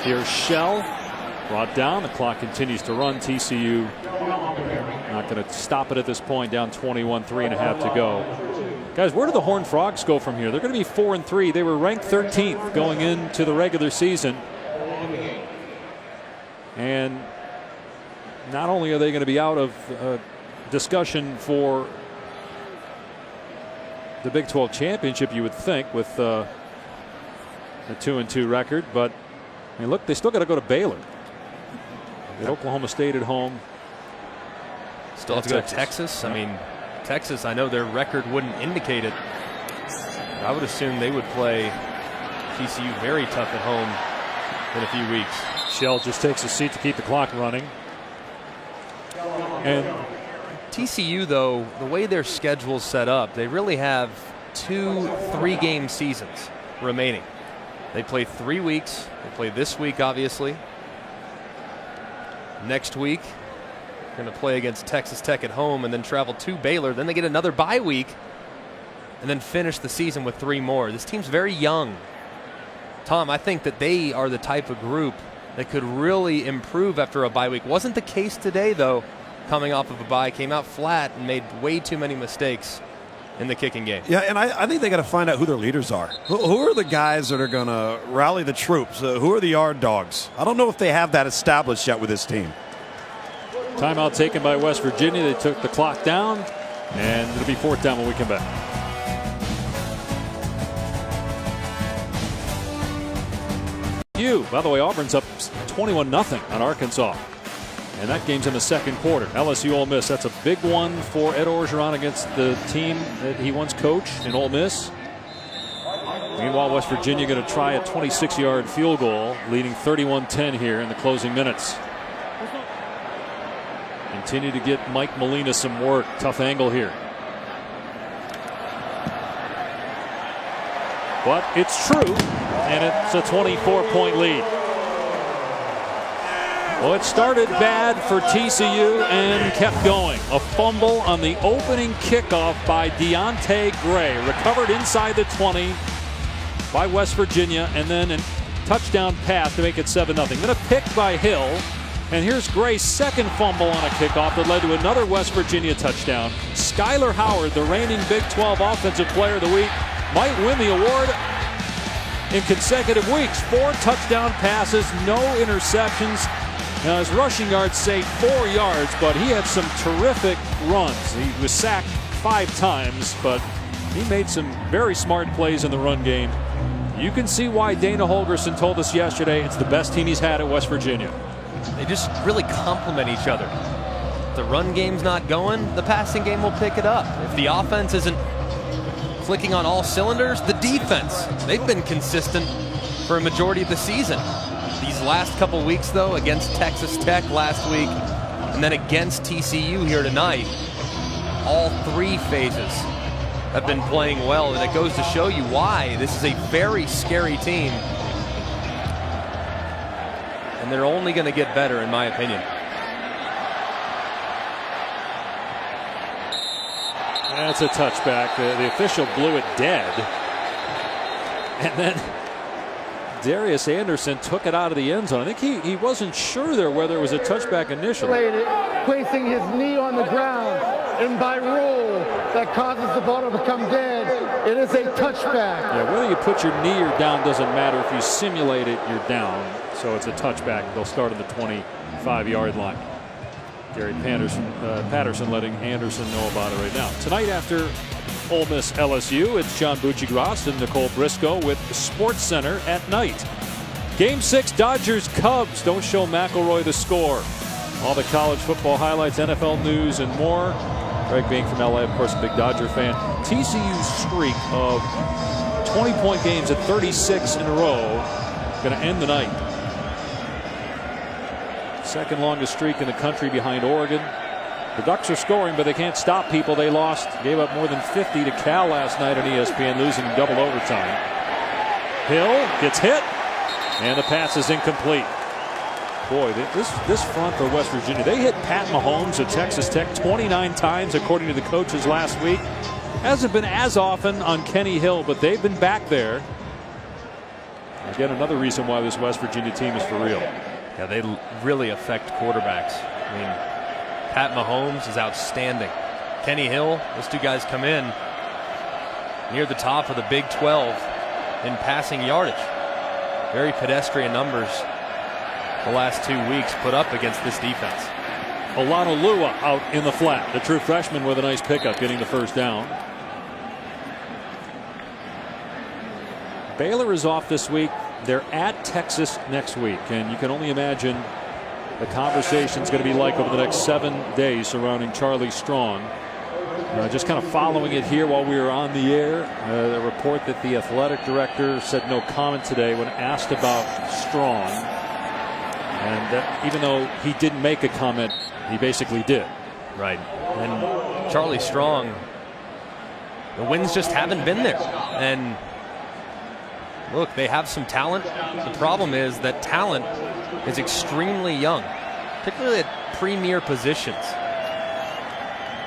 Here's Shell. Brought down. The clock continues to run. TCU not going to stop it at this point. Down 21, 3.5 to go. Guys, where do the Horned Frogs go from here? They're going to be 4-3. They were ranked 13th going into the regular season. And not only are they going to be out of discussion for the Big 12 championship, you would think, with the 2-2 record, but I mean, look, they still got to go to Baylor. At Oklahoma State at home. Still have to go to Texas. I mean, Texas, I know their record wouldn't indicate it. I would assume they would play TCU very tough at home in a few weeks. Shell just takes a seat to keep the clock running. And TCU, though, the way their schedule's set up, they really have 2 3-game seasons remaining. They play 3 weeks. They play this week, obviously. Next week, they're going to play against Texas Tech at home and then travel to Baylor. Then they get another bye week and then finish the season with 3 more. This team's very young. Tom, I think that they are the type of group that could really improve after a bye week. Wasn't the case today, though. Coming off of a bye, came out flat and made way too many mistakes in the kicking game. Yeah, and I think they got to find out who their leaders are. Who are the guys that are going to rally the troops? Who are the yard dogs? I don't know if they have that established yet with this team. Timeout taken by West Virginia. They took the clock down, and it'll be 4th down when we come back. By the way, Auburn's up 21-0 on Arkansas. And that game's in the second quarter. LSU Ole Miss, that's a big one for Ed Orgeron against the team that he once coached in Ole Miss. Meanwhile, West Virginia going to try a 26-yard field goal, leading 31-10 here in the closing minutes. Continue to get Mike Molina some work. Tough angle here. But it's true, and it's a 24-point lead. Well, it started bad for TCU and kept going. A fumble on the opening kickoff by Deontay Gray. Recovered inside the 20 by West Virginia, and then a touchdown pass to make it 7-0. Then a pick by Hill. And here's Gray's second fumble on a kickoff that led to another West Virginia touchdown. Skyler Howard, the reigning Big 12 Offensive Player of the Week, might win the award in consecutive weeks. 4 touchdown passes, no interceptions. Now his rushing yards say 4 yards, but he had some terrific runs. He was sacked 5 times, but he made some very smart plays in the run game. You can see why Dana Holgorsen told us yesterday it's the best team he's had at West Virginia. They just really complement each other. If the run game's not going, the passing game will pick it up. If the offense isn't clicking on all cylinders, the defense, they've been consistent for a majority of the season. These last couple weeks, though, against Texas Tech last week and then against TCU here tonight, all 3 phases have been playing well, and it goes to show you why this is a very scary team. And they're only going to get better, in my opinion. That's a touchback. The official blew it dead. And then Darius Anderson took it out of the end zone. I think he wasn't sure there whether it was a touchback initially. Placing his knee on the ground, and by rule, that causes the ball to become dead. It is a touchback. Yeah, whether you put your knee or down doesn't matter. If you simulate it, you're down. So it's a touchback. They'll start at the 25-yard line. Gary Patterson letting Anderson know about it right now. Tonight after Ole Miss LSU, it's John Bucci-Gross and Nicole Briscoe with Sports Center at night. Game 6, Dodgers Cubs. Don't show McElroy the score. All the college football highlights, NFL news, and more. Greg being from LA, of course, a big Dodger fan. TCU's streak of 20-point games at 36 in a row going to end the night. Second longest streak in the country behind Oregon. The Ducks are scoring, but they can't stop people. They gave up more than 50 to Cal last night on ESPN, losing in double overtime. Hill gets hit, and the pass is incomplete. Boy, this front for West Virginia, they hit Pat Mahomes at Texas Tech 29 times, according to the coaches last week. Hasn't been as often on Kenny Hill, but they've been back there. Again, another reason why this West Virginia team is for real. Yeah, they really affect quarterbacks. I mean, Pat Mahomes is outstanding. Kenny Hill, those 2 guys come in near the top of the Big 12 in passing yardage. Very pedestrian numbers the last 2 weeks put up against this defense. Olanolua out in the flat. The true freshman with a nice pickup, getting the first down. Baylor is off this week. They're at Texas next week, and you can only imagine the conversation's going to be like over the next 7 days surrounding Charlie Strong. Just kind of following it here while we were on the air, a report that the athletic director said no comment today when asked about Strong. And even though he didn't make a comment, he basically did. Right. And Charlie Strong, the wins just haven't been there. And look, they have some talent. The problem is that talent is extremely young, particularly at premier positions.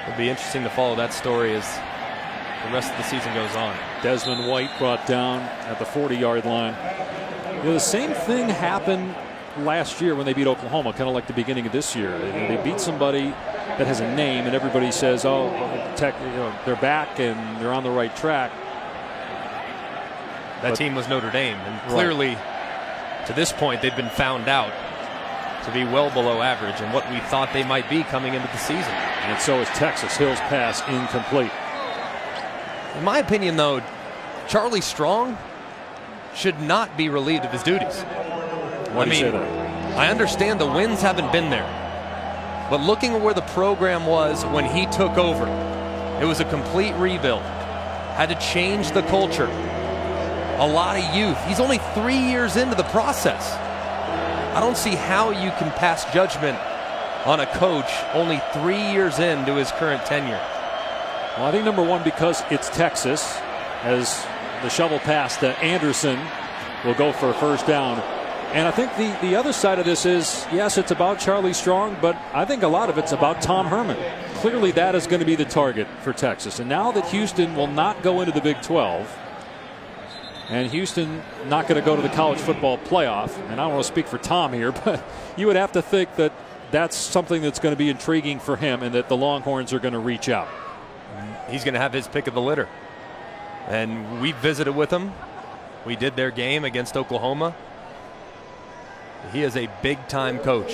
It'll be interesting to follow that story as the rest of the season goes on. Desmond White brought down at the 40-yard line. The same thing happened last year when they beat Oklahoma, kind of like the beginning of this year. They beat somebody that has a name, and everybody says, "Oh, they're back and they're on the right track." That team was Notre Dame, and clearly, to this point, they've been found out to be well below average and what we thought they might be coming into the season. And so is Texas. Hill's pass incomplete. In my opinion, though, Charlie Strong should not be relieved of his duties. Why do you say that? I understand the wins haven't been there, but looking at where the program was when he took over, it was a complete rebuild. Had to change the culture. A lot of youth. He's only 3 years into the process. I don't see how you can pass judgment on a coach only 3 years into his current tenure. Well, I think number one, because it's Texas, as the shovel pass to Anderson will go for a first down. And I think the other side of this is, yes, it's about Charlie Strong, but I think a lot of it's about Tom Herman. Clearly that is going to be the target for Texas. And now that Houston will not go into the Big 12, and Houston not going to go to the college football playoff, and I don't want to speak for Tom here, but you would have to think that that's something that's going to be intriguing for him and that the Longhorns are going to reach out. he's going to have his pick of the litter. And we visited with him. We did their game against Oklahoma. He is a big-time coach.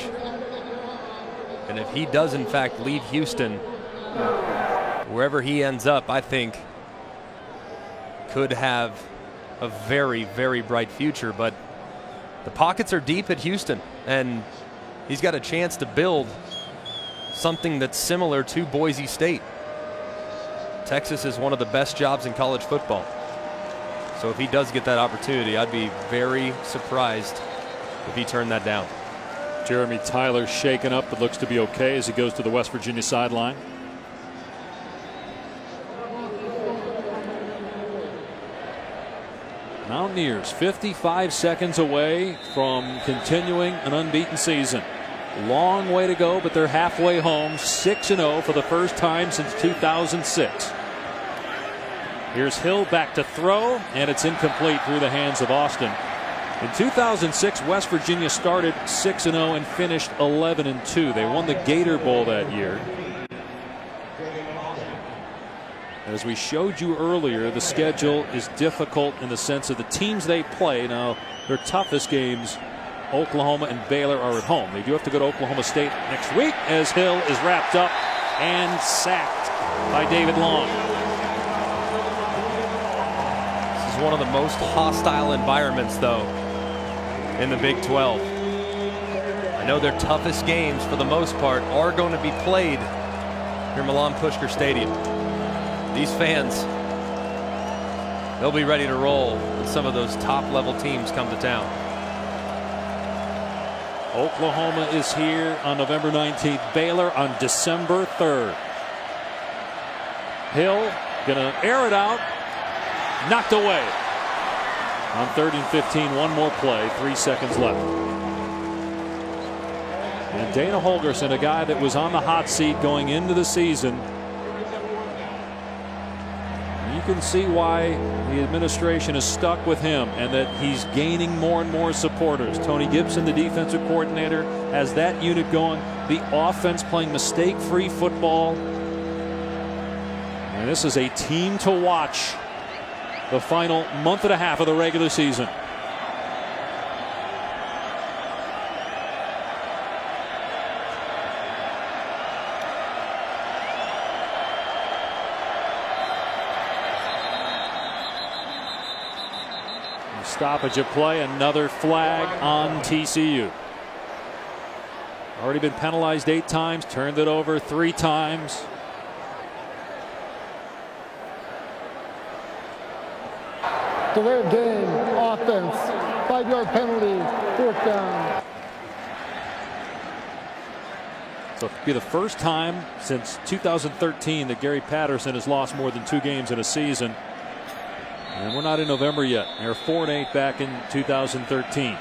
And if he does, in fact, leave Houston, wherever he ends up, I think could have a very, very bright future. But the pockets are deep at Houston, and he's got a chance to build something that's similar to Boise State. Texas is one of the best jobs in college football. So if he does get that opportunity, I'd be very surprised if he turned that down. Jeremy Tyler shaken up, but looks to be okay as he goes to the West Virginia sideline. Mountaineers 55 seconds away from continuing an unbeaten season. Long way to go, but they're halfway home, 6-0 for the first time since 2006. Here's Hill back to throw, and it's incomplete through the hands of Austin. In 2006, West Virginia started 6-0 and finished 11-2. They won the Gator Bowl that year. As we showed you earlier, the schedule is difficult in the sense of the teams they play. Now, their toughest games, Oklahoma and Baylor, are at home. They do have to go to Oklahoma State next week as Hill is wrapped up and sacked by David Long. This is one of the most hostile environments, though, in the Big 12. I know their toughest games, for the most part, are going to be played near Milan Pushkar Stadium. These fans, they'll be ready to roll when some of those top-level teams come to town. Oklahoma is here on November 19th. Baylor on December 3rd. Hill gonna air it out. Knocked away. On 3rd and 15, one more play, 3 seconds left. And Dana Holgorsen, a guy that was on the hot seat going into the season. You can see why the administration is stuck with him and that he's gaining more and more supporters. Tony Gibson, the defensive coordinator, has that unit going. The offense playing mistake-free football. And this is a team to watch the final month and a half of the regular season. Stoppage of play, another flag on TCU. Already been penalized 8 times, turned it over 3 times. Delayed game, offense, 5-yard penalty, 4th down. So it'll be the first time since 2013 that Gary Patterson has lost more than 2 games in a season. And we're not in November yet. They were 4-8 back in 2013.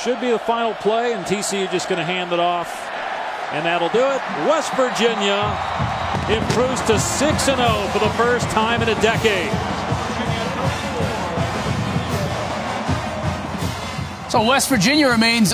Should be the final play, and TCU just going to hand it off. And that'll do it. West Virginia improves to 6-0 for the first time in a decade. So West Virginia remains